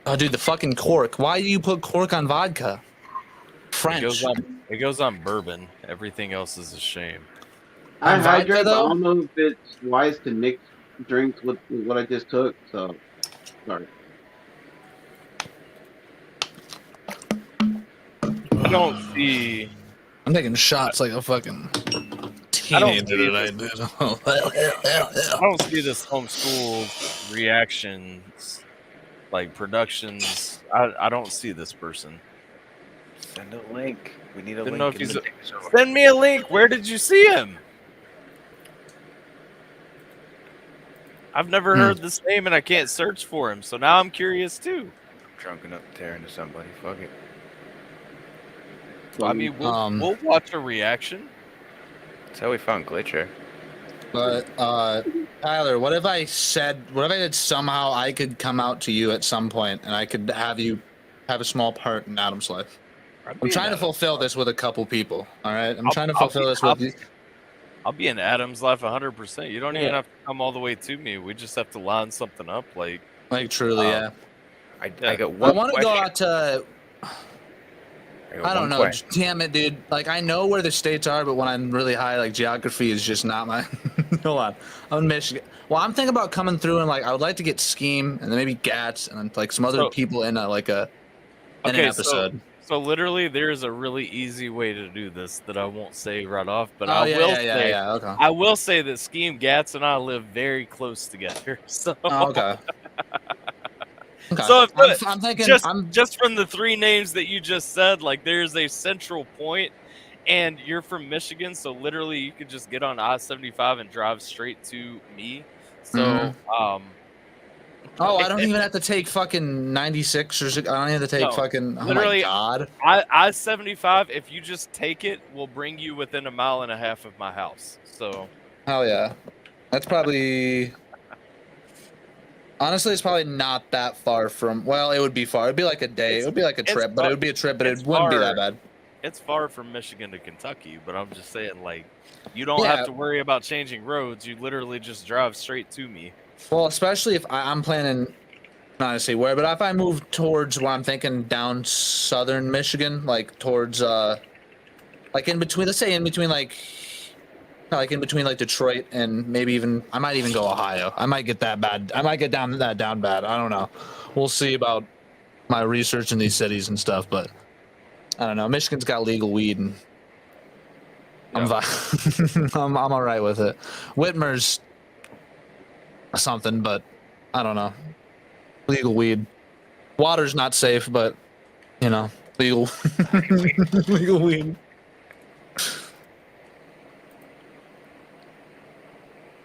Oh, dude, the fucking cork. Why do you put cork on vodka? French. It goes on bourbon. Everything else is a shame. I On vodka, hydrate, but I though? don't know if it's wise to mix drinks with what I just took. So, sorry. I don't see. I'm taking shots like a fucking I don't teenager see tonight, dude. I don't see this homeschool reactions, like productions. I don't see this person. Send a link. We need a Didn't link. know if in he's the a- Discord. Send me a link. Where did you see him? I've never heard this name and I can't search for him. So now I'm curious too. Drunk enough to tear into somebody. Fuck it. I mean, we'll watch a reaction. That's how we found Glitcher. But Tyler, what if I did somehow I could come out to you at some point and I could have you have a small part in Adam's life? I'm trying to fulfill this with a couple people. All right, I'm trying to fulfill this with you. I'll be in Adam's life 100%. You don't even have to come all the way to me. We just have to line something up, like truly, yeah. I got I one want to go question. out to. I don't know. Damn it, dude. Like, I know where the states are, but when I'm really high, like, geography is just not my. Hold on. I'm in Michigan. Well, I'm thinking about coming through and like I would like to get Scheme and then maybe Gats and then like some other people in an episode. So literally, there's a really easy way to do this that I won't say right off, but Okay. I will say that Scheme, Gats, and I live very close together. So Okay. So I'm thinking just from the three names that you just said, like there's a central point, and you're from Michigan, so literally you could just get on I-75 and drive straight to me. So Oh, I don't even have to take fucking 96 or I don't have to take fucking. Oh literally, my god. I-75, if you just take it, will bring you within 1.5 miles of my house. So Hell yeah, that's probably. Honestly, it's probably not that far from. Well, it would be far. It'd be like a day. It would be like a trip, but it would be a trip, but it wouldn't be that bad. It's far from Michigan to Kentucky, but I'm just saying, like, you don't have to worry about changing roads. You literally just drive straight to me. Well, especially if I'm planning, not to say where, but if I move towards where I'm thinking down southern Michigan, like towards, like in between, let's say in between, like in between like Detroit and maybe even, I might even go Ohio. I might get that bad. I might get down bad. I don't know. We'll see about my research in these cities and stuff, but I don't know. Michigan's got legal weed and I'm all right with it. Whitmer's something, but I don't know. Legal weed. Water's not safe, but you know, legal legal weed.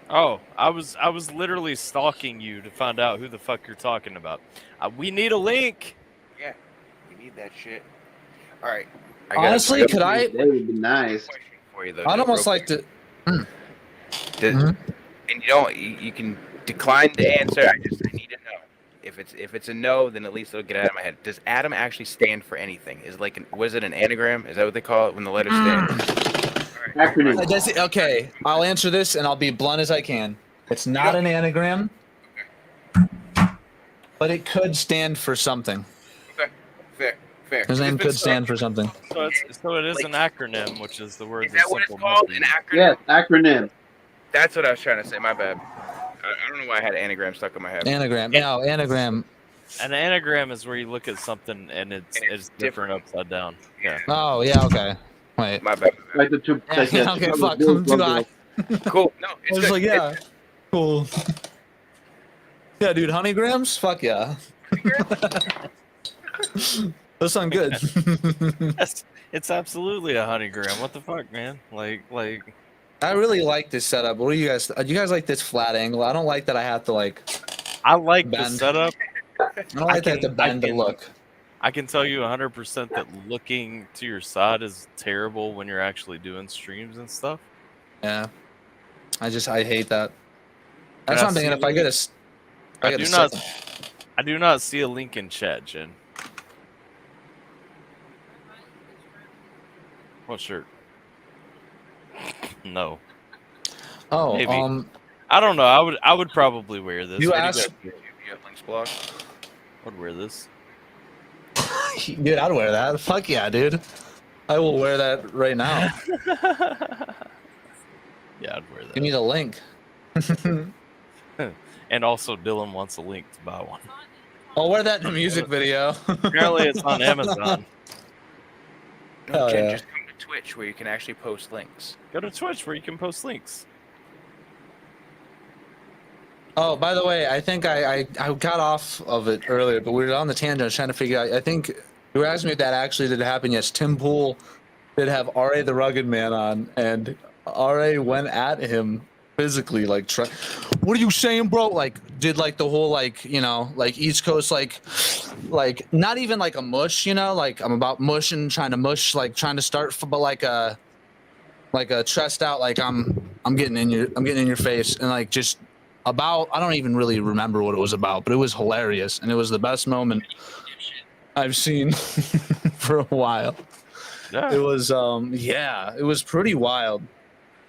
Oh, I was literally stalking you to find out who the fuck you're talking about. We need a link. Yeah, we need that shit. All right. Honestly, could I? That would be nice. For you, though, I'd almost like to. And you can decline the answer. I need to know. If it's a no, then at least it'll get out of my head. Does Adam actually stand for anything? Is like was it an anagram? Is that what they call it when the letters stand? Acronym. Okay, I'll answer this and I'll be blunt as I can. It's not an anagram, but it could stand for something. Okay, fair. His name could stand for something. So it is an acronym, which is the word. Is that what it's called? An acronym? Yes, acronym. That's what I was trying to say. My bad. I don't know why I had anagram stuck in my head. Anagram. No, anagram. An anagram is where you look at something and it's different upside down. Yeah. Oh, yeah, okay. Wait. My bad. Like the two. Like the Okay, two fuck. Bulls I'm too logo. high. Cool. No, I it's was good. like, yeah. Cool. Yeah, dude, honeygrams? Fuck yeah. Those sound good. It's absolutely a honeygram. What the fuck, man? Like. I really like this setup. What do you guys? Do you guys like this flat angle? I don't like that I have to like. I like bend. the setup. I don't like that I have to bend to look. I can tell you 100% that looking to your side is terrible when you're actually doing streams and stuff. Yeah, I hate that. That's what I'm thinking. If I get a, I do not see a link in chat, Jen. What shirt? No. Oh, maybe. I don't know. I would probably wear this. You asked. You have links block? I'd wear this. Dude, I'd wear that. Fuck yeah, dude. I will wear that right now. Yeah, I'd wear that. Give me the link. And also, Dylan wants a link to buy one. I'll wear that in a music video. Apparently, it's on Amazon. Hell yeah. Just come to Twitch where you can actually post links. Go to Twitch where you can post links. Oh, by the way, I think I got off of it earlier, but we were on the tangent. I was trying to figure out. I think you were asking me if that actually did happen. Yes, Tim Pool did have R.A. the Rugged Man on, and R.A. went at him physically, like, what are you saying, bro? Like, did like the whole like, you know, like East Coast, like not even like a mush, you know, like I'm about mushing, trying to mush, like trying to start, but like a chest out, like I'm getting in your face, and like just. About, I don't even really remember what it was about, but it was hilarious, and it was the best moment I've seen for a while. Yeah. It was, yeah, it was pretty wild.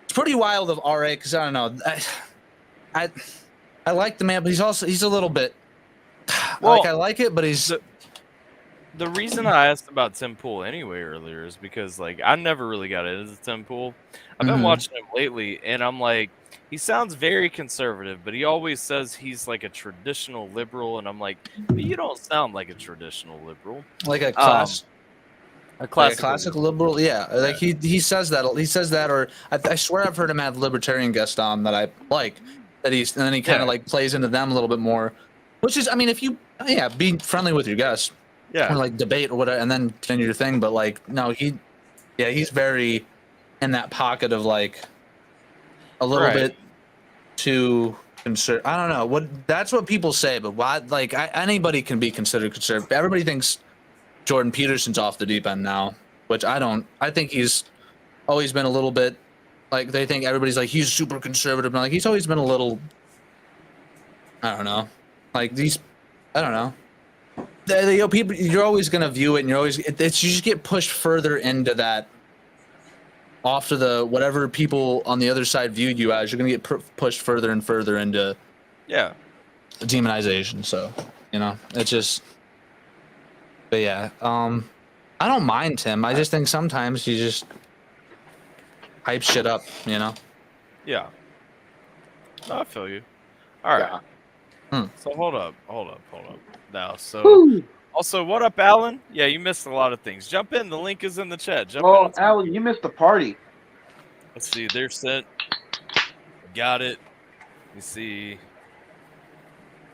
It's pretty wild of RA, because I don't know, I like the man, but he's a little bit, well, like I like it, but he's. The reason I asked about Tim Pool anyway earlier is because like I never really got into Tim Pool. I've been watching him lately, and I'm like, he sounds very conservative, but he always says he's like a traditional liberal, and I'm like, but you don't sound like a traditional liberal. Like a class. A Like a classic liberal, yeah. Like he says that, or I swear I've heard him have libertarian guests on that I like. That and then he kind of like plays into them a little bit more, which is, I mean, if you be friendly with your guests, or like debate or whatever, and then continue your thing. But like, no, he's very in that pocket of like a little bit too conservative. I don't know that's what people say, but why? Like, anybody can be considered conservative. Everybody thinks Jordan Peterson's off the deep end now, which I don't. I think he's always been a little bit like, they think everybody's like he's super conservative, but like he's always been a little, I don't know, like these, I don't know. People, you're always gonna view it, and you're always you just get pushed further into that, off to the whatever people on the other side viewed you as. You're gonna get pushed further and further into demonization. So it's just. But yeah, I don't mind Tim. I just think sometimes you just hype shit up, Yeah. No, I feel you. All right. So hold up. Now, so also, what up, Alan? Yeah, you missed a lot of things. Jump in. The link is in the chat. Jump in. Alan, you missed the party. Let's see. They're sent. Got it. Let me see.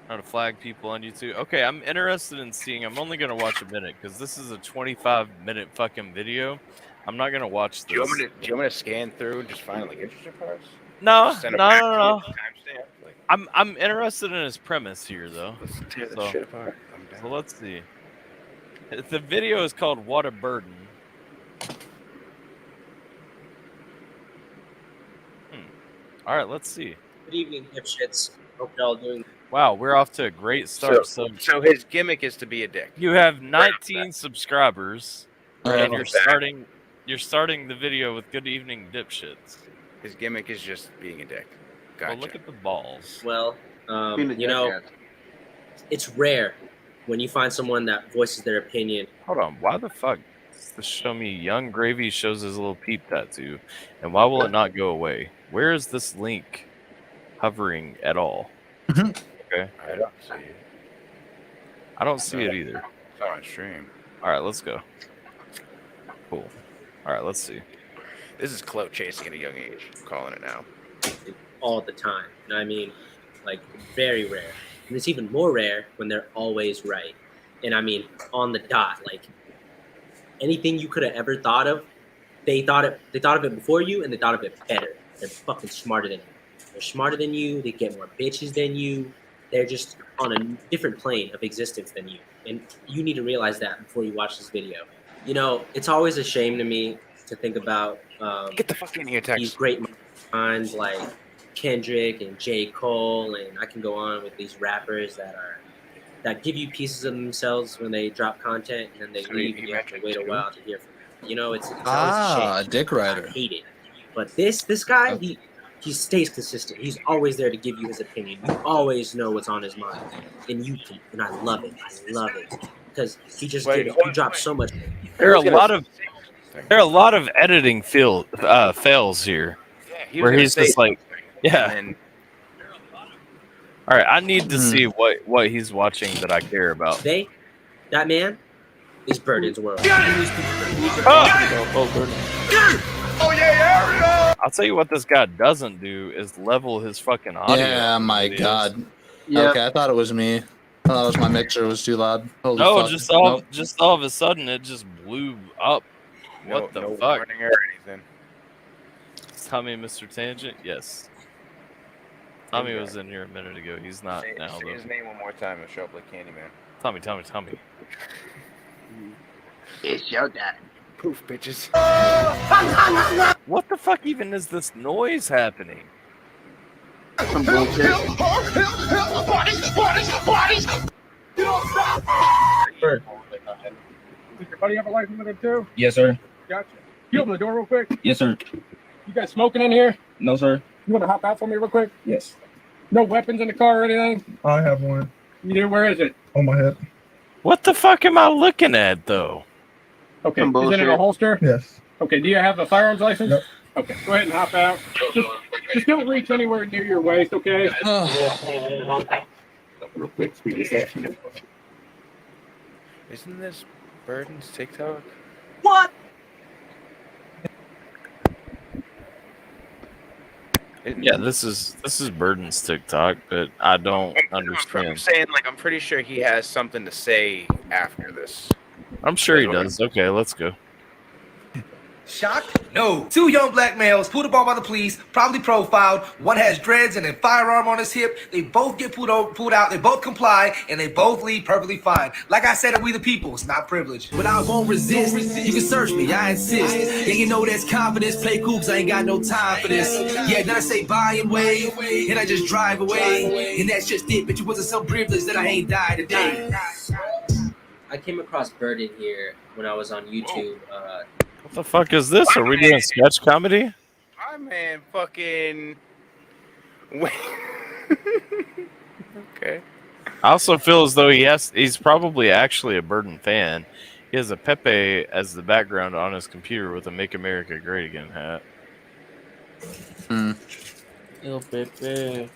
How to flag people on YouTube. Okay, I'm interested in seeing. I'm only gonna watch a minute because this is a 25-minute fucking video. I'm not gonna watch this. Do you want me to scan through and just find like interesting parts? No. I'm interested in his premise here, though. Let's tear this shit apart. So let's see. The video is called "What a Burden." All right, let's see. Good evening, dipshits. Hope you're all doing. Wow, we're off to a great start. So his gimmick is to be a dick. You have 19 subscribers, and you're starting the video with "Good evening, dipshits." His gimmick is just being a dick. Gotcha. Well, look at the balls. Well, it's rare when you find someone that voices their opinion. Hold on, why the fuck does this show me Young Gravy shows his little peep tattoo, and why will it not go away? Where is this link hovering at all? Okay. I don't see it. I don't see it either. It's on stream. All right, let's go. Cool. All right, let's see. This is clout chasing at a young age. I'm calling it now. All the time. You know what I mean? Like, very rare. And it's even more rare when they're always right. And I mean, on the dot. Like, anything you could have ever thought of, they thought of it before you, and they thought of it better. They're fucking smarter than you. They're smarter than you. They get more bitches than you. They're just on a different plane of existence than you. And you need to realize that before you watch this video. It's always a shame to me to think about get the fuck in here, Tex. These great minds like Kendrick and J. Cole, and I can go on with these rappers that give you pieces of themselves when they drop content, and then they leave, and you have to wait a while to hear from them. It's always a shame. Dick rider. I hate it. But this guy, he stays consistent. He's always there to give you his opinion. You always know what's on his mind, and I love it. I love it because he just he drops so much. There are a lot of editing fails here, where he's just like, All right, I need to see what he's watching that I care about. That man is Burden's World. I'll tell you what this guy doesn't do is level his fucking audio. Yeah, my God. Yep. Okay, I thought it was me. I thought it was my mixer was too loud. Holy fuck. just all of a sudden it just blew up. What the fuck? Warning or anything. Is Tommy Mr. Tangent? Yes. Tommy was in here a minute ago. He's not now. Say his name one more time and show up like Candyman. Tommy. It's showtime. Poof, bitches. What the fuck even is this noise happening? Some bullshit. Sir. Does your buddy have a license with him too? Yes, sir. Gotcha. You open the door real quick? Yes, sir. You guys smoking in here? No, sir. You want to hop out for me real quick? Yes. No weapons in the car or anything? I have one. You do? Where is it? On my head. What the fuck am I looking at, though? Okay. Is it in a holster? Yes. Okay. Do you have a firearms license? Nope. Okay. Go ahead and hop out. Just don't reach anywhere near your waist, okay? Real quick, speed this up. Isn't this Burden's TikTok? What? Yeah, this is Burden's TikTok, but I don't understand. I'm saying, like, I'm pretty sure he has something to say after this. I'm sure he does. Okay, let's go. Shocked? No. 2 young black males pulled upon by the police, probably profiled. One has dreads and a firearm on his hip. They both get pulled out. They both comply, and they both leave perfectly fine. Like I said, we the people. It's not privilege. But I won't resist. You can search me. I insist. And you know that's confidence. Play cool, 'cause I ain't got no time for this. Yeah, then I say bye and wave, and I just drive away. And that's just it. But you wasn't so privileged that I ain't died today. I came across Burden here when I was on YouTube. What the fuck is this? Are we doing sketch comedy? My man fucking... Okay. I also feel as though he's probably actually a Burden fan. He has a Pepe as the background on his computer with a Make America Great Again hat. El Pepe.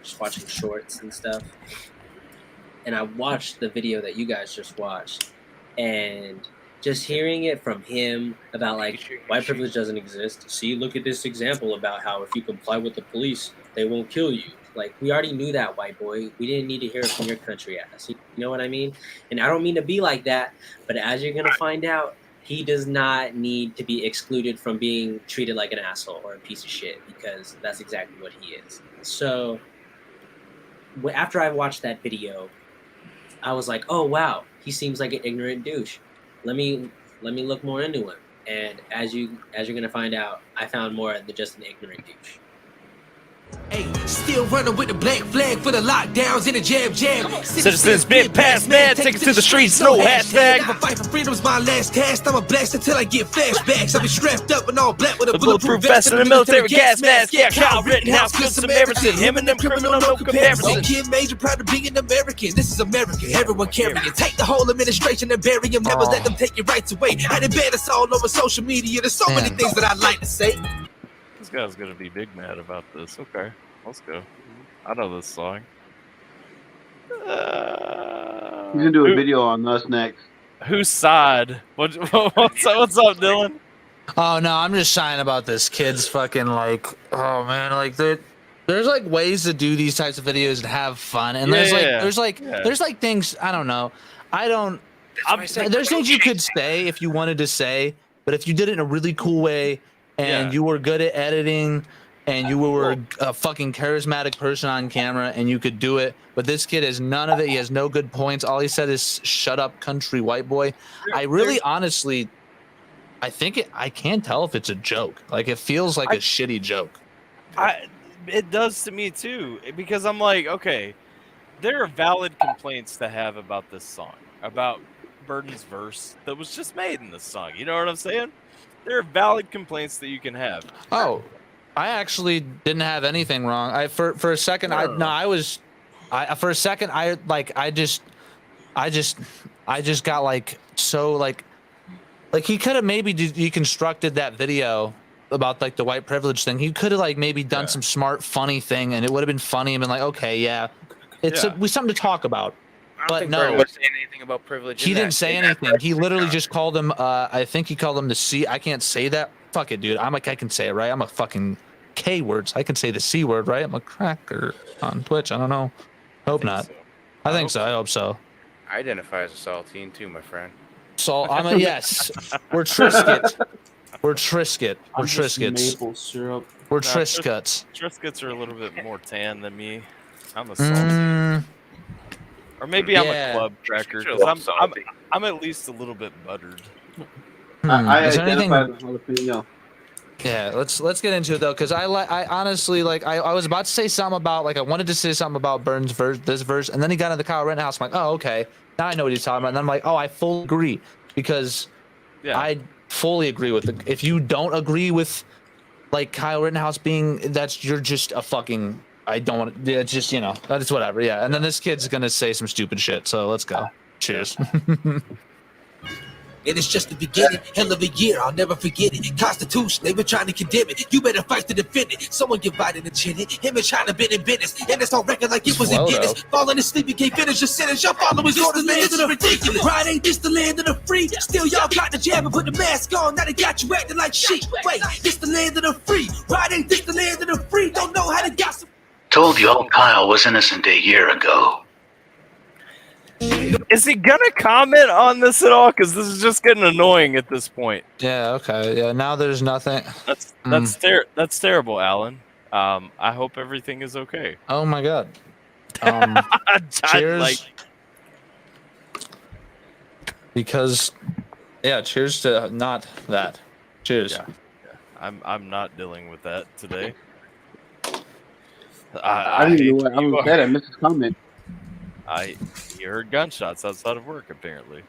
Just watching shorts and stuff. And I watched the video that you guys just watched. And just hearing it from him about, like, white privilege doesn't exist. See, look at this example about how if you comply with the police, they won't kill you. Like, we already knew that, white boy. We didn't need to hear it from your country ass. You know what I mean? And I don't mean to be like that, but as you're going to find out, he does not need to be excluded from being treated like an asshole or a piece of shit, because that's exactly what he is. So after I watched that video, I was like, oh, wow, he seems like an ignorant douche. Let me look more into him. And as you're gonna find out, I found more than just an ignorant douche. Hey, still running with the black flag for the lockdowns in the jab. Citizens been passed, man. Take it to the streets, no hashtag. If I fight for freedom's my last task, I'ma blast until I get flashbacks. I'll be strapped up in all black with a bulletproof vest and a military gas mask. Yeah, Kyle Rittenhouse, good Samaritan. Him and them criminal, no comparison. Kid Major, proud to be an American. This is America, everyone carrying. Take the whole administration and bury him. Never let them take your rights away. I done ban us all over social media. There's so many things that I'd like to say. This guy's gonna be big mad about this. Okay, let's go. I know this song. He's gonna do a video on us next. Whose side? What's up, Dylan? Oh no, I'm just shying about this kid's fucking, like, oh man, like there's like ways to do these types of videos and have fun, and there's like things, I don't know. There's things you could say if you wanted to say, but if you did it in a really cool way and you were good at editing and you were a fucking charismatic person on camera and you could do it, but this kid has none of it. He has no good points. All he said is shut up, country white boy. I really honestly, I can't tell if it's a joke. Like, it feels like a shitty joke. It does to me too, because I'm like, okay, there are valid complaints to have about this song, about Burden's verse that was just made in this song. You know what I'm saying? There are valid complaints that you can have. Oh, I actually didn't have anything wrong. For a second, I just got like, so like he could have maybe deconstructed that video about like the white privilege thing. He could have like maybe done some smart, funny thing, and it would have been funny and been like, okay, yeah, it's something to talk about. But no, he wasn't saying anything about privilege. He didn't say anything. He literally just called him. I think he called him the C. I can't say that. Fuck it, dude. I can say it, right? I'm a fucking K words. I can say the C word, right? I'm a cracker on Twitch. I don't know. Hope not. I think so. I hope so. I identify as a saltine too, my friend. So I'm a yes. We're Triscuit. We're Triscuit. We're Triscuits. Maple syrup. We're Triscuits. Triscuits are a little bit more tan than me. I'm a salty. Or maybe I'm a club cracker, because I'm at least a little bit buttered. I identify as jalapeno. Yeah, let's get into it though, because I honestly, like, I was about to say something about, like, I wanted to say something about Burns' verse, this verse, and then he got into the Kyle Rittenhouse. I'm like, oh, okay, now I know what he's talking about. And then I'm like, oh, I fully agree, because I fully agree with it. If you don't agree with, like, Kyle Rittenhouse being, you're just a fucking, I don't want to, it's just, you know, that's whatever, yeah. And then this kid's gonna say some stupid shit, so let's go. Cheers. And it's just the beginning. Hell of a year, I'll never forget it. Constitution, they've been trying to condemn it. You better fight to defend it. Someone get Biden and chin it. Him and China been in business. And it's on record like it was in Guinness. Falling asleep, you can't finish your sentence. Y'all follow his orders, man. It's ridiculous. Right, ain't this the land of the free? Still, y'all got the jab and put the mask on. Now they got you acting like sheep. Wait, this the land of the free. Right, ain't this the land of the free? Don't know how to gossip. Told you old Kyle was innocent a year ago. Is he gonna comment on this at all? Because this is just getting annoying at this point. Yeah. Okay. Yeah. Now there's nothing. That's terrible, Alan. I hope everything is okay. Oh my God. Cheers. Because, yeah. Cheers to not that. Cheers. Yeah. I'm not dealing with that today. I didn't know what I was dead. I missed his comment. You heard gunshots outside of work, apparently.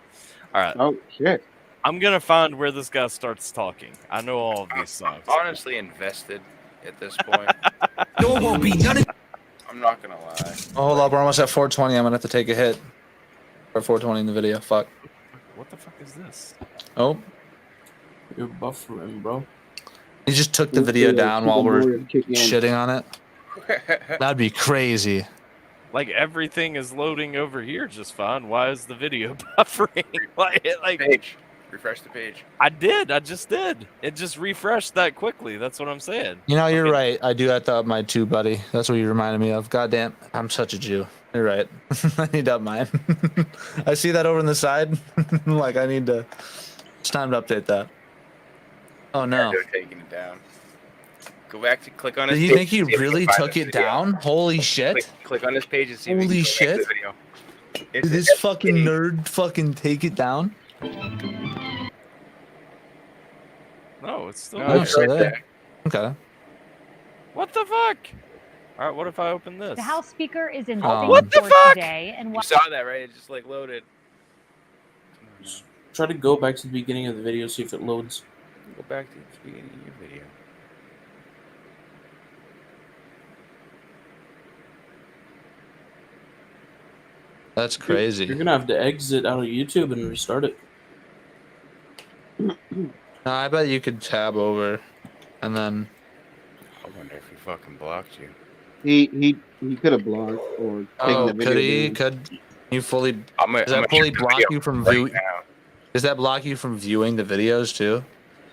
All right. Oh shit. I'm gonna find where this guy starts talking. I know all of these songs. Honestly, invested at this point. No, it won't be none of. I'm not gonna lie. Oh, hold up. We're almost at 420. I'm gonna have to take a hit. Or 420 in the video. Fuck. What the fuck is this? Oh. You're buffering, bro. He just took the video down while we're shitting on it. That'd be crazy. Like everything is loading over here just fine. Why is the video buffering? like Page. Refresh the page. I did. I just did. It just refreshed that quickly. That's what I'm saying. You know, you're right. I do have to up mine too, buddy. That's what you reminded me of. Goddamn, I'm such a Jew. You're right. I need to up mine. I see that over on the side. Like, I need to. It's time to update that. Oh no. They're taking it down. Go back to click on his Did page. you think he see if you really can find took this it video. down? Holy shit. Click on his page and see if you Holy can go back to shit. the video. Did It's this fucking nerd fucking take it down? No, it's still No, there. it's right there. Okay. What the fuck? All right, what if I open this? The House Speaker is in What the Singapore fuck? today, and You saw that, right? It just like loaded. Try to go back to the beginning of the video, see if it loads. Go back to the beginning of your video. That's crazy. You're gonna have to exit out of YouTube and restart it. No, I bet you could tab over and then. I wonder if he fucking blocked you. He could have blocked or taken Oh, the video. could he? down. Could you fully? Does Does that fully block you from viewing? Does that block you from viewing the videos too?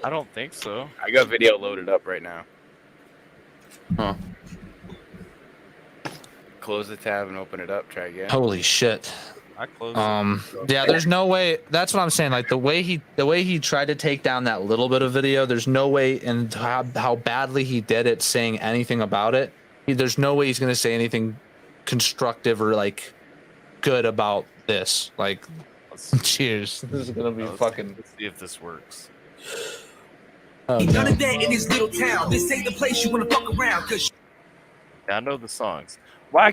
I don't think so. I got video loaded up right now. Huh. Close the tab and open it up. Try again. Holy shit. I closed Yeah, there's no way. That's what I'm saying. Like the way he tried to take down that little bit of video, there's no way, and how badly he did it, saying anything about it. There's no way he's gonna say anything constructive or like good about this. Like, cheers. This is gonna be fucking. Let's see if this works. Oh, None no. of that in this little town. This ain't the place you wanna fuck around, cause Yeah, I know the songs. Why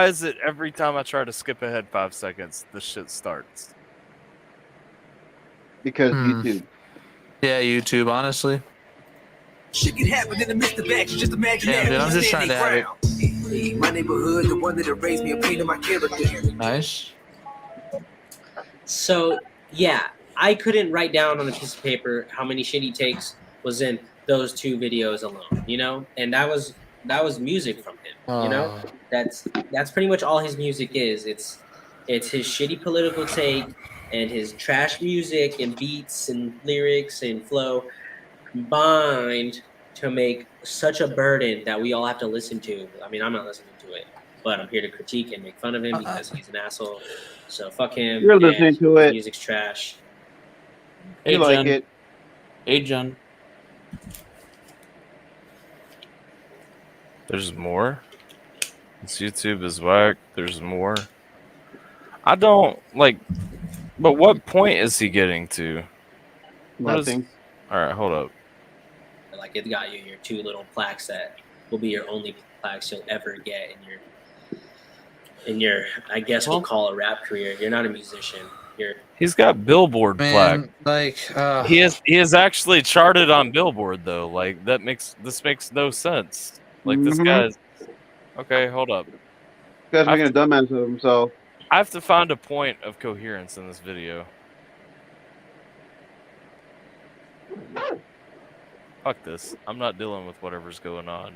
is it every time I try to skip ahead 5 seconds, the shit starts? Because YouTube. Yeah, YouTube. Honestly. shit can happen in the midst of action. Just imagine Yeah, that. dude, I'm just trying to have it. My neighborhood, the one that raised me, a pain in my character. Nice. So yeah, I couldn't write down on a piece of paper how many shitty takes was in those two videos alone, you know, and that was music from him, you know. That's pretty much all his music is. It's his shitty political take and his trash music and beats and lyrics and flow combined to make such a burden that we all have to listen to. I mean, I'm not listening to it, but I'm here to critique and make fun of him because he's an asshole. So fuck him. You're listening to it. Music's trash. Hey, You like John. it. Hey, John. There's more. This YouTube is whack. There's more. I don't like. But what point is he getting to? Nothing. All right, hold up. Like it got you your two little plaques that will be your only plaques you'll ever get in your I guess we'll call a rap career. You're not a musician. He's got Billboard plaque. Like He is actually charted on Billboard though. Like this makes no sense. Like this guy's okay. Hold up. This guy's making a dumbass of himself. I have to find a point of coherence in this video. Fuck this. I'm not dealing with whatever's going on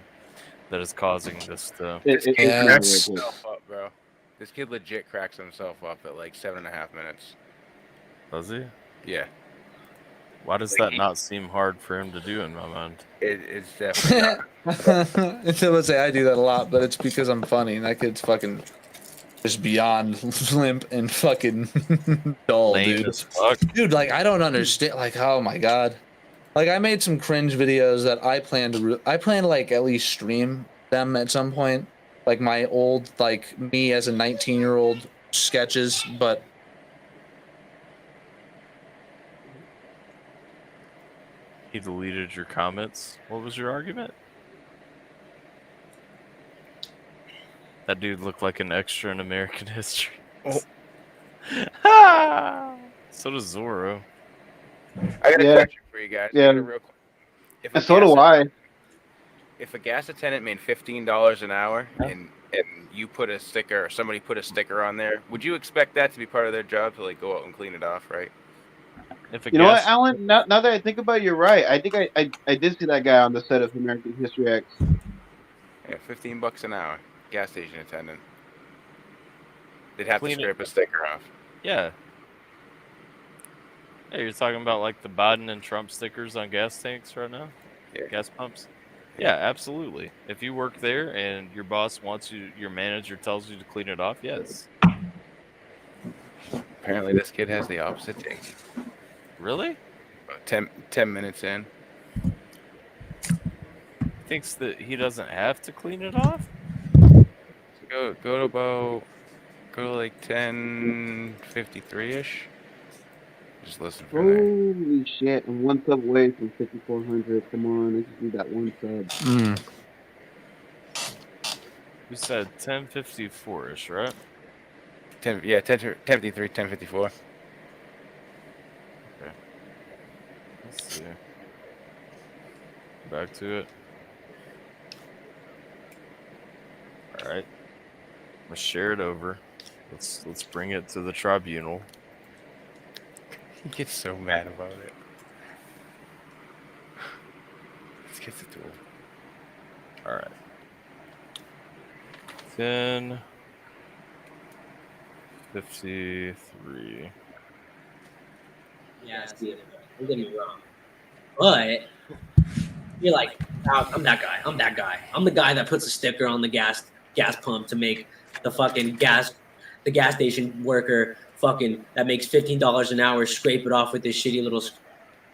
that is causing this to. This kid Yeah, cracks it's- himself up, bro. This kid legit cracks himself up at like 7.5 minutes. Does he? Yeah, Why does that not seem hard for him to do in my mind? it's definitely not. Until let's say I do that a lot, but it's because I'm funny, and that kid's fucking just beyond limp and fucking dull, Lame dude. as fuck. Dude, like I don't understand. Like, oh my god, like I made some cringe videos that I plan to like at least stream them at some point, like my old like me as a 19-year-old sketches, but. He deleted your comments. What was your argument? That dude looked like an extra in American history. Oh. So does Zorro. I got a Yeah. question for you guys. Yeah. I got a real question. If a And so do gas- I. If a gas attendant made $15 an hour and you put a sticker or somebody put a sticker on there, would you expect that to be part of their job to like go out and clean it off, right? If a You know what, gas, Alan? Now that I think about it, you're right. I think I did see that guy on the set of American History X. Yeah, $15 an hour, gas station attendant. They'd have Clean to it. scrape a sticker off. yeah. Hey, you're talking about like the Biden and Trump stickers on gas tanks right now? Yeah. Gas pumps? Yeah, absolutely. If you work there and your boss wants you, your manager tells you to clean it off, yes. Apparently, this kid has the opposite take. Really? About 10 minutes in. Thinks that he doesn't have to clean it off? Go to like 10:53ish. Just listen for there. Holy shit! I'm one sub away from 5,400. Come on, I just need that one sub. You said 10:54ish, right? 10:53, 10:54. Let's see. Back to it. All right. Let's share it over. Let's bring it to the tribunal. He gets so mad about it. Let's get the tool. All right. 10:53. Yeah, don't get me wrong. But you're like, oh, I'm that guy. I'm that guy. I'm the guy that puts a sticker on the gas pump to make the fucking gas station worker fucking that makes $15 an hour scrape it off with this shitty little.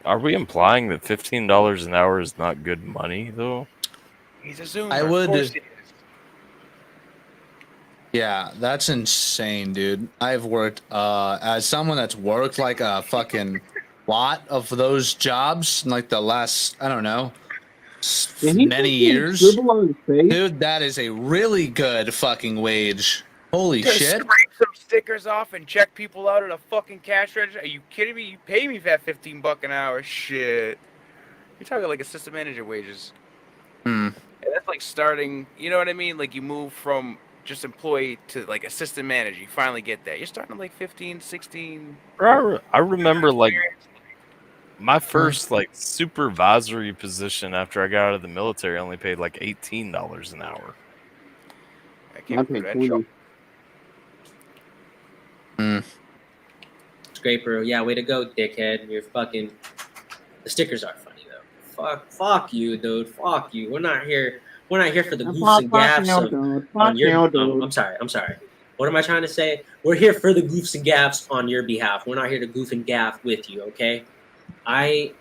Are we implying that $15 an hour is not good money, though? He's a Zoomer. I would- Of course he is. Yeah, that's insane, dude. I've worked as someone that's worked like a fucking lot of those jobs in like the last, I don't know, many years. Dude, that is a really good fucking wage. Holy Just shit. scrape some stickers off and check people out at a fucking cash register. Are you kidding me? You pay me for that $15 an hour. Shit. You're talking like assistant manager wages. Hmm. And that's like starting, you know what I mean? Like you move from just employee to like assistant manager. You finally get that. You're starting at like 15, 16. I remember like my first like supervisory position after I got out of the military only paid like $18 an hour. I came from Prudential. Scraper, yeah, way to go, dickhead. You're fucking. The stickers are funny though. Fuck you, dude. Fuck you. We're not here for the goofs and gaffs on your. I'm sorry. What am I trying to say? We're here for the goofs and gaffs on your behalf. We're not here to goof and gaff with you, okay? I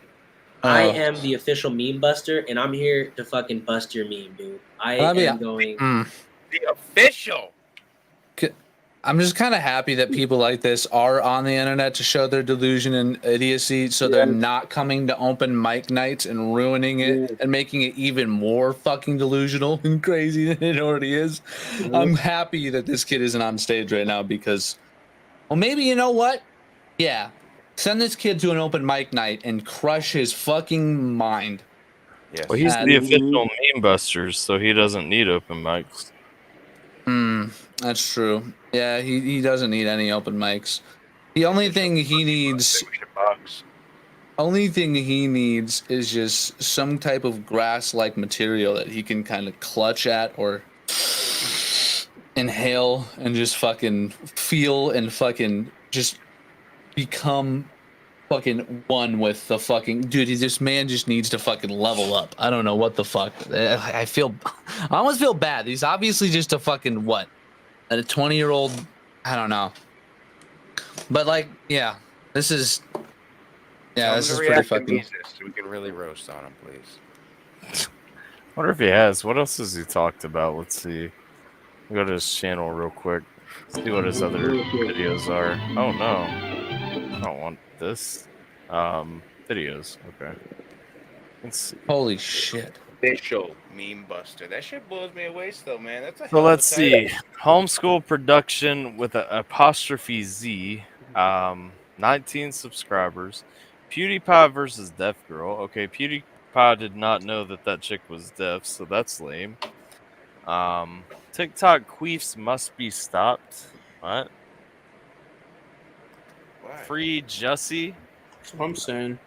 am the official meme buster, and I'm here to fucking bust your meme, dude. I am going. The official. I'm just kind of happy that people like this are on the internet to show their delusion and idiocy, so they're not coming to open mic nights and ruining it and making it even more fucking delusional and crazy than it already is. I'm happy that this kid isn't on stage right now because, well, maybe you know what? Yeah, send this kid to an open mic night and crush his fucking mind. Yes. Well, he's the official meme busters, so he doesn't need open mics. That's true. Yeah, he doesn't need any open mics. The only thing he needs. Only thing he needs is just some type of grass-like material that he can kind of clutch at or inhale and just fucking feel and fucking just become fucking one with the fucking dude. This man just needs to fucking level up. I don't know what the fuck. I almost feel bad. He's obviously just a fucking what? A 20-year-old. I don't know. But like, yeah, this is. Yeah, this is pretty fucking. So we can really roast on him, please. I wonder if he has. What else has he talked about? Let's see. Go to his channel real quick. See what his other videos are. Oh no, I don't want this. Videos. Okay. Let's see. Holy shit. Official meme buster. That shit blows me away still, man. That's a So let's see. Homeschool production with an apostrophe Z. 19 subscribers. PewDiePie versus Deaf Girl. Okay, PewDiePie did not know that chick was deaf, so that's lame. TikTok queefs must be stopped. What? Free Jussie. That's what I'm saying.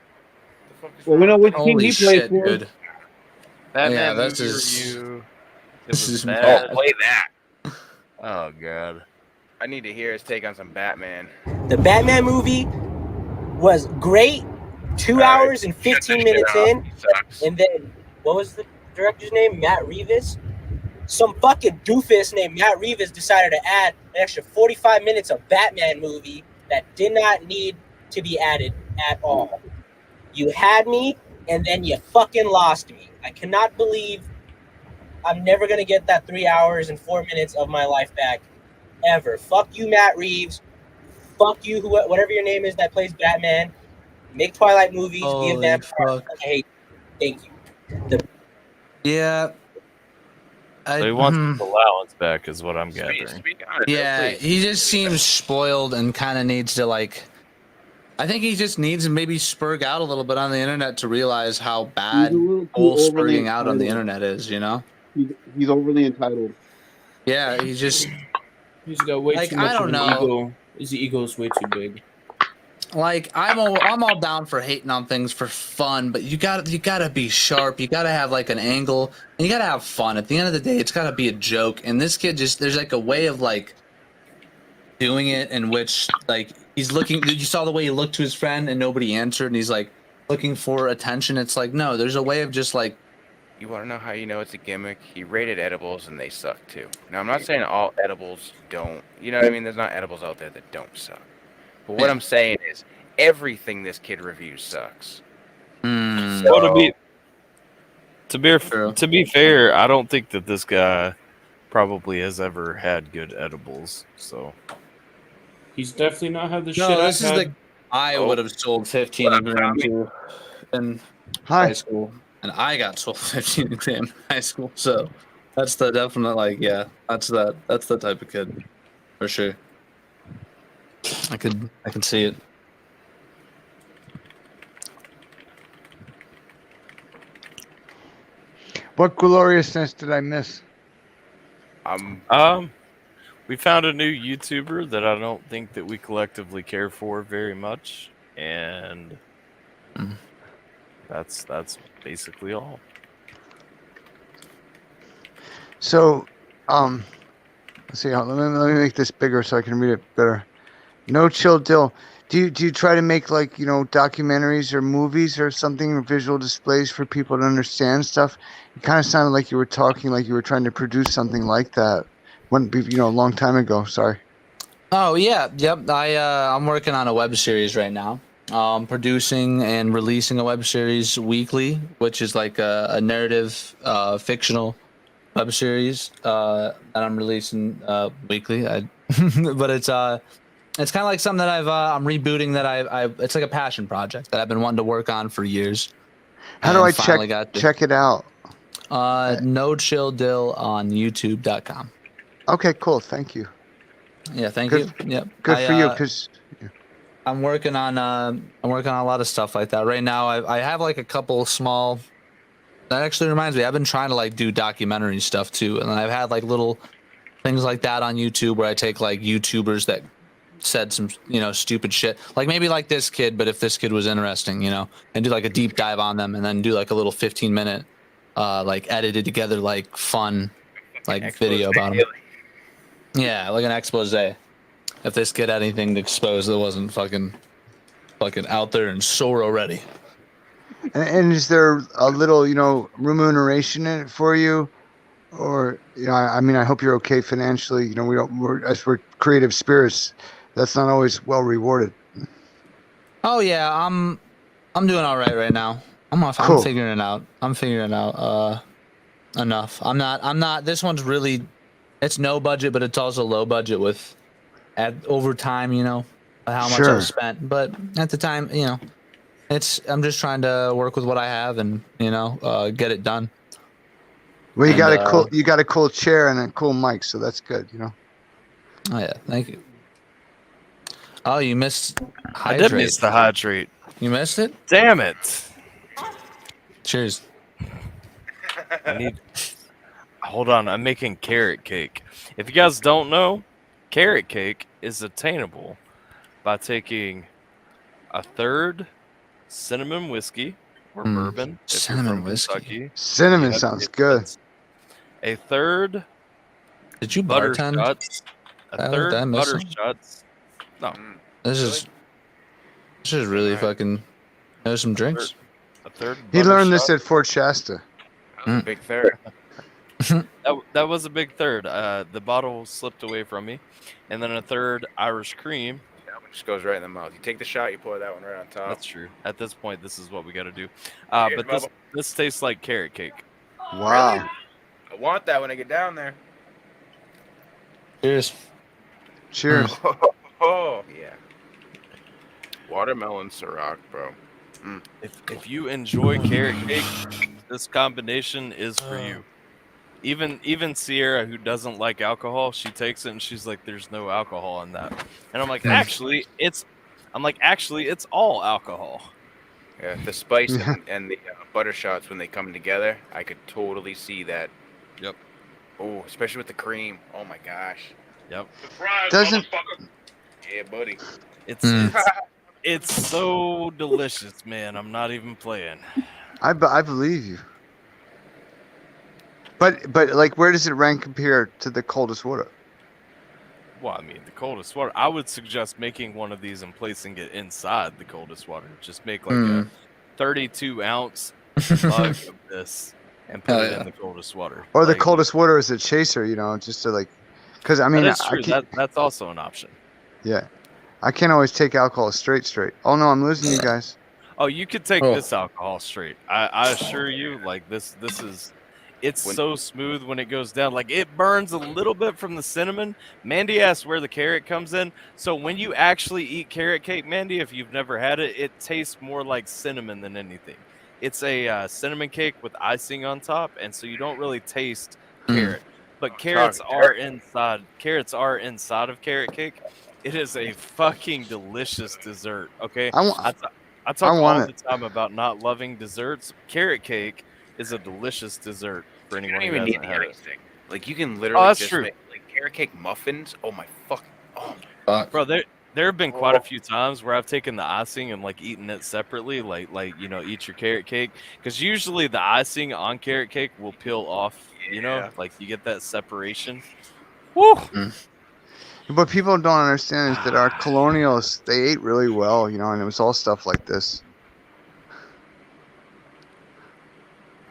Well, we know which team Holy he plays shit, for. dude. Batman Yeah, movie this is. review. This is bad. Oh, play that. Oh god. I need to hear his take on some Batman. The Batman movie was great. 2 hours and 15 minutes in. And then, what was the director's name? Matt Reeves? Some fucking doofus named Matt Reeves decided to add an extra 45 minutes of Batman movie that did not need to be added at all. You had me, and then you fucking lost me. I cannot believe I'm never going to get that 3 hours and 4 minutes of my life back. Ever. Fuck you, Matt Reeves. Fuck you, whatever your name is that plays Batman. Make Twilight movies. Be a vampire. I hate you. Thank you. Yeah. So he wants his allowance back, is what I'm gathering. Yeah, he just seems spoiled and kind of needs to like. I think he just needs to maybe spurg out a little bit on the internet to realize how bad whole spurging out on the internet is. You know. He's overly entitled. Yeah, he just. He's got way Like, too much I don't of an know. ego. His ego is way too big. Like I'm all down for hating on things for fun, but you gotta be sharp. You gotta have like an angle, and you gotta have fun. At the end of the day, it's gotta be a joke. And this kid there's like a way of like doing it in which like he's looking. You saw the way he looked to his friend and nobody answered, and he's like looking for attention. It's like no, there's a way of just like. You want to know how you know it's a gimmick? He rated edibles and they suck too. Now I'm not saying all edibles don't. You know what I mean? There's not edibles out there that don't suck. But what I'm saying is, everything this kid reviews sucks. Well, to be fair, I don't think that this guy probably has ever had good edibles. So he's definitely not had the No, shit this I've is had. the I would have sold 15 a gram to in high school, and I got sold 15 a gram in high school. So that's the definite like that's the type of kid for sure. I can see it. What gloriousness did I miss? We found a new YouTuber that I don't think that we collectively care for very much, and that's basically all. So, let's see. Let me make this bigger so I can read it better. No Chill Dill. Do you try to make like documentaries or movies or something, or visual displays for people to understand stuff? It kind of sounded like you were talking like you were trying to produce something like that. Wouldn't be a long time ago. Sorry. Oh yeah, yep. I'm working on a web series right now. Producing and releasing a web series weekly, which is like a narrative, fictional web series that I'm releasing weekly. But it's kind of like something that I'm rebooting. That it's like a passion project that I've been wanting to work on for years. How do I check it out? No Chill Dill on YouTube.com. Okay, cool. Thank you. Yeah, thank you. Yep. Good for you, because I'm working on a lot of stuff like that right now. I have like a couple small. That actually reminds me, I've been trying to like do documentary stuff too, and I've had like little things like that on YouTube where I take like YouTubers that said some, stupid shit. Like maybe like this kid, but if this kid was interesting, and do like a deep dive on them, and then do like a little 15-minute, like edited together, like fun, like video about him. Yeah, like an expose. If this kid had anything to expose that wasn't fucking out there and Soro ready. And is there a little, remuneration in it for you? Or, I mean, I hope you're okay financially. We're creative spirits. That's not always well rewarded. Oh yeah, I'm doing all right now. Cool. I'm figuring it out. Enough. I'm not. This one's really, it's no budget, but it's also low budget with, over time, how much I've spent. But at the time, I'm just trying to work with what I have and get it done. Well, you got a cool chair and a cool mic, so that's good. Oh yeah, thank you. Oh, you missed hydrate. I did miss the hydrate. You missed it? Damn it. Cheers. Hold on, I'm making carrot cake. If you guys don't know, carrot cake is attainable by taking a third cinnamon whiskey or bourbon. Cinnamon whiskey. Kentucky. Cinnamon sounds good. A third. Did you butter bartend? shots? A third butter shots. No. This is really fucking. There's some drinks. A third. He learned this at Fort Shasta. Big third. That was a big third. The bottle slipped away from me, and then a third Irish cream. That one just goes right in the mouth. You take the shot, you pour that one right on top. That's true. At this point, this is what we got to do. But this tastes like carrot cake. Wow. Really? I want that when I get down there. Cheers. Cheers. Oh yeah. Watermelon Ciroc, bro. If you enjoy carrot cake, this combination is for you. Even Sierra, who doesn't like alcohol, she takes it and she's like, "There's no alcohol in that," and I'm like, "Actually, it's all alcohol." Yeah, the spice and the butter shots when they come together, I could totally see that. Yep. Oh, especially with the cream. Oh my gosh. Yep. Surprise, Doesn't- motherfucker. Yeah, buddy. It's so delicious, man. I'm not even playing. I believe you. But like, where does it rank compared to the coldest water? Well, I mean, the coldest water. I would suggest making one of these and placing it inside the coldest water. Just make like a 32-ounce mug of this and put it in the coldest water. Or the Like, coldest water as a chaser, just to like, because I mean, that is true. That's also an option. Yeah, I can't always take alcohol straight. Oh no, I'm losing you guys. Oh, you could take this alcohol straight. I assure you, like this is. It's so smooth when it goes down. Like, it burns a little bit from the cinnamon. Mandy asked where the carrot comes in. So when you actually eat carrot cake, Mandy, if you've never had it, it tastes more like cinnamon than anything. It's a cinnamon cake with icing on top, and so you don't really taste carrot. But carrots are inside. Carrots are inside of carrot cake. It is a fucking delicious dessert. Okay, I talk all the time about not loving desserts. Carrot cake is a delicious dessert for anyone who hasn't had it. Like, you can literally that's just true. make like carrot cake muffins. Oh my fucking. Bro, there have been quite a few times where I've taken the icing and like eaten it separately, like eat your carrot cake, because usually the icing on carrot cake will peel off. Like you get that separation. Woo! What people don't understand is that our colonials, they ate really well, and it was all stuff like this.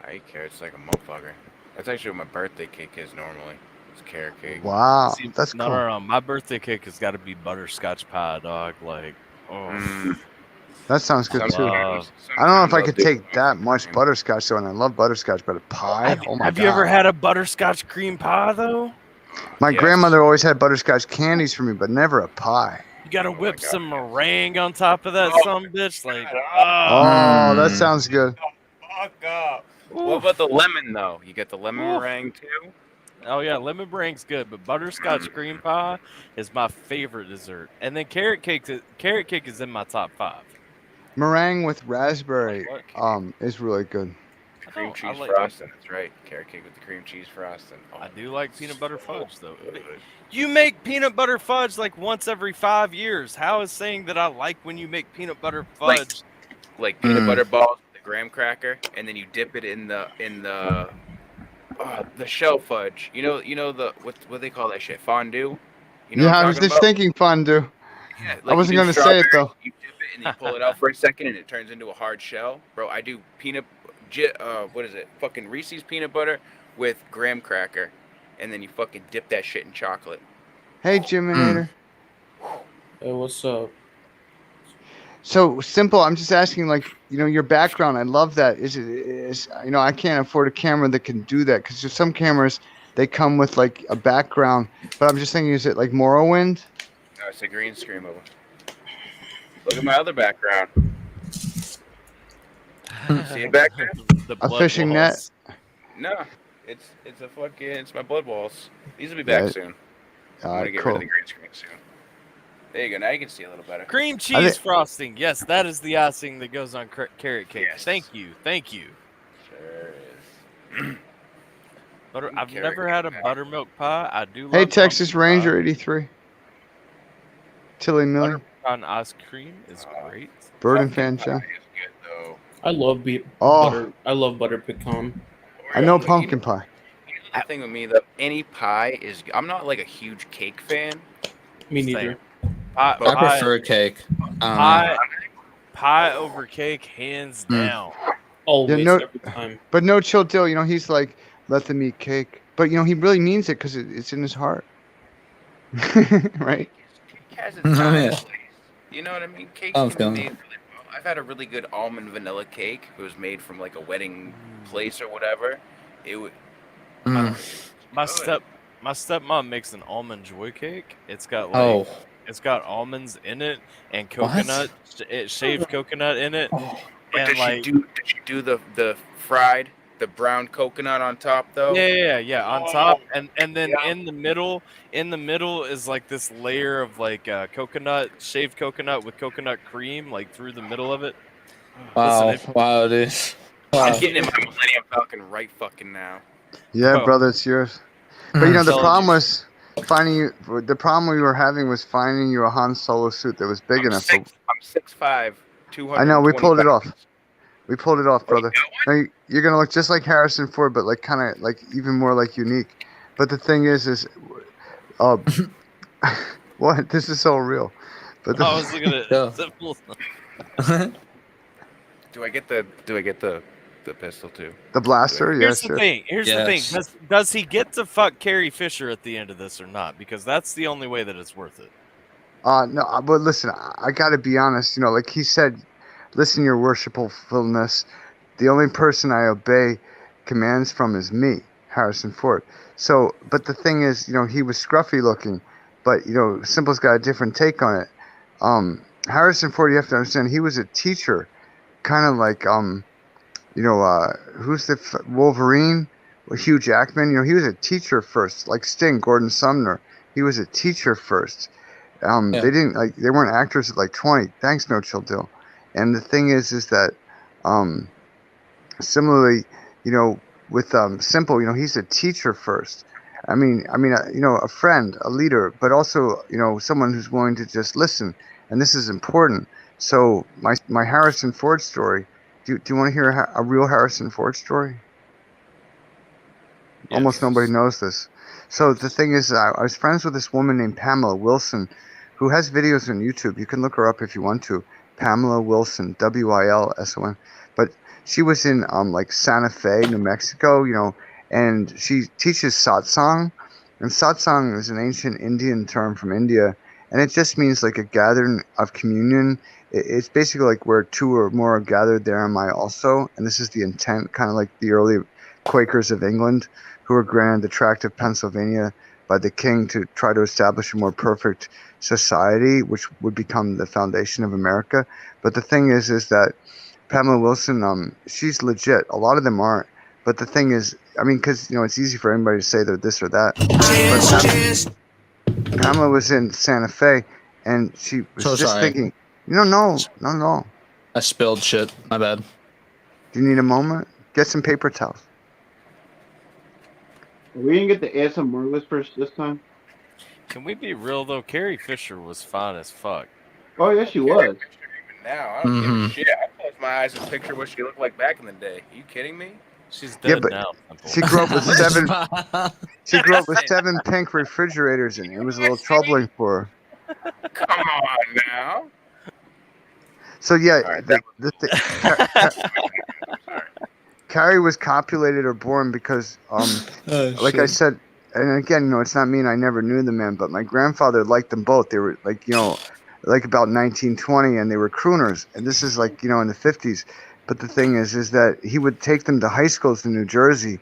I eat carrots like a motherfucker. That's actually what my birthday cake is normally. It's carrot cake. Wow, See, that's cool. No. My birthday cake has got to be butterscotch pie, dog. Like, That sounds good too. I don't know if I could take that much butterscotch though, and I love butterscotch, but a pie? Have you ever had a butterscotch cream pie though? My grandmother always had butterscotch candies for me, but never a pie. You gotta whip some meringue on top of that bitch. Like, oh, that sounds good. Fuck up. What about the lemon though? You get the lemon meringue too? Oh yeah, lemon meringue's good, but butterscotch cream pie is my favorite dessert. And then carrot cake is in my top 5. Meringue with raspberry is really good. Cream I cheese like- frosting. That's right. Carrot cake with the cream cheese frosting. Oh, I do like peanut butter fudge though. good. You make peanut butter fudge like once every 5 years. How is saying that I like when you make peanut butter fudge? Like peanut butter balls with the graham cracker, and then you dip it in the shell fudge. You know the what they call that shit? Fondue. You know Yeah, what I I'm was talking just about? thinking fondue. Yeah, I wasn't you do gonna say it, strawberry, though. You dip it and then you pull it out for a second, and it turns into a hard shell. Bro, I do what is it? Fucking Reese's peanut butter with graham cracker, and then you fucking dip that shit in chocolate. Hey, Jiminator. Hey, what's up? So simple. I'm just asking, like, your background. I love that. Is I can't afford a camera that can do that because there's some cameras they come with like a background. But I'm just thinking, is it like Morrowind? No, it's a green screen movie. Look at my other background. See it back there? The A blood fishing walls. No, it's my blood walls. These will be back Yeah. soon. I'm gonna get rid Cool. of the green screen soon. There you go. Now you can see a little better. Cream cheese frosting. Yes, that is the icing that goes on carrot cake. Yes. Thank you. Sure is. I've Carrot never cake had a pie. buttermilk pie. I do love Hey, Texas pumpkin Ranger pie. 83. Tilly Millie. Butter pecan ice cream is great. Bird and Pumpkin Fan Show. pie is good though. I love Oh. butter. I love butter pecan. I know But pumpkin pie. The thing with me, though, any pie is. I'm not like a huge cake fan. Me neither. Pie, But I prefer cake. pie over cake, hands down. Always, no- every time. But no chill deal. He's like, let them eat cake. But he really means it because it's in his heart. Right? Cake has its time Yeah. and place. You know what I mean? Cakes I'm can feeling be it. made really well. I've had a really good almond vanilla cake. It was made from like a wedding place or whatever. It would. Mm. My stepmom makes an almond joy cake. It's got Oh. it's got almonds in it and What? coconut, shaved coconut in it. Oh. But And does she do the fried, the brown coconut on top though? Yeah. On top, and then in the middle is like this layer of like coconut, shaved coconut with coconut cream, like through the middle of it. Wow. Listen, Wow, dude. I'm Wow. getting in my Millennium Falcon right fucking now. Yeah, Bro. brother, it's yours. But the Intelligent. problem was finding you. The problem we were having was finding you a Han Solo suit that was big I'm enough. 6'5", 200. I know, we pulled it off. We pulled it off, Oh, you brother. got one? Now, you're gonna look just like Harrison Ford, but like kind of like even more like unique. But the thing is, what? This is so real. But I was looking at Yeah. simple. Do I get the pistol too? the blaster, Here's yes, the sure. thing. Here's the thing. Yes. Does he get to fuck Carrie Fisher at the end of this or not? Because that's the only way that it's worth it. No, but listen, I gotta be honest. Like he said, listen, your worshipfulness. The only person I obey commands from is me, Harrison Ford. So, but the thing is, he was scruffy looking, but Simple's got a different take on it. Harrison Ford, you have to understand, he was a teacher, kind of like who's the Wolverine? Hugh Jackman. He was a teacher first, like Sting, Gordon Sumner. He was a teacher first. They didn't they weren't actors at like 20. Thanks, No Chill Dill. And the thing is that similarly, with Simple, he's a teacher first. I mean, a friend, a leader, but also, someone who's willing to just listen. And this is important. So my Harrison Ford story. Do you want to hear a real Harrison Ford story? Yes. Almost nobody knows this. So the thing is, I was friends with this woman named Pamela Wilson, who has videos on YouTube. You can look her up if you want to. Pamela Wilson, Wilson. But she was in like Santa Fe, New Mexico, and she teaches satsang. And satsang is an ancient Indian term from India, and it just means like a gathering of communion. It's basically like where two or more are gathered, there am I also. And this is the intent, kind of like the early Quakers of England, who were granted the tract of Pennsylvania by the king to try to establish a more perfect society, which would become the foundation of America. But the thing is that Pamela Wilson, she's legit. A lot of them aren't. But the thing is, because it's easy for anybody to say they're this or that. But Pamela was in Santa Fe, and she was So just sorry. thinking, no. I spilled shit. My bad. Do you need a moment? Get some paper towels. We didn't get the ASMR whispers this time. Can we be real though? Carrie Fisher was fine as fuck. Oh yeah, she was. Now I don't give a shit. I close my eyes and picture what she looked like back in the day. Are you kidding me? She's Yeah, dead but now. she grew up with seven. She grew up with 7 pink refrigerators, and it was a little troubling for her. Come on now. So yeah, Alright, Carrie was copulated or born because, like I said, and again, it's not mean I never knew the man, but my grandfather liked them both. They were like about 1920, and they were crooners. And this is like, in the 50s. But the thing is that he would take them to high schools in New Jersey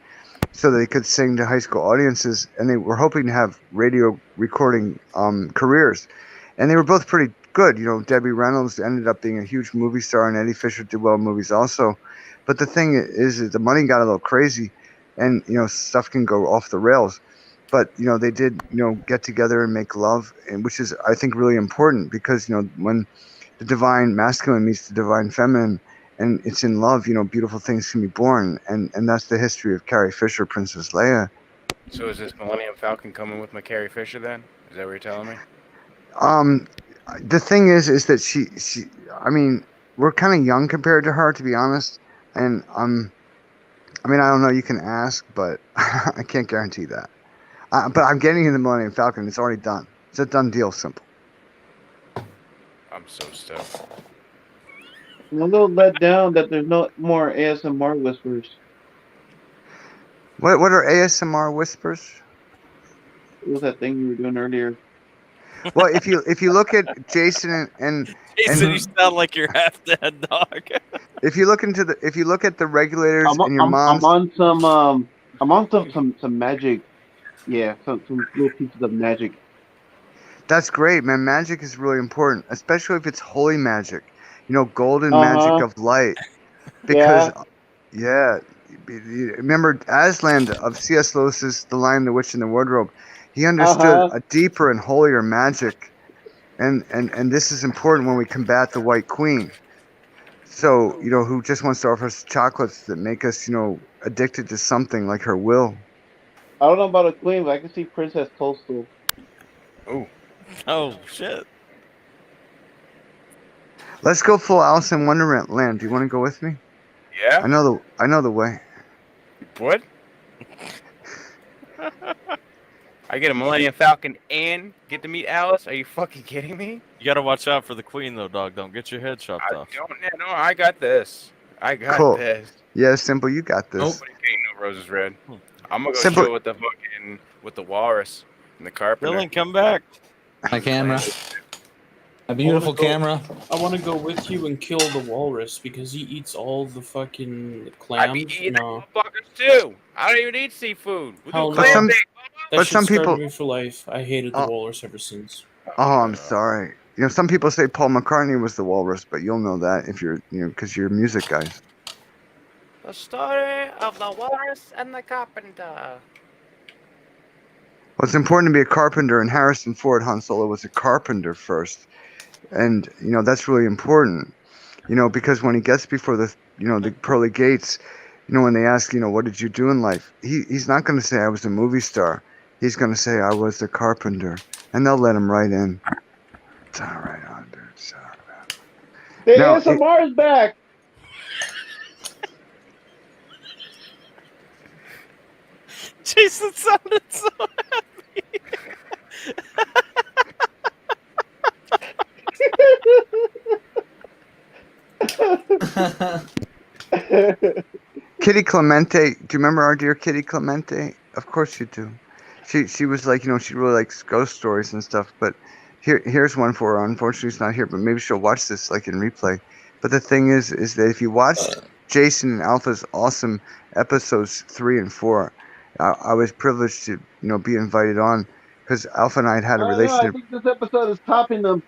so they could sing to high school audiences, and they were hoping to have radio recording careers. And they were both pretty good. Debbie Reynolds ended up being a huge movie star, and Eddie Fisher did well in movies also. But the thing is that the money got a little crazy, and stuff can go off the rails. But they did get together and make love, and which is, I think, really important, because when the divine masculine meets the divine feminine, and it's in love, beautiful things can be born, and that's the history of Carrie Fisher, Princess Leia. So is this Millennium Falcon coming with my Carrie Fisher then? Is that what you're telling me? The thing is that she I mean, we're kind of young compared to her, to be honest, and I don't know, you can ask, but I can't guarantee that. But I'm getting in the Millennium Falcon. It's already done. It's a done deal. Simple. I'm so stoked. I'm a little let down that there's no more ASMR whispers. What are ASMR whispers? What was that thing you were doing earlier? Well, if you look at Jason and Jason, you sound like you're half dead, dog. if you look at the regulators in your mom's, I'm on some magic. Yeah, some little pieces of magic. That's great, man. Magic is really important, especially if it's holy magic. Golden magic of light. Because, remember Aslan of C.S. Lewis's The Lion, the Witch, and the Wardrobe. He understood a deeper and holier magic, and this is important when we combat the White Queen. So, who just wants to offer us chocolates that make us, addicted to something like her will. I don't know about a queen, but I can see Princess Coastal. Oh shit! Let's go full Alice in Wonderland. Do you want to go with me? Yeah. I know the way. What? I get a Millennium Falcon and get to meet Alice? Are you fucking kidding me? You gotta watch out for the queen, though, dog. Don't get your head chopped off. No, I got this. I got Cool. this. Yeah, Simple, you got this. Nobody ain't no roses red. I'm gonna go Simple. chill with the walrus and the carpenter. Dylan, come back. My camera. A beautiful camera. I want to go with you and kill the walrus because he eats all the fucking I clams. be eating No. motherfuckers too. I don't even eat seafood. We Hell do no. clam bake. That But shit some scarred people- me for life. I hated the walrus ever since. Oh, I'm sorry. Some people say Paul McCartney was the walrus, but you'll know that if you're, because you're music guys. The story of the walrus and the carpenter. Well, it's important to be a carpenter, and Harrison Ford, Han Solo, was a carpenter first. And, that's really important, because when he gets before the pearly gates, when they ask, what did you do in life? He's not going to say I was a movie star. He's going to say I was a carpenter, and they'll let him right in. It's all right, Andre. It's all right. The Now, ASMR is back. Jason sounded so Kitty Clemente, do you remember our dear Kitty Clemente? Of course you do. She was like, she really likes ghost stories and stuff. But here's one for her. Unfortunately, she's not here, but maybe she'll watch this like in replay. But the thing is that if you watch Jason and Alpha's awesome episodes 3 and 4, I was privileged to be invited on because Alpha and I had a relationship. I think this episode is topping them.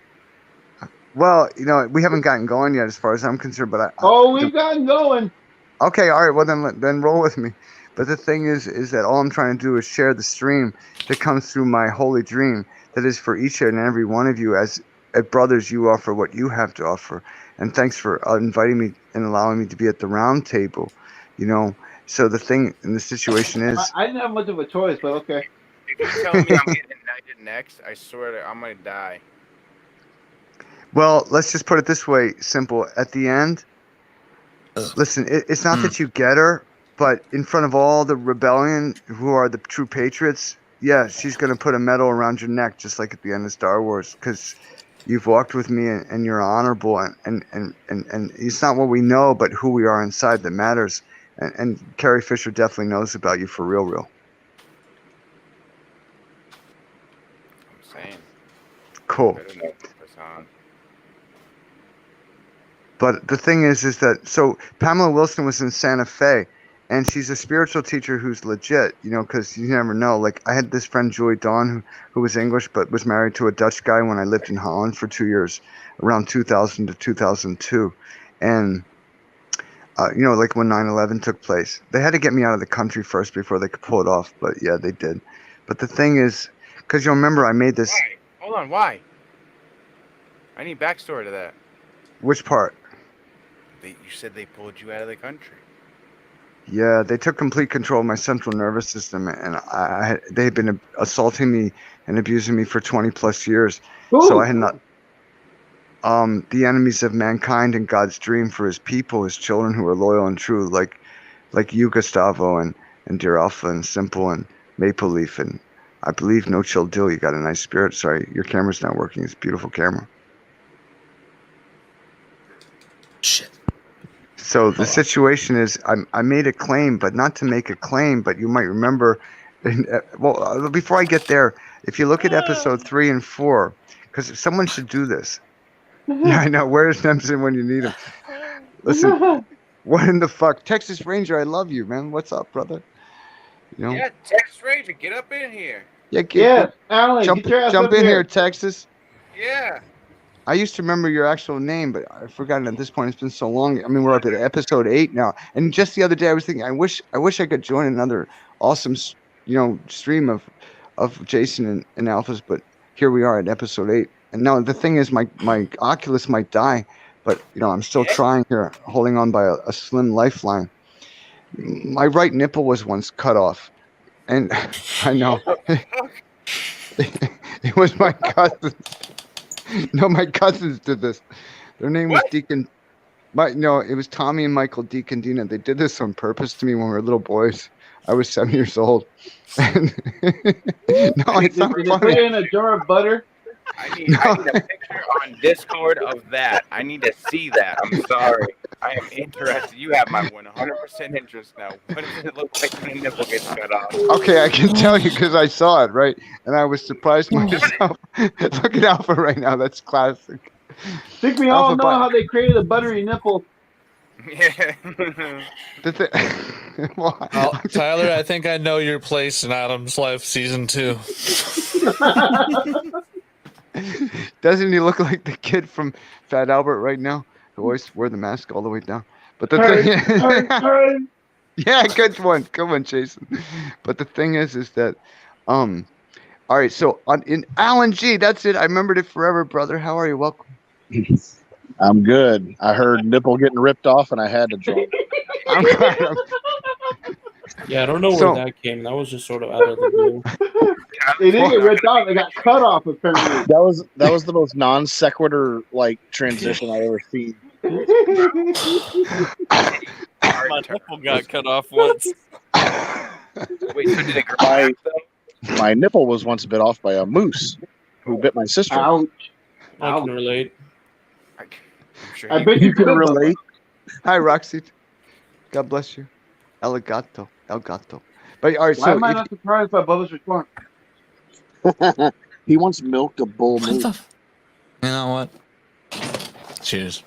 Well, we haven't gotten going yet as far as I'm concerned, but we've gotten going. Okay, all right. Well, then roll with me. But the thing is that all I'm trying to do is share the stream that comes through my holy dream that is for each and every one of you as brothers. You offer what you have to offer, and thanks for inviting me and allowing me to be at the round table. You know. So the thing in the situation is, I didn't have much of a choice, but okay. If you tell me I'm getting ignited next, I swear to I'm gonna die. well, let's just put it this way, simple. At the end, listen, it's not that you get her, but in front of all the rebellion who are the true patriots, yeah, she's gonna put a medal around your neck, just like at the end of Star Wars, because you've walked with me and you're honorable, and it's not what we know, but who we are inside that matters. And Carrie Fisher definitely knows about you for real. I'm saying. Cool. But the thing is that, so Pamela Wilson was in Santa Fe, and she's a spiritual teacher who's legit, you know, because you never know. Like, I had this friend, Joy Dawn, who was English, but was married to a Dutch guy when I lived in Holland for 2 years, around 2000 to 2002. And, you know, like when 9/11 took place, they had to get me out of the country first before they could pull it off. But yeah, they did. But the thing is, because you'll remember I made this. Why? Hold on, why? I need backstory to that. Which part? You said they pulled you out of the country. Yeah, they took complete control of my central nervous system, and they had been assaulting me and abusing me for 20 plus years. Ooh. So I had not. The enemies of mankind and God's dream for his people, his children who are loyal and true, like you, Gustavo, and Dear Alpha, and Simple, and Maple Leaf, and I believe No Chill Dill. You got a nice spirit. Sorry, your camera's not working. It's a beautiful camera. Shit. So the situation is, I made a claim, but not to make a claim, but you might remember, well, before I get there, if you look at episode 3 and 4, because someone should do this. Yeah, I know. Where's Nemson when you need him? Listen, what in the fuck? Texas Ranger, I love you, man. What's up, brother? You know? Yeah, Texas Ranger, get up in here. Yeah, Alan, jump get your ass up in here, Texas. Yeah. I used to remember your actual name, but I've forgotten at this point. It's been so long. I mean, we're up at episode 8 now. And just the other day, I was thinking, I wish I could join another awesome, you know, stream of Jason and Alphas. But here we are at episode 8. And now the thing is, my Oculus might die, but you know, I'm still trying here, holding on by a slim lifeline. My right nipple was once cut off, and I know it was my cousin. No, my cousins did this. Their name was Deacon. It was Tommy and Michael Deacondina. They did this on purpose to me when we were little boys. I was 7 years old. And no, it's not Did they funny. put it in a jar of butter? I need a picture on Discord of that. I need to see that. I'm sorry. I am interested. You have my 100% interest now. What does it look like when a nipple gets cut off? Okay, I can tell you because I saw it, right? And I was surprised myself. Look at Alpha right now. That's classic. I think we all know how they created a buttery nipple. Yeah. Well, Tyler, I think I know your place in Adam's Life Season 2. Doesn't he look like the kid from Fat Albert right now? Who always wear the mask all the way down. But the thing yeah, good one, Jason. But the thing is that, all right, so in Alan G, that's it. I remembered it forever, brother. How are you? Welcome. I'm good. I heard nipple getting ripped off, and I had to jump. I'm glad. Yeah, I don't know where that came. That was just sort of out of the blue. They didn't get ripped off. They got cut off, apparently. That was the most non sequitur like transition I ever seen. My nipple got cut off once. Wait, so did it grow back, though? My nipple was once bit off by a moose who bit my sister. Ouch. I can relate. I bet you can relate. Hi, Roxy. God bless you. El gato. But all right, Why am I not surprised by Bubba's response? He once milked a bull moose. You know what? Cheers.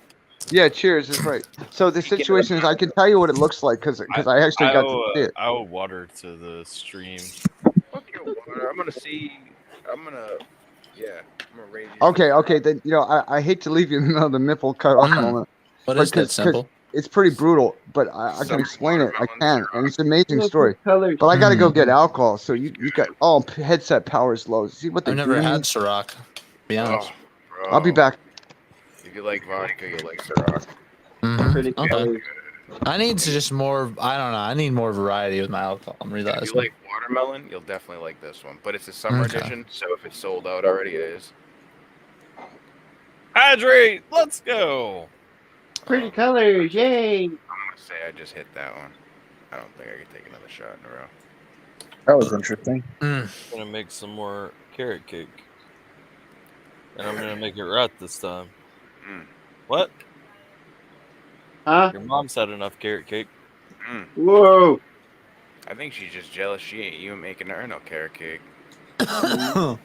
Yeah, cheers. That's right. So the situation is, I can tell you what it looks like because I actually got to see it. I will water to the stream. Fuck your water. I'm gonna raise you. Okay. Then I hate to leave you in the middle of the nipple cut off moment. What is that Simple? It's pretty brutal, but I can explain it. I can, and it's an amazing story. But I got to go get alcohol. So you got headset power is low. See what the I've never had Ciroc. Be honest. I'll be back. If you like vodka, you like Ciroc. Okay. I need to just more. I don't know. I need more variety with my alcohol. I'm If realizing. you like watermelon, you'll definitely like this one. But it's a summer Okay. edition, so if it's sold out already, it is. Hydrate. Let's go. Pretty colors, yay! I'm gonna say I just hit that one. I don't think I can take another shot in a row. That was interesting. I'm gonna make some more carrot cake, and I'm gonna make it right this time. What? Huh? Your mom's had enough carrot cake. Whoa! I think she's just jealous she ain't you making her no carrot cake. I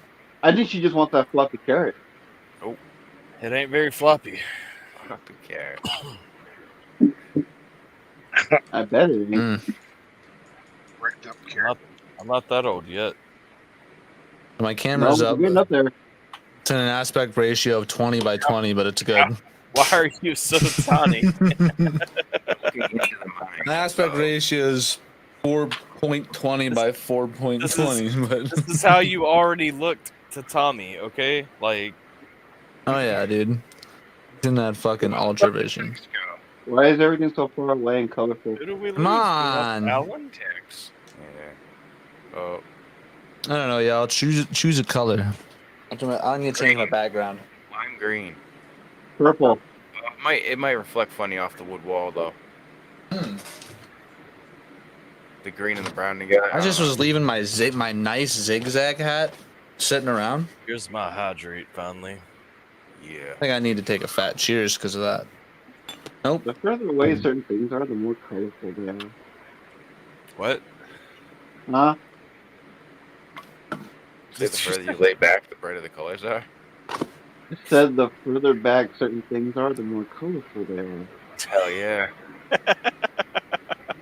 think she just wants that fluffy carrot. Oh, it ain't very floppy. Fluffy carrot. I bet it ain't. I'm not that old yet. My camera's No, up. you're getting up there. It's in an aspect ratio of 20 by 20, but it's good. Why are you so tiny? My aspect ratio is 4.20 by 4.20. This is how you already looked to Tommy, okay? Like, Oh yeah, dude. It's in that fucking ultra vision. Why is everything so far away and colorful? who do we lose? Come on. Alan? Tex. Yeah. Oh. I don't know, y'all. Choose a color. I need to change my background. Lime green. Purple. It might reflect funny off the wood wall though. The green and the brown together. I just was leaving my nice zigzag hat sitting around. Here's my hydrate finally. Yeah. I think I need to take a fat cheers because of that. Nope. The further away certain things are, the more colorful they are. What? Huh? Say the further you lay back, the brighter the colors are. It said the further back certain things are, the more colorful they are. Hell yeah.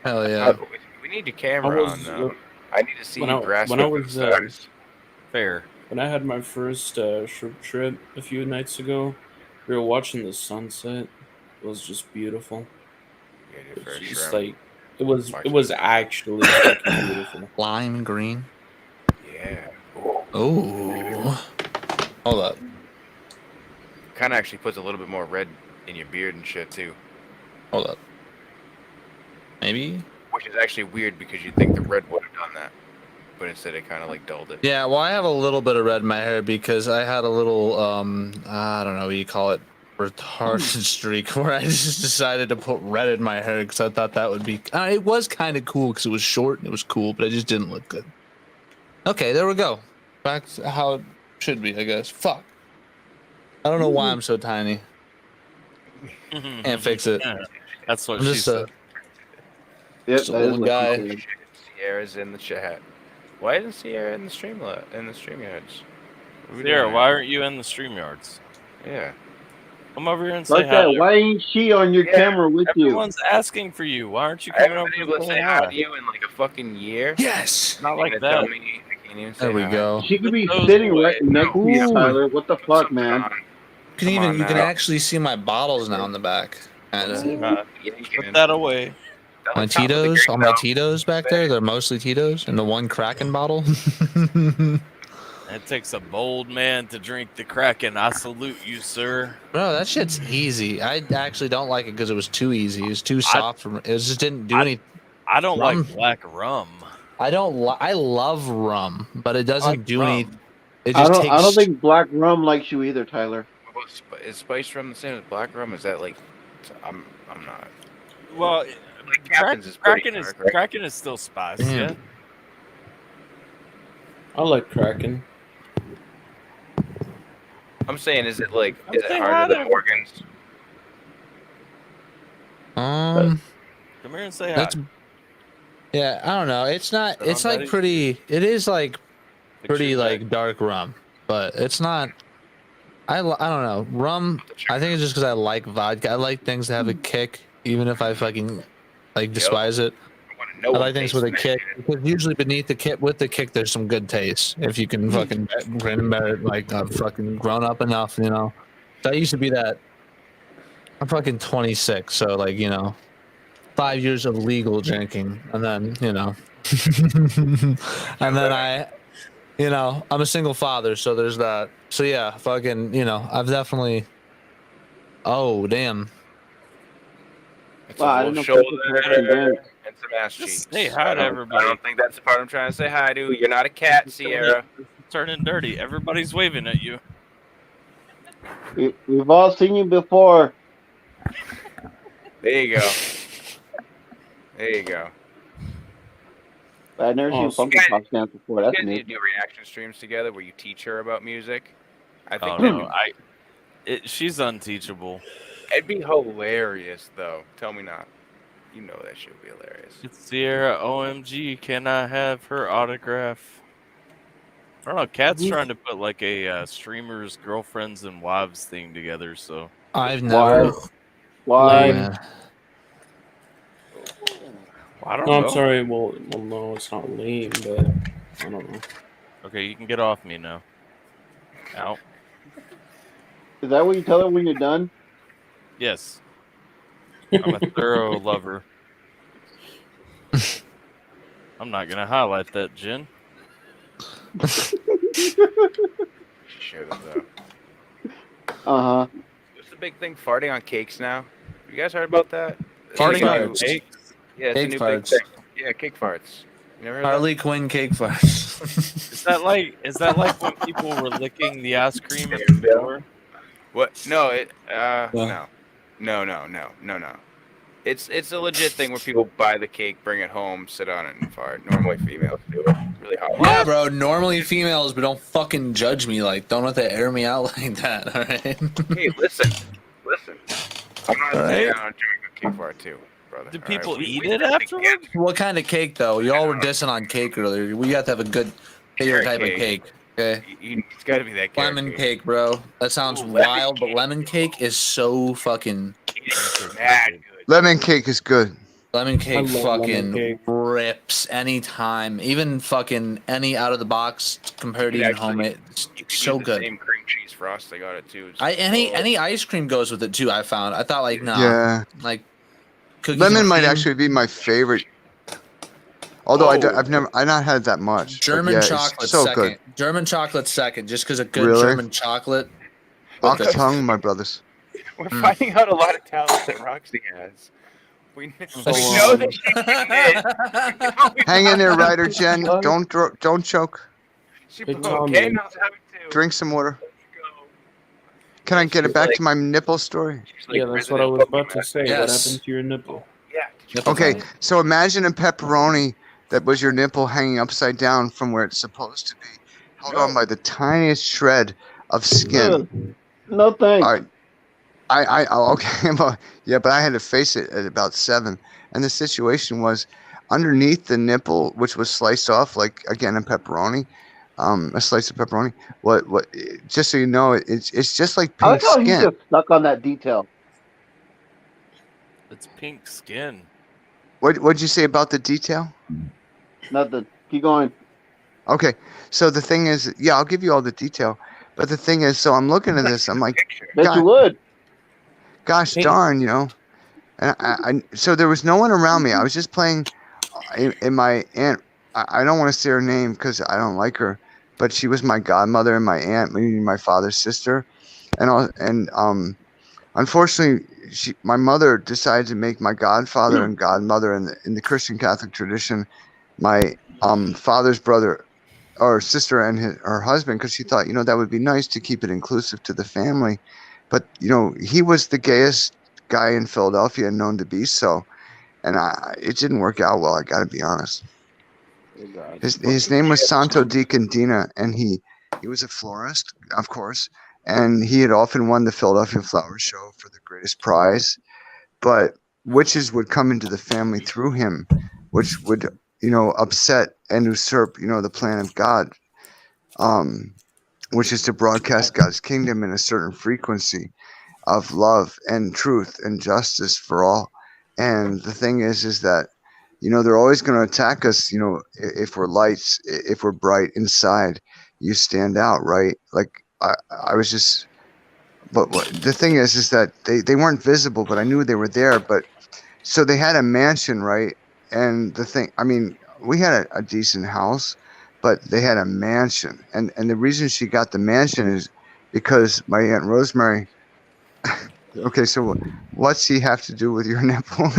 Hell yeah. We need your camera on now. I need to see you grasp when I was fair. When I had my first shrimp trip a few nights ago, we were watching the sunset. It was just beautiful. Yeah, your first Just shrimp. like it was actually fucking beautiful. Lime green. Yeah. Oh. Hold up. Kind of actually puts a little bit more red in your beard and shit too. Hold up. Maybe? Which is actually weird because you'd think the red would have done that. But instead it kind of like dulled it. Yeah, well, I have a little bit of red in my hair because I had a little, I don't know what you call it, retarded streak where I just decided to put red in my hair because I thought that would be, it was kind of cool because it was short and it was cool, but it just didn't look good. Okay, there we go. Back to how it should be, I guess. Fuck. I don't know why I'm so tiny. Can't fix it. That's what I'm she just said. Yep, just an old guy. Sierra's in the chat. Why isn't Sierra in the StreamYards? Sierra, why aren't you in the StreamYards? Yeah. Come over here and say Like hi. that, why ain't she on your camera with you? Everyone's asking for you. Why aren't you I coming haven't over been to able to say hi to you in like a fucking year. Yes. Not like You're gonna that. tell me I can't even say There we hi. go. She could be Those sitting away. right next to you, Tyler. What the fuck, man? You Come on can now. actually see my bottles now in the back. Kinda. Yeah, you Put can. that away. My On top of the Tito's, green all my belt. Tito's back there, they're mostly Tito's, and the one Kraken bottle. It takes a bold man to drink the Kraken. I salute you, sir. Bro, that shit's easy. I actually don't like it because it was too easy. It was too soft. It just didn't do any. I don't Rum. like black rum. I don't. I love rum, but it doesn't like do rum. any. It I just don't. I don't takes. think black rum likes you either, Tyler. Is spice rum the same as black rum? Is that like? I'm not. Well, Like Captain's is pretty Kraken is dark, right? Kraken is still spice. Damn. Yeah. I like Kraken. I'm saying, is it like? Is it saying harder hi than to- organs? Come here and say hi. That's. Yeah, I don't know. It's not. Sit It's on, like buddy. pretty. It is like Fix pretty your like neck. dark rum, but it's not. I don't know. Rum. I think it's just because I like vodka. I like things that have a kick, even if I fucking like despise it. I want to know. I what like things with a tastes kick because usually beneath the kick, with the kick, there's some good taste. If you can fucking grin and bear it, like I've fucking grown up enough, you know. So I used to be that. I'm fucking 26, so like 5 years of legal drinking, and then and then I'm a single father, so there's that. So yeah, fucking I've definitely. Oh damn. some Wow, I little didn't know shoulder people could actually dance. and some ass cheeks. Just say hi to I everybody. don't think that's the part I'm trying to say hi to. You're not a cat, Sierra. Turning dirty. Everybody's waving at you. We've all seen you before. There you go. There you go. I've never seen Funky Pops dance before. That's You guys need neat. to do reaction streams together where you teach her about music. I think Oh no, she's unteachable. it'd be hilarious though. Tell me not. You know that shit would be hilarious. It's Sierra. OMG, can I have her autograph? I don't know. Kat's trying to put like a streamers, girlfriends, and wives thing together. So I've never. Why? Yeah. I don't No, know. I'm sorry. Well, no, it's not lame, but I don't know. Okay, you can get off me now. Out. Is that what you tell her when you're done? Yes. I'm a thorough lover. I'm not gonna highlight that, Jen. Should have though. Uh huh. There's a big thing farting on cakes now. You guys heard about that? Farting It's a on new- cakes? Yeah, it's Cake a new farts. big thing. Yeah, cake farts. You never heard Harley Quinn cake farts. Is that like when people were licking the ice cream at the store? What? No, no. It's a legit thing where people buy the cake, bring it home, sit on it, and fart. Normally females do it. Really hot. Yeah, bro. Normally females, but don't fucking judge me. Like, don't have to air me out like that. All right. Hey, listen. I'm not All saying right. I don't drink a cake fart too, brother. Do All people right? eat it afterwards? What kind of cake, though? Y'all were dissing on cake earlier. We have to have a good favorite type of cake. Okay. It's got to be that carrot Lemon cake, bro. That sounds wild, but lemon cake is so fucking. Mad good. Lemon cake is good. Lemon cake love lemon fucking cake. rips anytime. Even fucking any out of the box compared to You even actually- homemade. It's You can so use the good. same cream cheese frosting on it too. It's Any ice cream goes with it too. I found. I thought like nah, Yeah. like cookies Lemon and might cream. actually be my favorite. Although I've not had that much. but German yeah, it's chocolate so second. good. German chocolate second, just because a good Really? German chocolate. Ox tongue, my brothers. We're Hmm. finding out a lot of talents that Roxy has. We know that she did. Hang in there, Ryder Jen. Don't choke. She Big broke. Tom, Okay, man. knows how to. Drink some water. Can I get it back to my nipple story? Yeah, that's what I was about to say. What Yes. happened to your nipple? Nipple Okay, tongue. so imagine a pepperoni that was your nipple hanging upside down from where it's supposed to be, held on by the tiniest shred of skin. No thanks. All right. Okay, well, yeah, but I had to face it at about 7, and the situation was underneath the nipple, which was sliced off like again a pepperoni, a slice of pepperoni. What? Just so you know, it's just like I like pink how he skin. just stuck on that detail. It's pink skin. What'd you say about the detail? Nothing. Keep going. Okay, so the thing is, yeah, I'll give you all the detail, but the thing is, so I'm looking at this, I'm like, Bet you would. gosh darn, you know, and I so there was no one around me. I was just playing in my aunt. I don't want to say her name because I don't like her, but she was my godmother and my aunt, meaning my father's sister, and unfortunately, my mother decided to make my godfather and godmother in the Christian Catholic tradition, my father's brother or sister and her husband, because she thought, you know, that would be nice to keep it inclusive to the family. But, you know, he was the gayest guy in Philadelphia and known to be so. And it didn't work out well, I got to be honest. His name was Santo Di Candina, and he was a florist, of course, and he had often won the Philadelphia Flower Show for the greatest prize. But witches would come into the family through him, which would, you know, upset and usurp, you know, the plan of God, which is to broadcast God's kingdom in a certain frequency of love and truth and justice for all. And the thing is that, you know, they're always going to attack us, you know, if we're lights, if we're bright inside, you stand out, right? Like I was just, but the thing is that they weren't visible, but I knew they were there. But so they had a mansion, right? And the thing, I mean, we had a decent house, but they had a mansion. And the reason she got the mansion is because my Aunt Rosemary, Okay, so what's he have to do with your nipple?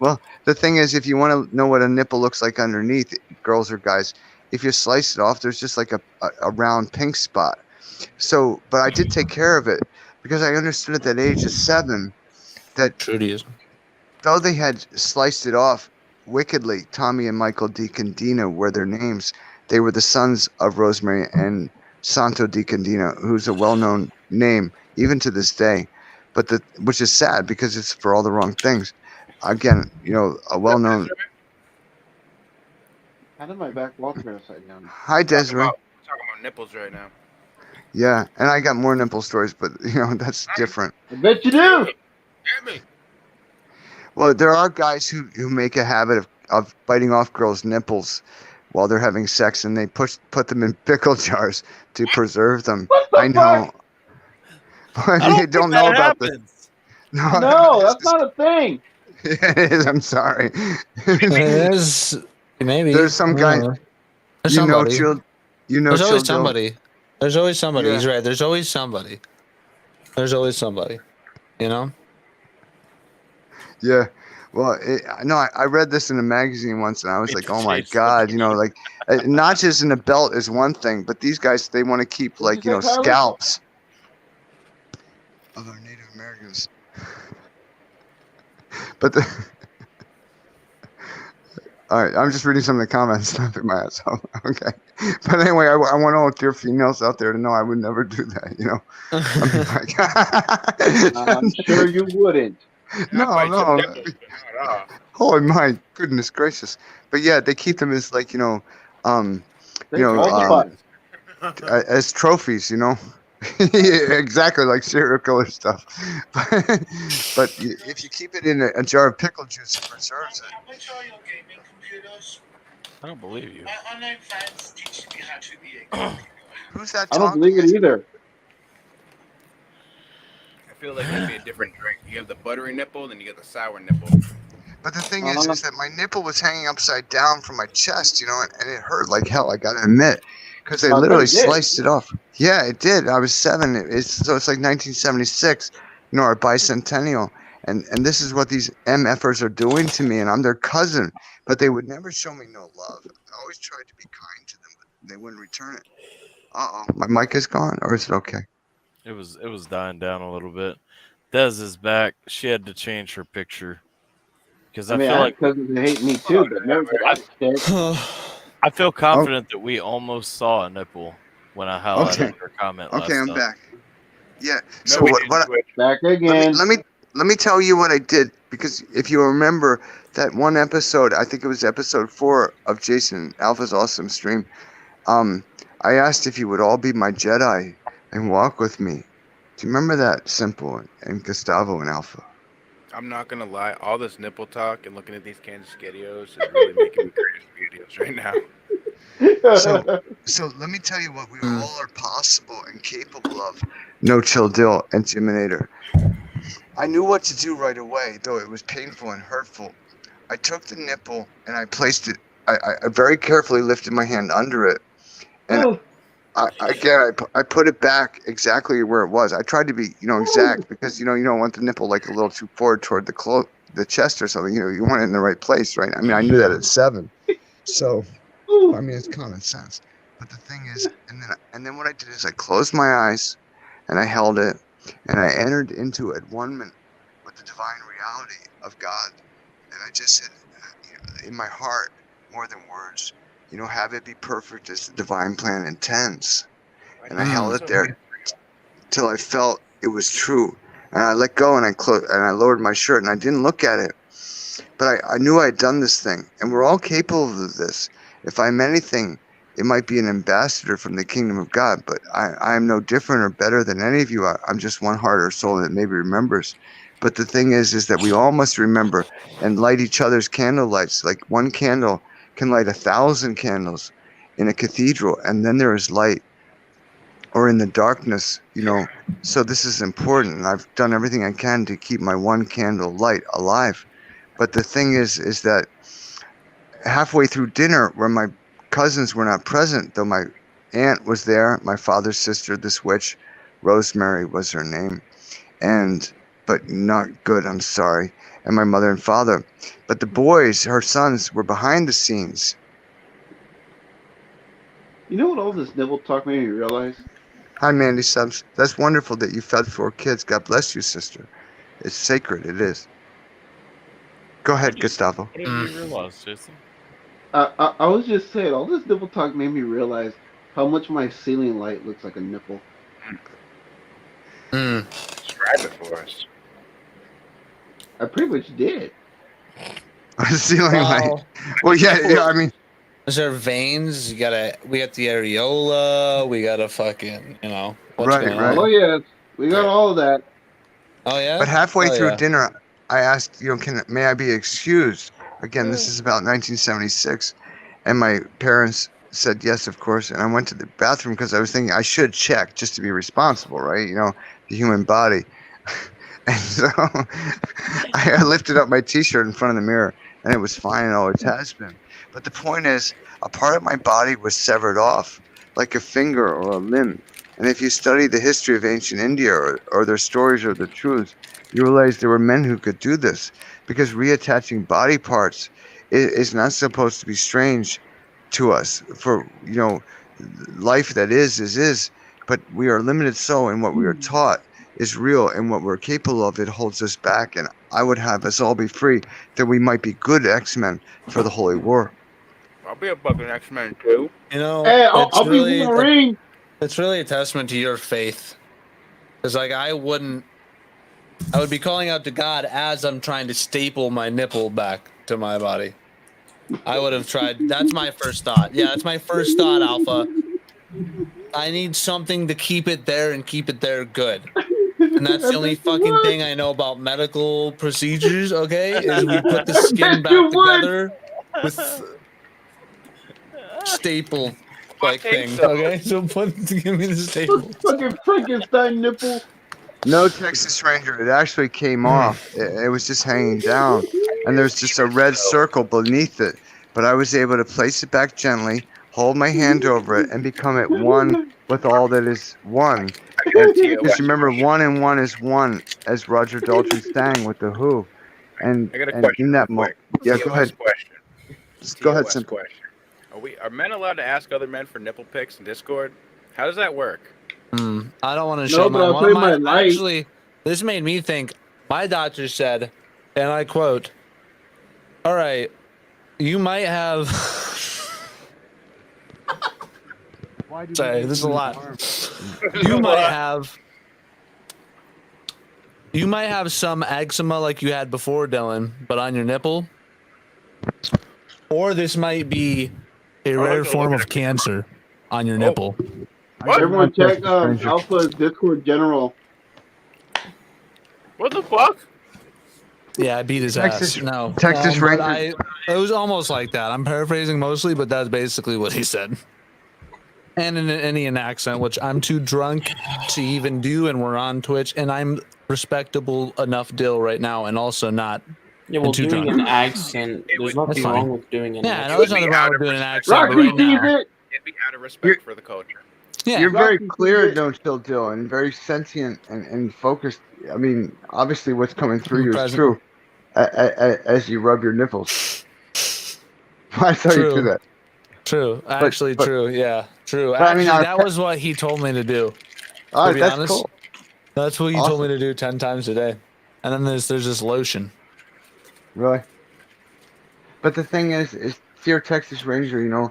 Well, the thing is, if you want to know what a nipple looks like underneath, girls or guys, if you slice it off, there's just like a round pink spot. So, but I did take care of it because I understood at that age of 7 that Judaism. though they had sliced it off wickedly, Tommy and Michael DiCandino were their names. They were the sons of Rosemary and Santo DiCandino, who's a well-known name even to this day, but which is sad because it's for all the wrong things. Again, a well-known. How did my back Walkman upside down? Hi, Desiree. We're talking about nipples right now. Yeah, and I got more nipple stories, but that's different. I bet you do. Well, there are guys who make a habit of biting off girls' nipples while they're having sex, and they put them in pickle jars to preserve them. I know. But you don't know about this. No, that's not a thing. It is. I'm sorry. It is. Maybe. There's some guy. There's somebody. There's always somebody. There's always somebody. Yeah. He's right. There's always somebody. There's always somebody. Yeah. Well, I read this in a magazine once, and I was like, oh my God, like notches in a belt is one thing, but these guys, they want to keep scalps of our Native Americans. But all right, I'm just reading some of the comments, nothing my ass off. Okay. But anyway, I want all dear females out there to know I would never do that, I'm sure you wouldn't. No. Oh my goodness gracious! But yeah, they keep them as as trophies, exactly like serial killer stuff. But if you keep it in a jar of pickle juice, it preserves it. I don't believe you. Who's that? I don't believe it either. I feel like it'd be a different drink. You have the buttery nipple, then you get the sour nipple. But the thing is that my nipple was hanging upside down from my chest, and it hurt like hell. I gotta admit, because they literally sliced it off. Yeah, it did. I was 7. So it's like 1976, our bicentennial, and this is what these MFers are doing to me, and I'm their cousin, but they would never show me no love. I always tried to be kind to them, but they wouldn't return it. My mic is gone, or is it okay? It was dying down a little bit. Des is back. She had to change her picture because I feel like cousins hate me too, but never I feel confident that we almost saw a nipple when I highlighted her comment. Okay, I'm time. back. Yeah. No, So what back again. Let me tell you what I did, because if you remember that one episode, I think it was episode 4 of Jason Alpha's awesome stream. I asked if you would all be my Jedi and walk with me. Do you remember that? Simple and Gustavo and Alpha. I'm not gonna lie, all this nipple talk and looking at these Kansas videos is really making me create videos right now. So let me tell you what we all are possible and capable of. No Chill Dill and Jiminator. I knew what to do right away, though it was painful and hurtful. I took the nipple and I placed it. I very carefully lifted my hand under it, and I put it back exactly where it was. I tried to be, exact, because you don't want the nipple like a little too forward toward the chest or something. You want it in the right place, right? I mean, I knew that at 7, so I mean it's common sense. But the thing is, and then what I did is I closed my eyes, and I held it, and I entered into it 1 minute with the divine reality of God, and I just said, in my heart, more than words. Have it be perfect as the divine plan intends. And I held it there till I felt it was true. And I let go, and I lowered my shirt, and I didn't look at it. But I knew I had done this thing. And we're all capable of this. If I'm anything, it might be an ambassador from the kingdom of God. But I am no different or better than any of you. I'm just one heart or soul that maybe remembers. But the thing is that we all must remember and light each other's candle lights. Like one candle can light 1,000 candles in a cathedral, and then there is light, or in the darkness, so this is important, and I've done everything I can to keep my one candle light alive. But the thing is that halfway through dinner, where my cousins were not present, though my aunt was there, my father's sister, this witch, Rosemary was her name, but not good. I'm sorry. And my mother and father. But the boys, her sons, were behind the scenes. You know what all this nibble talk made me realize? Hi, Mandy Subs. That's wonderful that you fed 4 kids. God bless you, sister. It's sacred. It is. Go ahead, Gustavo. What did you realize, Jason? I was just saying, all this nipple talk made me realize how much my ceiling light looks like a nipple. Describe it for us. I pretty much did. Ceiling light. Well, yeah. I mean, is there veins? We got the areola. We got a fucking, what's going on? Oh yeah, we got all of that. Oh yeah. But halfway through dinner, I asked, may I be excused? Again, this is about 1976, and my parents said yes, of course. And I went to the bathroom because I was thinking I should check just to be responsible, right? The human body. And so I lifted up my T-shirt in front of the mirror, and it was fine, and always has been. But the point is, a part of my body was severed off, like a finger or a limb. And if you study the history of ancient India or their stories or the truths, you realize there were men who could do this, because reattaching body parts is not supposed to be strange to us. For life that is, but we are limited so, and what we are taught is real, and what we're capable of, it holds us back. And I would have us all be free, that we might be good X-Men for the Holy War. I'll be a fucking X-Men too. Hey, I'll be Wolverine. It's really a testament to your faith, because I would be calling out to God as I'm trying to staple my nipple back to my body. I would have tried. That's my first thought. Yeah, that's my first thought, Alpha. I need something to keep it there and keep it there good. And that's the only fucking thing I know about medical procedures, okay? Is we put the skin back together with staple thing. Okay? So give me the staple. Fucking Frankenstein nipple. No, Texas Ranger, it actually came off. It was just hanging down. And there's just a red circle beneath it. But I was able to place it back gently, hold my hand over it, and become at one with all that is one. Just remember, 1 and 1 is 1, as Roger Daltrey sang with The Who. And I got a question. In that moment, yeah, go ahead. Go ahead, Simple. Are men allowed to ask other men for nipple pics in Discord? How does that work? I don't want to show my actually, this made me think. My doctor said, and I quote, "All right, you might have." Sorry, this is a lot. You might have some eczema like you had before, Dylan, but on your nipple. Or this might be a rare form of cancer on your nipple. Everyone check Alpha's Discord general. What the fuck? Yeah, I beat his ass. No. Texas Ranger. It was almost like that. I'm paraphrasing mostly, but that's basically what he said. And in an Indian accent, which I'm too drunk to even do, and we're on Twitch, and I'm respectable enough Dill right now, and also not. Yeah, well, too doing drunk. an accent, there's nothing wrong with doing an accent. Yeah, there's nothing wrong with doing an accent, but right now. It'd be out of respect for the culture. Yeah. You're very clear, don't you, Dill, and very sentient and focused. I mean, obviously what's coming through you is true, as you rub your nipples. I tell you to that. True. Actually, true. Yeah, true. But, Actually, that was what he told me to do. All right, to be that's honest. cool. That's what he told me to do 10 times a day. And then there's this lotion. Really? But the thing is dear Texas Ranger,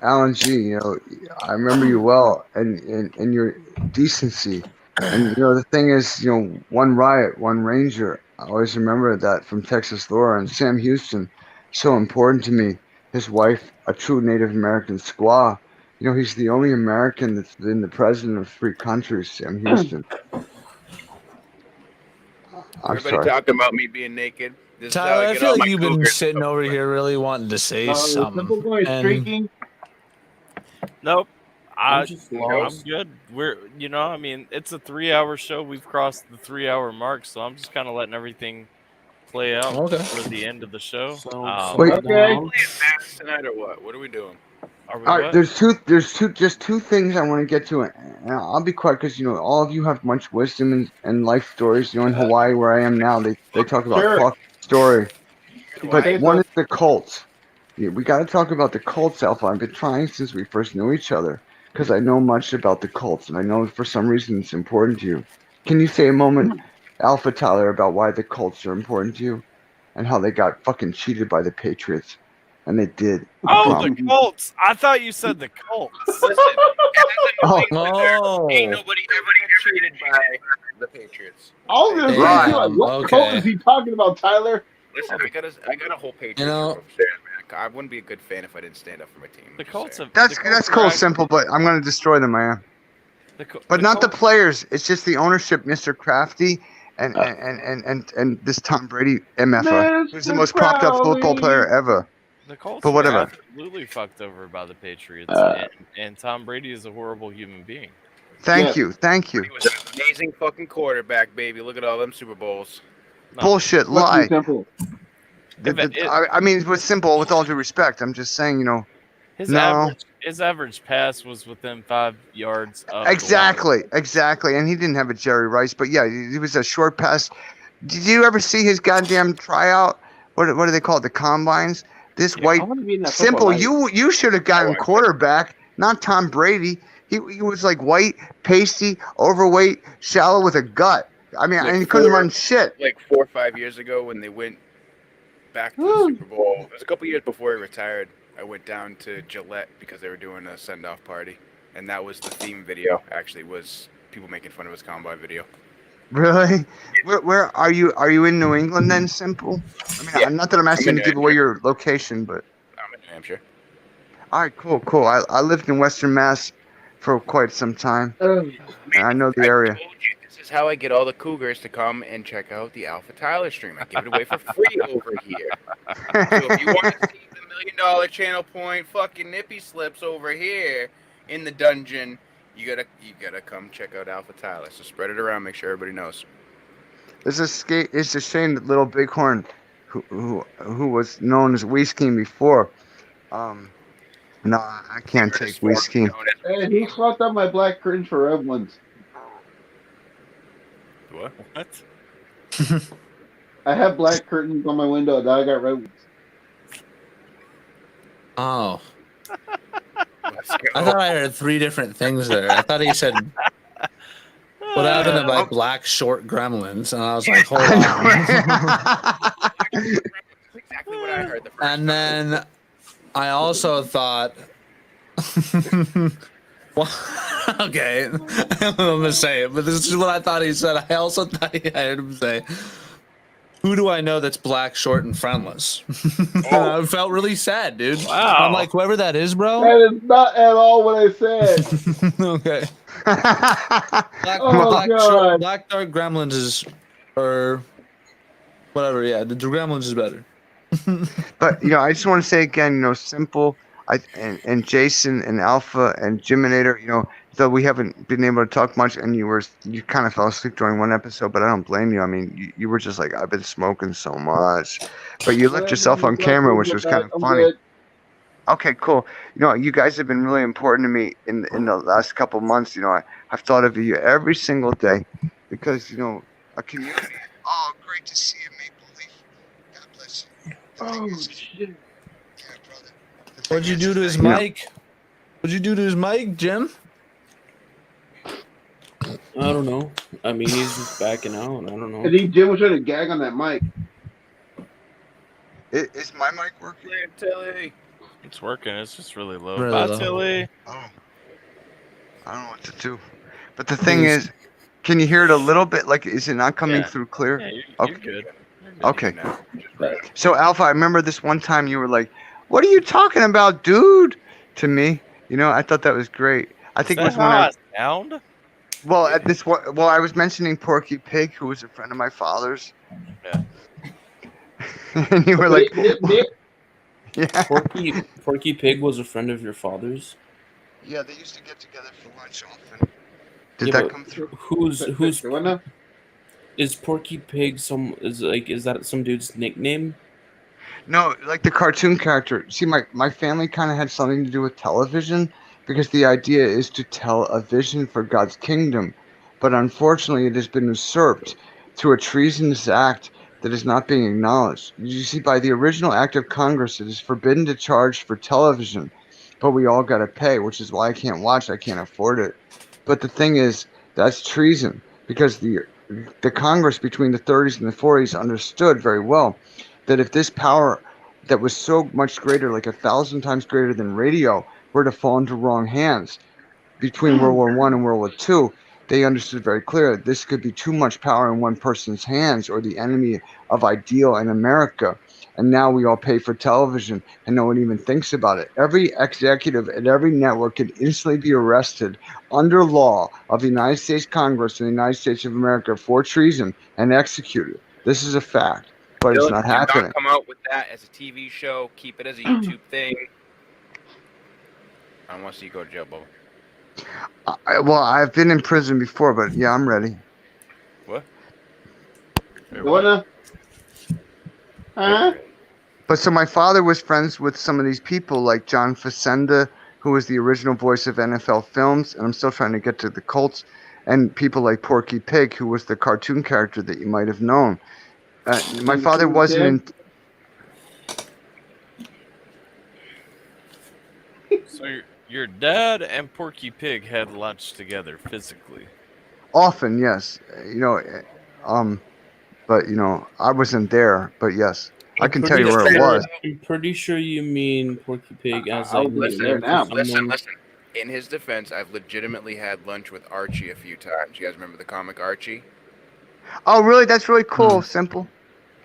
Alan G, I remember you well and your decency. And the thing is, one riot, one ranger. I always remember that from Texas lore. And Sam Houston, so important to me. His wife, a true Native American squaw. He's the only American that's been the president of 3 countries, Sam Houston. Everybody talking about me being naked. This Tyler, is I feel like you've been sitting over here really wanting to say something. Drinking. Nope. I'm lost. good. It's a 3-hour show. We've crossed the 3-hour mark, so I'm just kind of letting everything play out for the end of the show. Are we playing Max tonight or what? What are we doing? Are we All right, what? there's just two things I want to get to, and I'll be quiet because all of you have much wisdom and life stories. In Hawaii where I am now, they talk about Sure. talk story, but Say one so. is the cults. Yeah, we got to talk about the cults, Alpha. I've been trying since we first knew each other because I know much about the cults, and I know for some reason it's important to you. Can you say a moment, Alpha Tyler, about why the cults are important to you and how they got fucking cheated by the Patriots? And they did. I Oh, promise. the Colts. I thought you said the Colts. Listen, as a New Oh. Englander, ain't nobody ever get treated by the Patriots. I was gonna say, Right. too, like, what cult is he talking about, Tyler? Listen, I got a whole Patriots You know- group upstairs, man. I wouldn't be a good fan if I didn't stand up for my team. The Colts have. That's the Colts that's are cool, act- simple, but I'm gonna destroy them, I am. But not the Colts- players. It's just the ownership, Mr. Crafty, and this Tom Brady MFer, who's the Mr. most propped up football Crowley. player ever. The Colts But were whatever. absolutely fucked over by the Patriots, and Tom Brady is a horrible human being. Thank you. He was an amazing fucking quarterback, baby. Look at all them Super Bowls. Bullshit, Let's be lie. simple. I mean, it was simple. With all due respect, I'm just saying, His no. average pass was within 5 yards of Exactly, and he didn't have a Jerry Rice, but yeah, he was a short pass. Did you ever see his goddamn tryout? What do they call it? The combines. This white simple. You should have gotten quarterback, not Tom Brady. He was like white, pasty, overweight, shallow with a gut. I mean, and he couldn't run shit. Like 4 or 5 years ago when they went back to the Super Bowl. It was a couple years before he retired. I went down to Gillette because they were doing a send-off party, and that was the theme video. Actually, was people making fun of his combine video. Really? Where are you? Are you in New England then? Simple. I mean, Yeah. not that I'm asking I'm you in to give away your location, but I'm in New Hampshire. all right, cool. I lived in Western Mass for quite some time, and I know the area. This is how I get all the Cougars to come and check out the AlphaTyler stream. I give it away for free over here. So if you want to see the $1 million channel point fucking nippy slips over here in the dungeon, you gotta come check out AlphaTyler. So spread it around, make sure everybody knows. It's a shame that Little Bighorn, who was known as Whiskey before, no, I can't take Whiskey. Hey, who fucked up my black curtains for Red Ones? What? I have black curtains on my window. Now I got red ones. Oh. I thought I heard 3 different things there. I thought he said, what happened to my black short gremlins? And I was like, hold on. That's exactly what I heard the first And then I also thought, well, okay, I'm going to say it, but this is what I thought he said. I also thought I heard him say, who do I know that's black, short, and friendless? I felt really sad, dude. Wow. I'm like, whoever that is, bro. That is not at all what I said. Okay. Oh, God. Black dark gremlins is, or whatever. Yeah, the gremlins is better. But I just want to say again, simple. And Jason and Alpha and Jiminator, though we haven't been able to talk much, and you kind of fell asleep during one episode, but I don't blame you. I mean, you were just like, I've been smoking so much, but you left yourself on camera, which was kind of funny. Okay, cool. You guys have been really important to me in the last couple months. I've thought of you every single day because a community. Oh, great to see you, Maple Leaf. God bless you. Oh shit. What'd you do to his mic? What'd you do to his mic, Jim? I don't know. I mean, he's just backing out. I don't know. I think Jim was trying to gag on that mic. Is my mic working? Tilly. It's working. It's just really low. Really Bye, low. Tilly. Oh, I don't know what to do. But the thing is, can you hear it a little bit? Like, is it not coming through clear? Yeah, you're Okay. good. Okay. So, Alpha, I remember this one time you were like, "What are you talking about, dude?" To me, I thought that was great. I think it was when I sound. well at this one. Well, I was mentioning Porky Pig, who was a friend of my father's. Yeah. And you were like, Yeah. Porky Pig was a friend of your father's. Yeah, they used to get together for lunch often. Did Yeah, that but come through? Who's is Porky Pig is that some dude's nickname? No, like the cartoon character. See, my family kind of had something to do with television because the idea is to tell a vision for God's kingdom. But unfortunately, it has been usurped through a treasonous act that is not being acknowledged. You see, by the original act of Congress, it is forbidden to charge for television, but we all got to pay, which is why I can't watch. I can't afford it. But the thing is, that's treason because the Congress between the 30s and the 40s understood very well that if this power that was so much greater, like 1,000 times greater than radio, were to fall into wrong hands between World War I and World War II, they understood very clearly this could be too much power in one person's hands or the enemy of ideal in America. And now we all pay for television and no one even thinks about it. Every executive at every network could instantly be arrested under law of the United States Congress and the United States of America for treason and executed. This is a fact, but it's Dylan, not do not happening. come out with that as a TV show. Keep it as a YouTube thing. I don't want to see you go to jail, Bubba. Well, I've been in prison before, but yeah, I'm ready. What? What? Huh? But so my father was friends with some of these people like John Facenda, who was the original voice of NFL Films, and I'm still trying to get to the Colts, and people like Porky Pig, who was the cartoon character that you might have known. My father wasn't in... So your dad and Porky Pig had lunch together physically. Often, yes. But I wasn't there. But yes, I can tell you where it was. I'm pretty sure you mean Porky Pig as I'll like be there now. Listen. In his defense, I've legitimately had lunch with Archie a few times. You guys remember the comic Archie? Oh, really? That's really cool. Simple.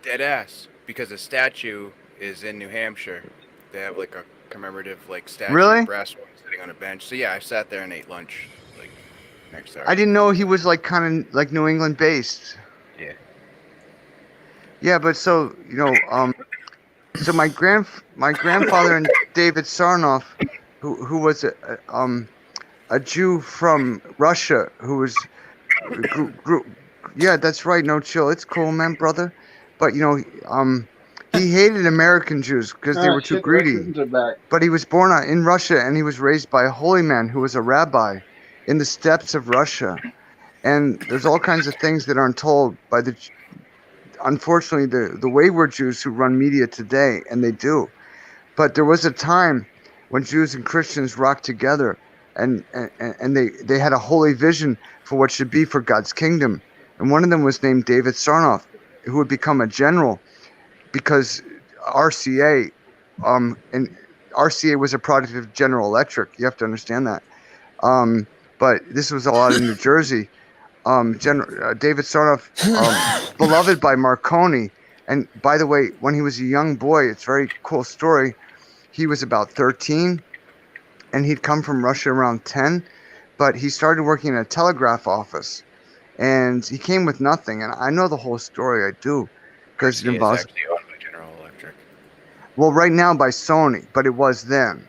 Dead ass. Because the statue is in New Hampshire. They have like a commemorative statue, Really? brass one sitting on a bench. So yeah, I sat there and ate lunch next to I didn't know he was kind of like New England based. Yeah. Yeah, but so so my grandfather and David Sarnoff, who was a Jew from Russia, who was yeah, that's right. No chill. It's cool, man, brother. But he hated American Jews because they were too greedy. But he was born in Russia, and he was raised by a holy man who was a rabbi in the steppes of Russia. And there's all kinds of things that aren't told by unfortunately, the wayward Jews who run media today, and they do. But there was a time when Jews and Christians rocked together, and they had a holy vision for what should be for God's kingdom. And one of them was named David Sarnoff, who would become a general because RCA, and RCA was a product of General Electric. You have to understand that. But this was all out in New Jersey. David Sarnoff, beloved by Marconi. And by the way, when he was a young boy, it's a very cool story. He was about 13, and he'd come from Russia around 10, but he started working in a telegraph office, and he came with nothing. And I know the whole story. I do, because it involves. It's actually owned by General Electric. Well, right now by Sony, but it was then.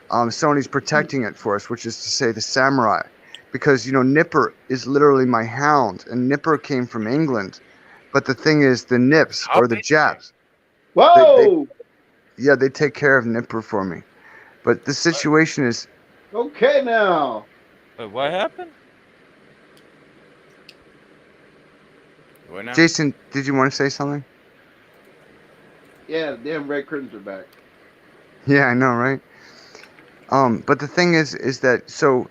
Sony's protecting it for us, which is to say the samurai. Because, Nipper is literally my hound, and Nipper came from England. But the thing is, the Nips, or the Japs. Whoa! They take care of Nipper for me. But the situation is... Okay, now. Wait, what happened? What now? Jason, did you want to say something? Yeah, the damn red curtains are back. Yeah, I know, right? But the thing is that, so...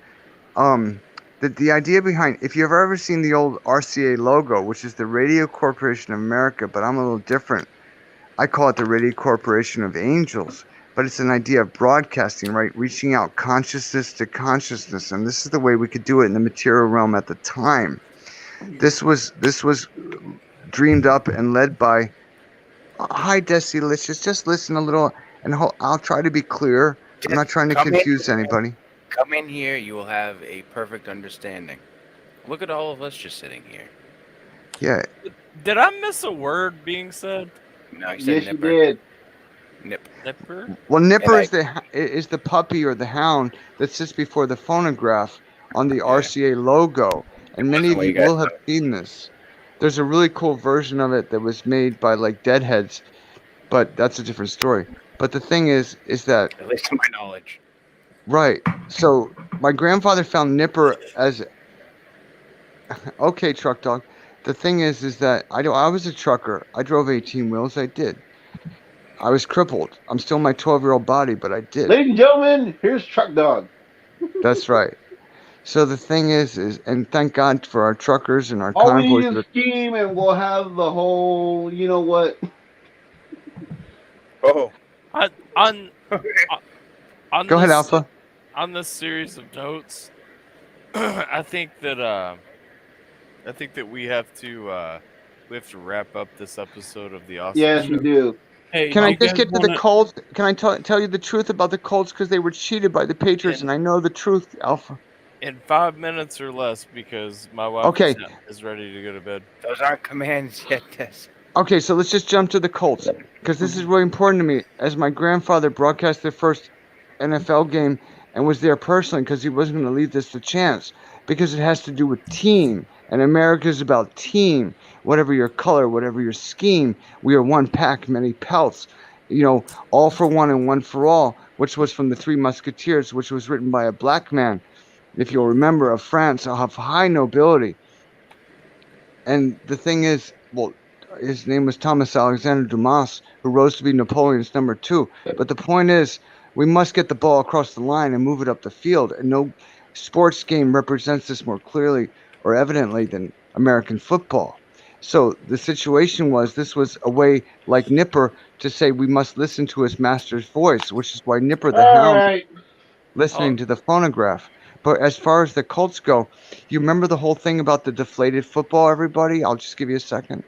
The idea behind, if you've ever seen the old RCA logo, which is the Radio Corporation of America, but I'm a little different. I call it the Radio Corporation of Angels, but it's an idea of broadcasting, right? Reaching out consciousness to consciousness, and this is the way we could do it in the material realm at the time. This was dreamed up and led by. Hi, Desi. Let's just listen a little, and I'll try to be clear. I'm not trying to confuse anybody. Come in here, you will have a perfect understanding. Look at all of us just sitting here. Yeah. Did I miss a word being said? No, you said Yes, Nipper. you did. Nipper? Well, Nipper is the puppy or the hound that sits before the phonograph on the RCA logo, and many of you will have seen this. There's a really cool version of it that was made by Deadheads but that's a different story. But the thing is that At least to my knowledge. right. So my grandfather found Nipper as okay, truck dog. The thing is that I was a trucker. I drove 18 wheels. I did. I was crippled. I'm still in my 12-year-old body, but I did. Ladies and gentlemen, here's Truck Dog. That's right. So the thing is, and thank God for our truckers and our All we convoys. need is steam, and we'll have the whole. You know what? Oh. On Go ahead, this- Alpha. On this series of notes, I think that we have to wrap up this episode of the Awesome Yes, Show. we do. Hey, Can do I you just guys get to the wanna- Colts? Can I tell you the truth about the Colts because they were cheated by the Patriots, and I know the truth, Alpha. In 5 minutes or less, because my wife Okay. is ready to go to bed. Those aren't commands yet, Tess. Okay, so let's just jump to the Colts because this is really important to me. As my grandfather broadcast their first NFL game and was there personally because he wasn't going to leave this to chance because it has to do with team, and America is about team. Whatever your color, whatever your scheme, we are one pack, many pelts. You know, all for one and one for all, which was from the Three Musketeers, which was written by a black man, if you'll remember, of France, of high nobility. And the thing is, well, his name was Thomas Alexander Dumas, who rose to be Napoleon's number 2. But the point is, we must get the ball across the line and move it up the field. And no sports game represents this more clearly or evidently than American football. So the situation was, this was a way like Nipper to say we must listen to his master's voice, which is why Nipper the All Hound right. listening to the phonograph. But as far as the Colts go, you remember the whole thing about the deflated football, everybody? I'll just give you a second.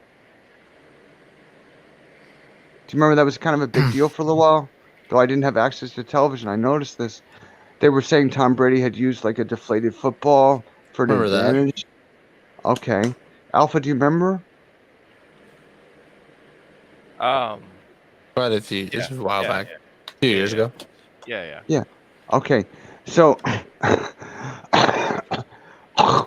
Do you remember that was kind of a big deal for a little while? Though I didn't have access to television, I noticed this. They were saying Tom Brady had used like a deflated football for an Remember that. advantage. Okay. Alpha, do you remember? Quite a few. This was a while back. A few years ago. Yeah. Yeah. Okay. So a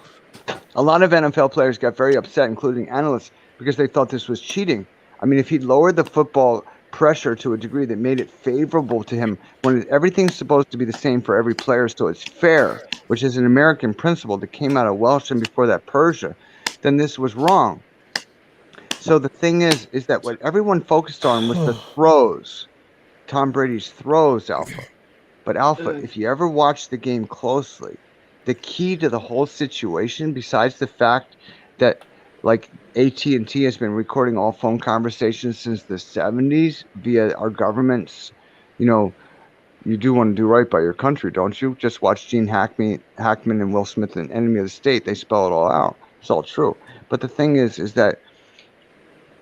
lot of NFL players got very upset, including analysts, because they thought this was cheating. I mean, if he lowered the football pressure to a degree that made it favorable to him, when everything's supposed to be the same for every player, so it's fair, which is an American principle that came out of Welsh and before that Persia, then this was wrong. So the thing is that what everyone focused on was the throws, Tom Brady's throws, Alpha. But Alpha, if you ever watch the game closely, the key to the whole situation, besides the fact that like AT&T has been recording all phone conversations since the 70s via our government's, you know, you do want to do right by your country, don't you? Just watch Gene Hackman and Will Smith in Enemy of the State. They spell it all out. It's all true. But the thing is that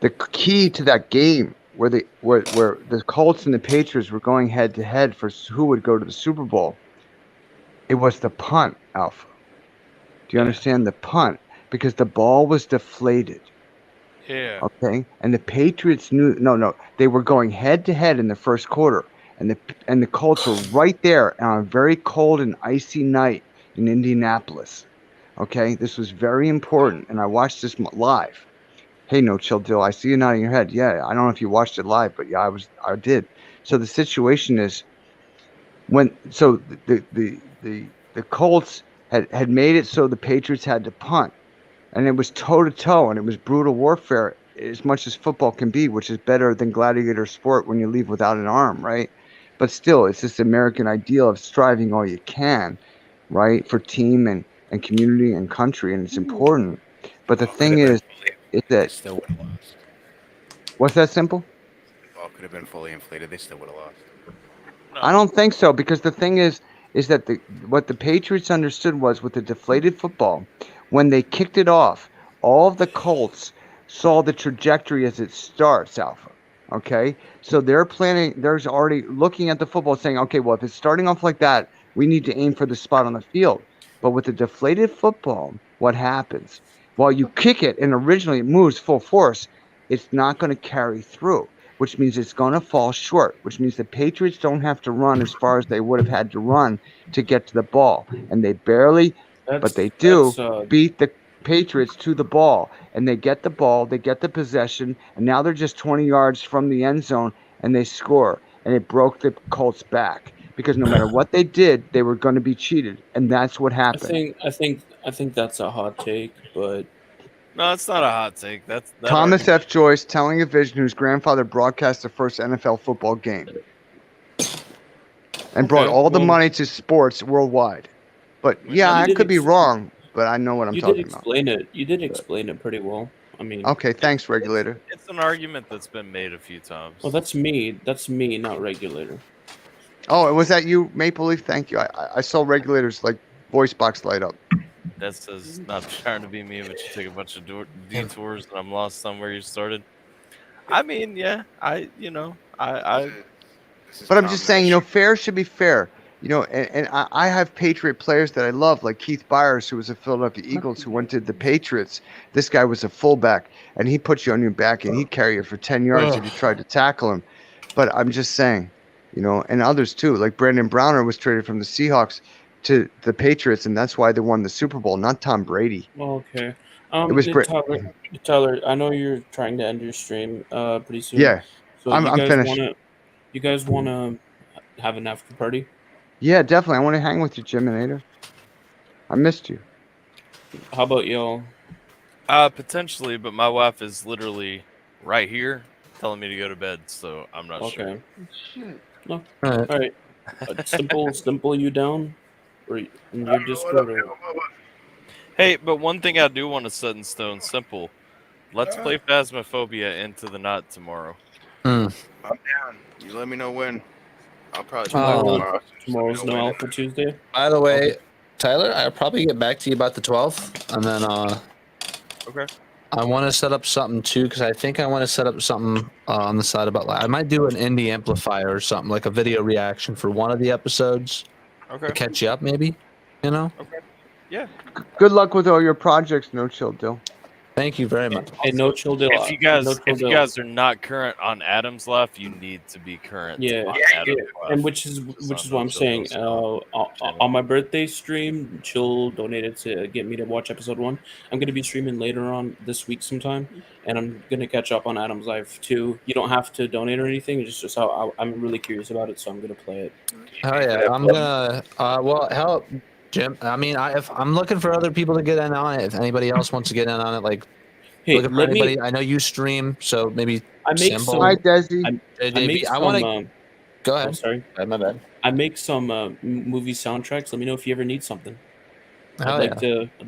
the key to that game where the Colts and the Patriots were going head to head for who would go to the Super Bowl, it was the punt, Alpha. Do you understand the punt? Because the ball was deflated. Yeah. Okay, and the Patriots knew. No, they were going head to head in the first quarter, and the Colts were right there on a very cold and icy night in Indianapolis. Okay, this was very important, and I watched this live. Hey, No Chill Dill, I see you nodding your head. Yeah, I don't know if you watched it live, but yeah, I did. So the situation is, the Colts had made it so the Patriots had to punt, and it was toe to toe, and it was brutal warfare as much as football can be, which is better than gladiator sport when you leave without an arm, right? But still, it's this American ideal of striving all you can, right, for team and community and country, and it's important. But the thing is that Still would have lost. what's that simple? The ball could have been fully inflated. They still would have lost. I don't think so, because the thing is that what the Patriots understood was with the deflated football, when they kicked it off, all of the Colts saw the trajectory as it starts, Alpha. Okay, so they're already looking at the football saying, okay, well, if it's starting off like that, we need to aim for the spot on the field. But with the deflated football, what happens? While you kick it and originally it moves full force, it's not going to carry through, which means it's going to fall short, which means the Patriots don't have to run as far as they would have had to run to get to the ball. And they barely, but they do beat the Patriots to the ball, and they get the ball, they get the possession, and now they're just 20 yards from the end zone, and they score, and it broke the Colts back because no matter what they did, they were going to be cheated, and that's what happened. I think that's a hot take, but No, it's not a hot take. That Thomas argument- F. Joyce telling a vision whose grandfather broadcast the first NFL football game and brought all the money to sports worldwide. But yeah, I could be wrong, but I know what I'm talking about. You did explain it pretty well. I mean, Okay, thanks, regulator. It's an argument that's been made a few times. well, that's me. That's me, not regulator. Oh, was that you, Maple Leaf? Thank you. I saw regulators like voice box light up. That says not trying to be me, but you take a bunch of detours and I'm lost somewhere you started. I mean, yeah, I. But I'm just saying, fair should be fair. And I have Patriot players that I love, like Keith Byers, who was a Philadelphia Eagles, who went to the Patriots. This guy was a fullback, and he put you on your back, and he'd carry you for 10 yards if you tried to tackle him. But I'm just saying, and others too, like Brandon Browner was traded from the Seahawks to the Patriots, and that's why they won the Super Bowl, not Tom Brady. Well, okay. It was Tyler, I know you're trying to end your stream pretty soon. Yeah, So I'm finished. You guys want to have an after party? Yeah, definitely. I want to hang with you, Jiminator. I missed you. How about y'all? Potentially, but my wife is literally right here telling me to go to bed, so I'm not sure. Okay. No. All right. Simple, you down? Or in your Discord? Hey, but one thing I do want to set in stone, simple. Let's play Phasmophobia into the Knot tomorrow. I'm down. You let me know when. I'll probably tomorrow. Tomorrow's no Alpha Tuesday. By the way, Tyler, I'll probably get back to you about the 12th, and then Okay. I want to set up something too, because I think I want to set up something on the side about I might do an indie amplifier or something, like a video reaction for one of the episodes. Okay. To catch you up, maybe. Okay. Yeah. Good luck with all your projects, No Chill Dill. Thank you very much. Hey, no chill deal. If you guys are not current on Adam's Life, you need to be current. Yeah, on Adam's Life. And which is what I'm saying. On my birthday stream, Chill donated to get me to watch episode 1. I'm gonna be streaming later on this week sometime, and I'm gonna catch up on Adam's Life too. You don't have to donate or anything. It's just how I'm really curious about it, so I'm gonna play it. Oh yeah, I'm gonna. Well, hell, Jim. I mean, if I'm looking for other people to get in on it. If anybody else wants to get in on it, like, hey, looking for anybody. I know you stream, so maybe. I make some. Hi, Desi. I want to. Go ahead. Oh, sorry, my bad. I make some movie soundtracks. Let me know if you ever need something. I'd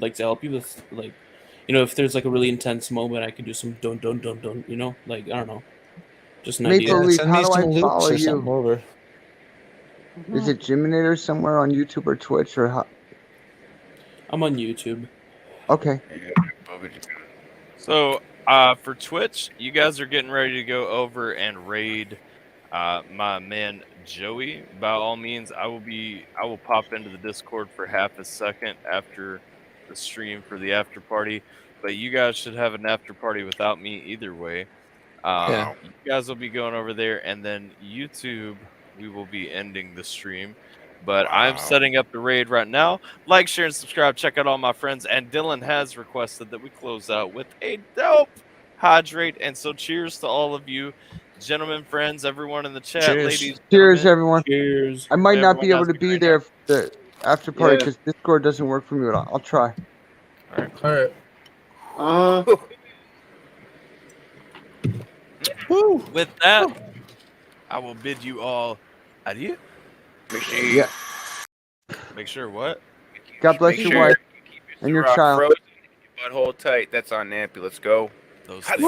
like to help you with, like, if there's like a really intense moment, I could do some don't, like, I don't know, just an idea. Maple Leaf, how do I follow you? Over. Is it Jiminator somewhere on YouTube or Twitch or how? I'm on YouTube. Okay. So for Twitch, you guys are getting ready to go over and raid my man Joey. By all means, I will pop into the Discord for half a second after the stream for the after party. But you guys should have an after party without me either way. You guys will be going over there, and then YouTube, we will be ending the stream. But I'm setting up the raid right now. Like, share, and subscribe. Check out all my friends. And Dylan has requested that we close out with a dope hydrate. And so cheers to all of you, gentlemen, friends, everyone in the chat, ladies. Cheers, everyone. Cheers. I might not be able to be there for the after party because Discord doesn't work for me, but I'll try. All right. With that, I will bid you all adieu. Make sure what? God bless your wife and your child. Frozen, keep your butthole tight. That's on Nappy. Let's go. Those things.